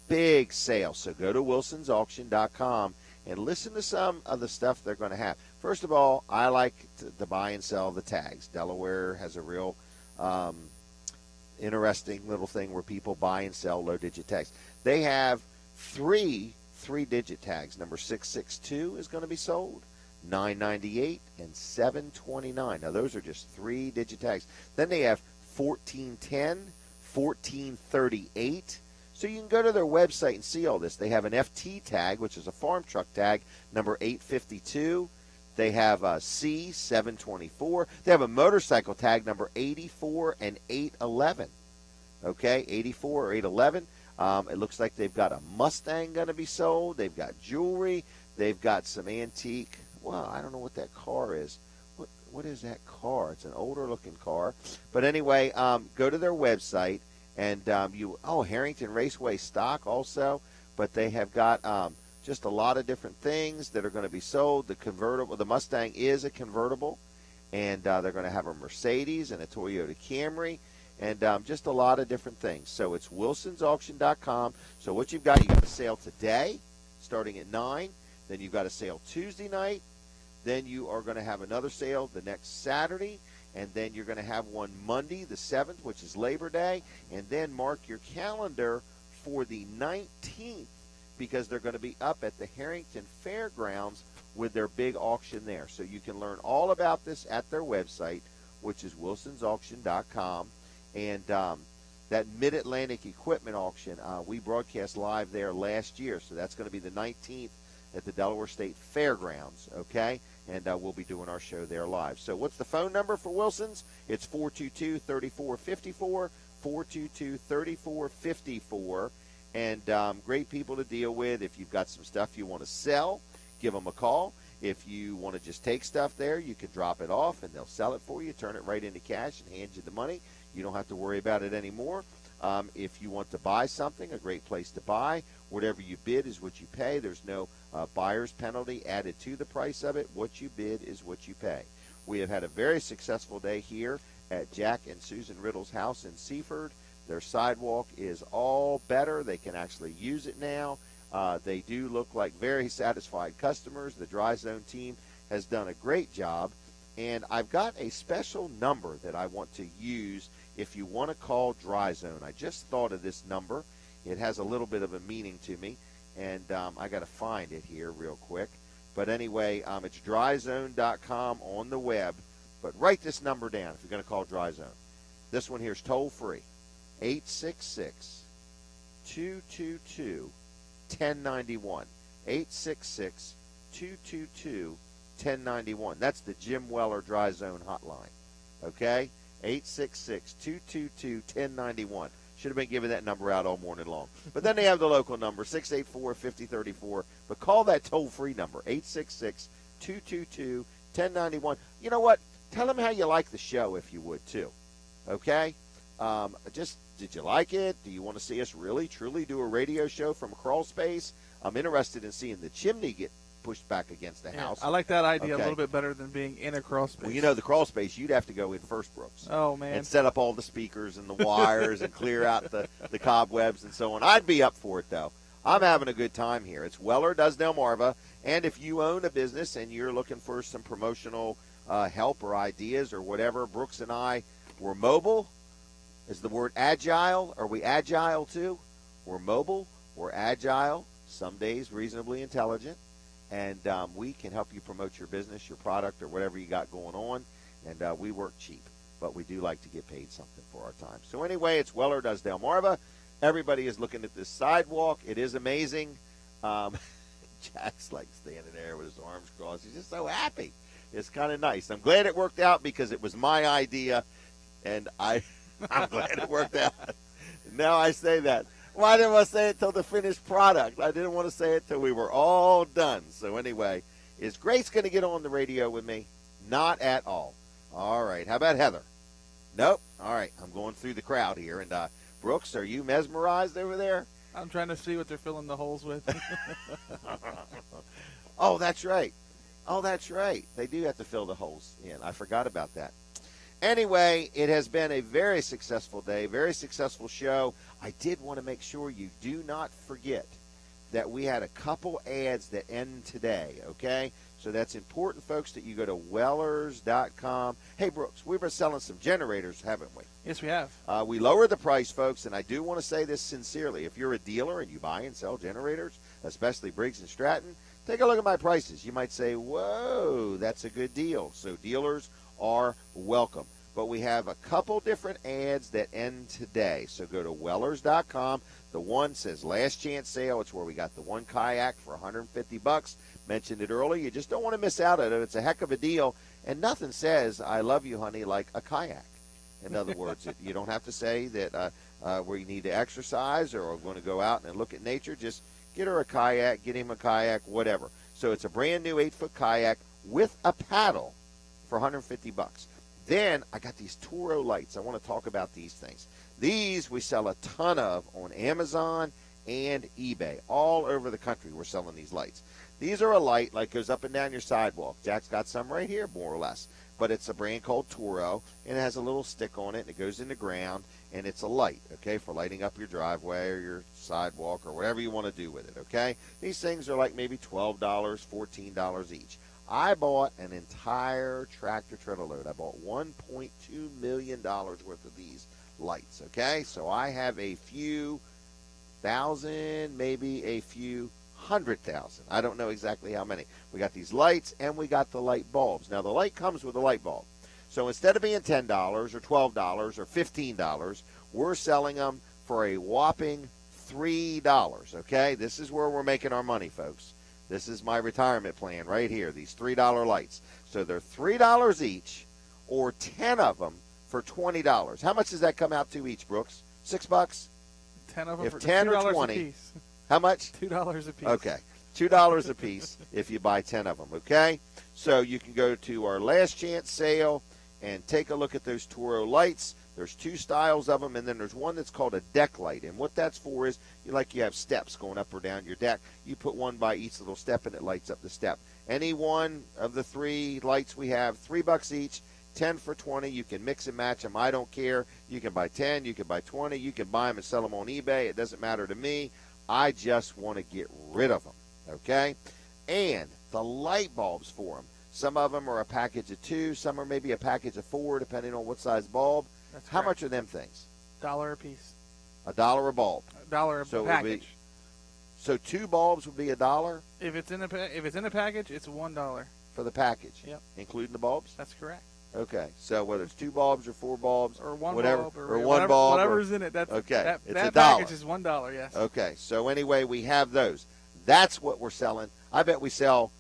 Big sale. So go to wilsonsauction.com and listen to some of the stuff they're going to have. First of all, I like to buy and sell the tags. Delaware has a real interesting little thing where people buy and sell low-digit tags. They have three-digit tags. Number 662 is going to be sold, 998 and 729. Now, those are just three-digit tags. Then they have 1410, 1438. So you can go to their website and see all this. They have an FT tag, which is a farm truck tag, number 852. They have a C724. They have a motorcycle tag, number 84 and 811. Okay, 84 or 811. It looks like they've got a Mustang going to be sold. They've got jewelry. They've got some antique. Well, I don't know what that car is. What is that car? It's an older-looking car. But anyway, go to their website. And Harrington Raceway stock also. But they have got just a lot of different things that are going to be sold. The Mustang is a convertible. And they're going to have a Mercedes and a Toyota Camry. And just a lot of different things. So it's wilsonsauction.com. So what you got a sale today starting at 9. Then you've got a sale Tuesday night. Then you are going to have another sale the next Saturday. And then you're going to have one Monday the 7th, which is Labor Day. And then mark your calendar for the 19th because they're going to be up at the Harrington Fairgrounds with their big auction there. So you can learn all about this at their website, which is wilsonsauction.com. And that Mid-Atlantic Equipment Auction, we broadcast live there last year. So that's going to be the 19th at the Delaware State Fairgrounds, okay? And we'll be doing our show there live. So what's the phone number for Wilson's? It's 422-3454, 422-3454. And great people to deal with. If you've got some stuff you want to sell, give them a call. If you want to just take stuff there, you can drop it off, and they'll sell it for you, turn it right into cash, and hand you the money. You don't have to worry about it anymore. If you want to buy something, a great place to buy. Whatever you bid is what you pay. There's no buyer's penalty added to the price of it. What you bid is what you pay. We have had a very successful day here at Jack and Susan Riddle's house in Seaford. Their sidewalk is all better. They can actually use it now. They do look like very satisfied customers. The Dry Zone team has done a great job. And I've got a special number that I want to use if you want to call Dry Zone. I just thought of this number. It has a little bit of a meaning to me, and I got to find it here real quick. But anyway, it's dryzone.com on the web. But write this number down if you're going to call Dry Zone. This one here is toll-free, 866-222-1091, 866-222-1091. That's the Jim Weller Dry Zone hotline, okay? 866-222-1091. Should have been giving that number out all morning long. But then they have the local number, 684-5034. But call that toll-free number, 866-222-1091. $10.91. You know what? Tell them how you like the show if you would, too. Okay? Did you like it? Do you want to see us really, truly do a radio show from a crawl space? I'm interested in seeing the chimney get pushed back against the house. I like that idea Okay. a little bit better than being in a crawl space. Well, you know, the crawl space, you'd have to go in first, Brooks. Oh, man. And set up all the speakers and the wires and clear out the cobwebs and so on. I'd be up for it, though. I'm having a good time here. It's Weller Does Delmarva, and if you own a business and you're looking for some promotional help or ideas or whatever, Brooks and I, we're mobile. Is the word agile? Are we agile, too? We're mobile. We're agile. Some days reasonably intelligent. And we can help you promote your business, your product, or whatever you got going on. And we work cheap, but we do like to get paid something for our time. So anyway, it's Weller Does Delmarva. Everybody is looking at this sidewalk. It is amazing. Jack's like standing there with his arms crossed. He's just so happy. It's kind of nice. I'm glad it worked out because it was my idea, and I'm glad it worked out. Now I say that. Why didn't I say it till the finished product? I didn't want to say it till we were all done. So anyway, is Grace going to get on the radio with me? Not at all. All right. How about Heather? Nope. All right. I'm going through the crowd here. And Brooks, are you mesmerized over there? I'm trying to see what they're filling the holes with. Oh, that's right. Oh, that's right. They do have to fill the holes in. I forgot about that. Anyway, it has been a very successful day, very successful show. I did want to make sure you do not forget that we had a couple ads that end today, okay? So that's important, folks, that you go to Wellers.com. Hey, Brooks, we've been selling some generators, haven't we? Yes, we have. We lowered the price, folks, and I do want to say this sincerely. If you're a dealer and you buy and sell generators, especially Briggs & Stratton, take a look at my prices. You might say, whoa, that's a good deal. So dealers are welcome. But we have a couple different ads that end today. So go to Wellers.com. The one says last chance sale. It's where we got the one kayak for $150. Mentioned it earlier. You just don't want to miss out on it. It's a heck of a deal. And nothing says, I love you, honey, like a kayak. In other words, you don't have to say that where you need to exercise or are going to go out and look at nature. Just get her a kayak, get him a kayak, whatever. So it's a brand new 8-foot kayak with a paddle for $150. Then I got these Toro lights. I want to talk about these things. These we sell a ton of on Amazon and eBay. All over the country we're selling these lights. These are a light like goes up and down your sidewalk. Jack's got some right here, more or less. But it's a brand called Toro, and it has a little stick on it, and it goes in the ground, and it's a light, okay, for lighting up your driveway or your sidewalk or whatever you want to do with it, okay? These things are like maybe $12, $14 each. I bought an entire tractor-trailer load. I bought $1.2 million worth of these lights, okay? So I have a few thousand, maybe a few 100,000. I don't know exactly how many. We got these lights, and we got the light bulbs. Now, the light comes with a light bulb. So instead of being $10 or $12 or $15, we're selling them for a whopping $3, okay? This is where we're making our money, folks. This is my retirement plan right here, these $3 lights. So they're $3 each or 10 of them for $20. How much does that come out to each, Brooks? $6? 10 of them if for 10 or $2 20. a piece. How much? $2 a piece. Okay. $2 a piece if you buy 10 of them, okay? So you can go to our last chance sale and take a look at those Toro lights. There's two styles of them, and then there's one that's called a deck light. And what that's for is, you have steps going up or down your deck. You put one by each little step, and it lights up the step. Any one of the three lights we have, $3 each, 10 for 20. You can mix and match them. I don't care. You can buy 10. You can buy 20. You can buy them and sell them on eBay. It doesn't matter to me. I just want to get rid of them, okay? And the light bulbs for them. Some of them are a package of 2. Some are maybe a package of 4, depending on what size bulb. That's How correct. much are them things? $1 a piece. $1 a bulb. $1 a So package. So 2 bulbs would be $1 If it's in a package, it's $1. for the package. Yep. Including the bulbs? That's correct. Okay. So whether it's 2 bulbs or 4 bulbs Or one whatever, bulb or or one bulb. whatever's in it. That's okay. That it's package $1. is $1. Yes. Okay. So anyway, we have those. That's what we're selling. I bet we sell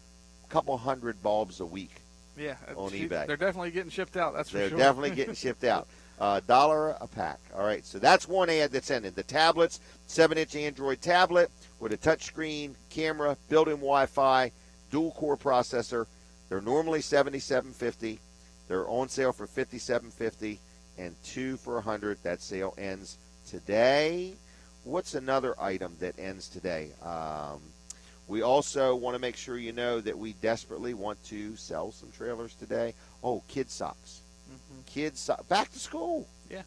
a couple hundred bulbs a week. Yeah. On eBay. They're definitely getting shipped out. That's for They're sure. definitely getting shipped out. $1 a pack. All right, so that's one ad that's ended. The tablets, 7-inch Android tablet with a touchscreen, camera, built-in Wi-Fi, dual-core processor, They're normally $77.50. They're on sale for $57.50 and 2 for $100. That sale ends today. What's another item that ends today? We also want to make sure you know that we desperately want to sell some trailers today. Oh, kid socks. Kids back to school. Yeah.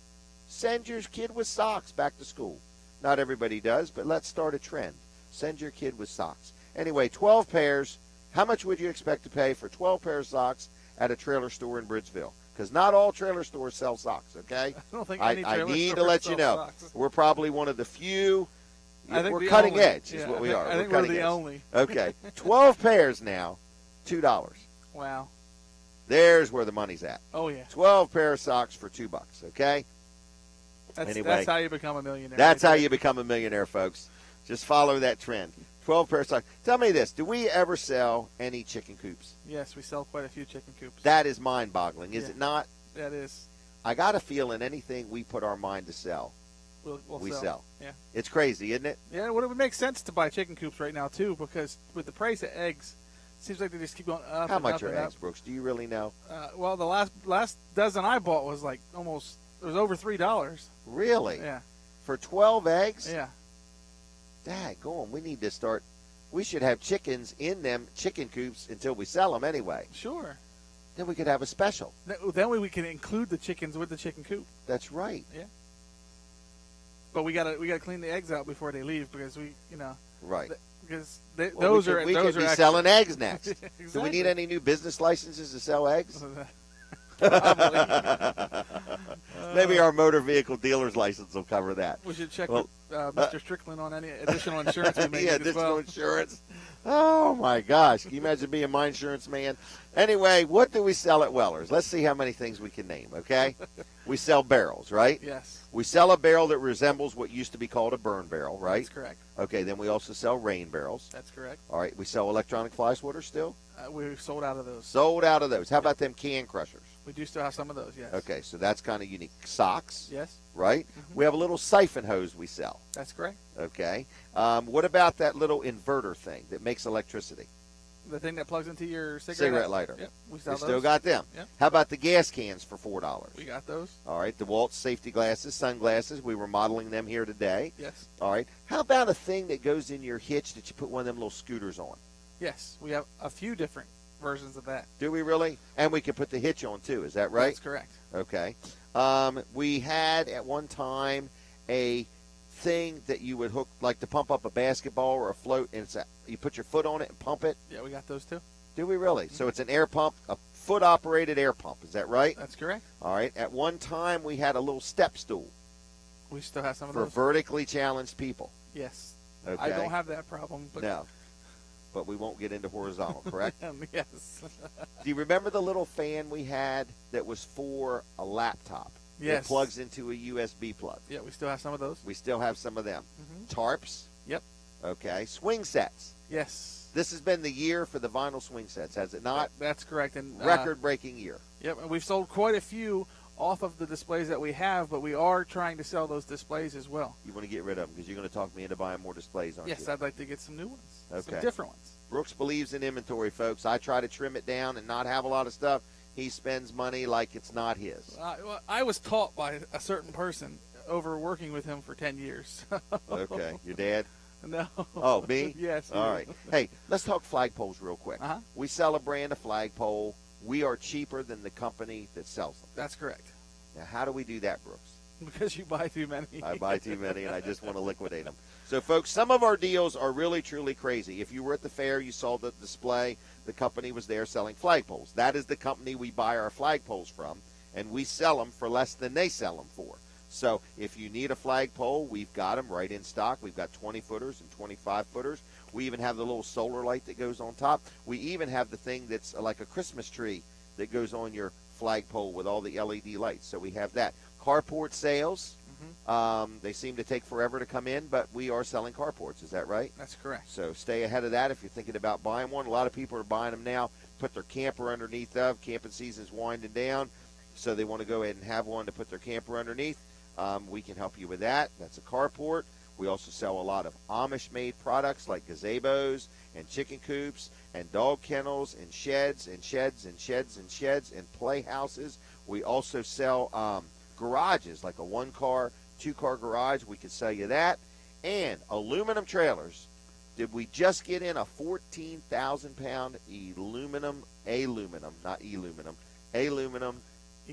Send your kid with socks back to school. Not everybody does, but let's start a trend. Send your kid with socks. Anyway, 12 pairs. How much would you expect to pay for 12 pairs of socks at a trailer store in Bridgeville? Because not all trailer stores sell socks, okay? I don't think any I trailer need to store let you sells know. socks. We're probably one of the few. I think We're the cutting only. edge is Yeah, what we are. I think we're we're cutting the edge. only. Okay. 12 pairs now, $2. Wow. There's where the money's at. Oh, yeah. 12 pair of socks for $2, okay? That's how you become a millionaire. That's right how there. you become a millionaire, folks. Just follow that trend. 12 pair of socks. Tell me this. Do we ever sell any chicken coops? Yes, we sell quite a few chicken coops. That is mind-boggling, is Yeah. it not? That is. I got a feeling anything we put our mind to sell, We'll we sell. sell. Yeah. It's crazy, isn't it? Yeah, well, it would make sense to buy chicken coops right now, too, because with the price of eggs, it seems like they just keep going up How and much up are and eggs, up. Brooks? Do you really know? Well, the last dozen I bought was like almost, it was over $3. Really? Yeah. For 12 eggs? Yeah. Daggone, we need to start. We should have chickens in them chicken coops until we sell them anyway. Sure. Then we could have a special. Then we can include the chickens with the chicken coop. That's right. Yeah. But we gotta clean the eggs out before they leave because Right. Because Well, those we are could, we those could are be actually, selling eggs next. Exactly. Do we need any new business licenses to sell eggs? Maybe our motor vehicle dealer's license will cover that. We should check Well, with Mr. Strickland on any additional insurance we may yeah, need as additional well. insurance. Oh, my gosh. Can you imagine being my insurance man? Anyway, what do we sell at Weller's? Let's see how many things we can name, okay? We sell barrels, right? Yes. We sell a barrel that resembles what used to be called a burn barrel, right? That's correct. Okay, then we also sell rain barrels. That's correct. All right, we sell electronic fly swatters still? We've sold out of those. Sold out of those. How about them can crushers? We do still have some of those, yes. Okay, so that's kind of unique. Socks? Yes. Right? We have a little siphon hose we sell. That's correct. Okay. What about that little inverter thing that makes electricity? The thing that plugs into your Cigarette lighter. Yep, we sell We those. still got them. Yep. How about the gas cans for $4? We got those. All right. DeWalt safety glasses, sunglasses. We were modeling them here today. Yes. All right. How about a thing that goes in your hitch that you put one of them little scooters on? Yes, we have a few different versions of that. Do we really? And we can put the hitch on too. Is that right? That's correct. Okay. We had at one time a thing that you would hook, like to pump up a basketball or a float, and you put your foot on it and pump it. Yeah, we got those too. Do we really? So it's an air pump, a foot-operated air pump. Is that right? That's correct. All right. At one time, we had a little step stool We still have some of for those. vertically challenged people. Yes. Okay. I don't have that problem. But No. But we won't get into horizontal, correct? Yes. Do you remember the little fan we had that was for a laptop? Yes. It plugs into a USB plug. Yeah, we still have some of those. We still have some of them. Mhm. Tarps. Yep. Okay. Swing sets. Yes. This has been the year for the vinyl swing sets, has it not? That's correct. And Record-breaking year. Yep, and we've sold quite a few off of the displays that we have, but we are trying to sell those displays as well. You want to get rid of them because you're going to talk me into buying more displays, aren't Yes, you? I'd like to get some new ones. Okay. Some different ones. Brooks believes in inventory, folks. I try to trim it down and not have a lot of stuff. He spends money like it's not his. Well, I was taught by a certain person over working with him for 10 years. Okay. Your dad? No. Oh, me? Yes. All right. Hey, let's talk flagpoles real quick. Uh-huh. We sell a brand of flagpole. We are cheaper than the company that sells them. That's correct. Now, how do we do that, Brooks? Because you buy too many. I buy too many, and I just want to liquidate them. So, folks, some of our deals are really, truly crazy. If you were at the fair, you saw the display. The company was there selling flagpoles. That is the company we buy our flagpoles from, and we sell them for less than they sell them for. So if you need a flagpole, we've got them right in stock. We've got 20-footers and 25-footers. We even have the little solar light that goes on top. We even have the thing that's like a Christmas tree that goes on your flagpole with all the LED lights. So we have that. Carport sales, they seem to take forever to come in, but we are selling carports. Is that right? That's correct. So stay ahead of that if you're thinking about buying one. A lot of people are buying them now, put their camper underneath of. Camping season's winding down, so they want to go ahead and have one to put their camper underneath. We can help you with that. That's a carport. We also sell a lot of Amish-made products like gazebos and chicken coops and dog kennels and sheds and sheds and sheds and sheds and playhouses. We also sell garages, like a 1-car, 2-car garage. We could sell you that. And aluminum trailers. Did we just get in a 14,000-pound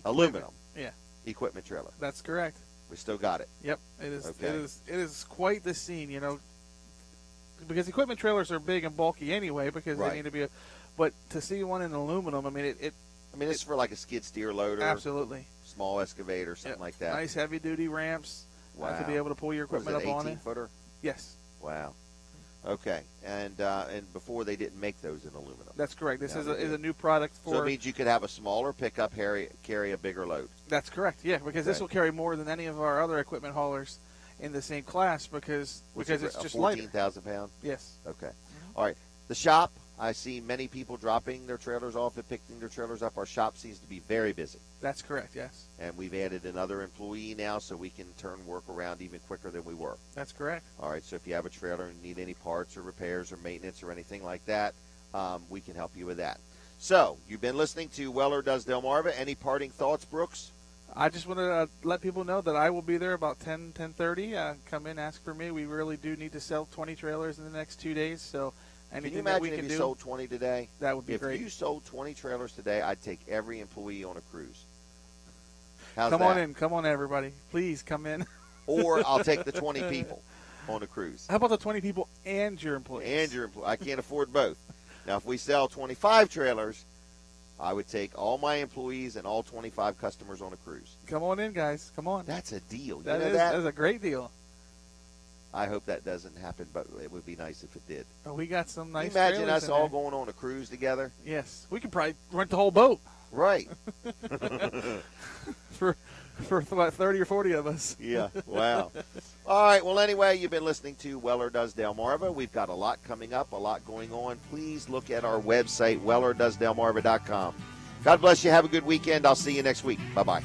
aluminum, Yeah, equipment trailer? that's correct. We still got it. Yep, it is. Okay. It is quite the scene, because equipment trailers are big and bulky anyway, because Right. they need to be. But to see one in aluminum, I mean, it's for like a skid steer loader. Absolutely. Small excavator, something like that. Nice heavy duty ramps to be able to pull your equipment up on it. 18-footer? Yes. Wow. Okay. And before they didn't make those in aluminum. That's correct. This Now is they do. a new product for. So it means you could have a smaller pickup carry a bigger load. That's correct. Yeah, because this Okay. will carry more than any of our other equipment haulers in the same class because Which it's is just a lighter. 14,000 pound? Yes. Okay. All right. The shop, I see many people dropping their trailers off and picking their trailers up. Our shop seems to be very busy. That's correct. Yes. And we've added another employee now so we can turn work around even quicker than we were. That's correct. All right. So if you have a trailer and need any parts or repairs or maintenance or anything like that, we can help you with that. So you've been listening to Weller Does Delmarva. Any parting thoughts, Brooks? I just want to let people know that I will be there about 10:30. Come in, ask for me. We really do need to sell 20 trailers in the next 2 days, so anything Can you that we imagine can if you do, sold 20 today? that would be if great. If you sold 20 trailers today, I'd take every employee on a cruise. How's Come that? on in. Come on, everybody. Please come in. Or I'll take the 20 people on a cruise. How about the 20 people and your employees? And your employees. I can't afford both. Now, if we sell 25 trailers, I would take all my employees and all 25 customers on a cruise. Come on in, guys. Come on. That's a deal. That you know is that? that's a great deal. I hope that doesn't happen, but it would be nice if it did. We got some nice. Can you imagine trailers us in all there. going on a cruise together? Yes, we could probably rent the whole boat. Right. for what, 30 or 40 of us. Yeah. Wow. All right. Well, anyway, you've been listening to Weller Does Delmarva. We've got a lot coming up, a lot going on. Please look at our website, wellerdoesdelmarva.com. God bless you. Have a good weekend. I'll see you next week. Bye-bye.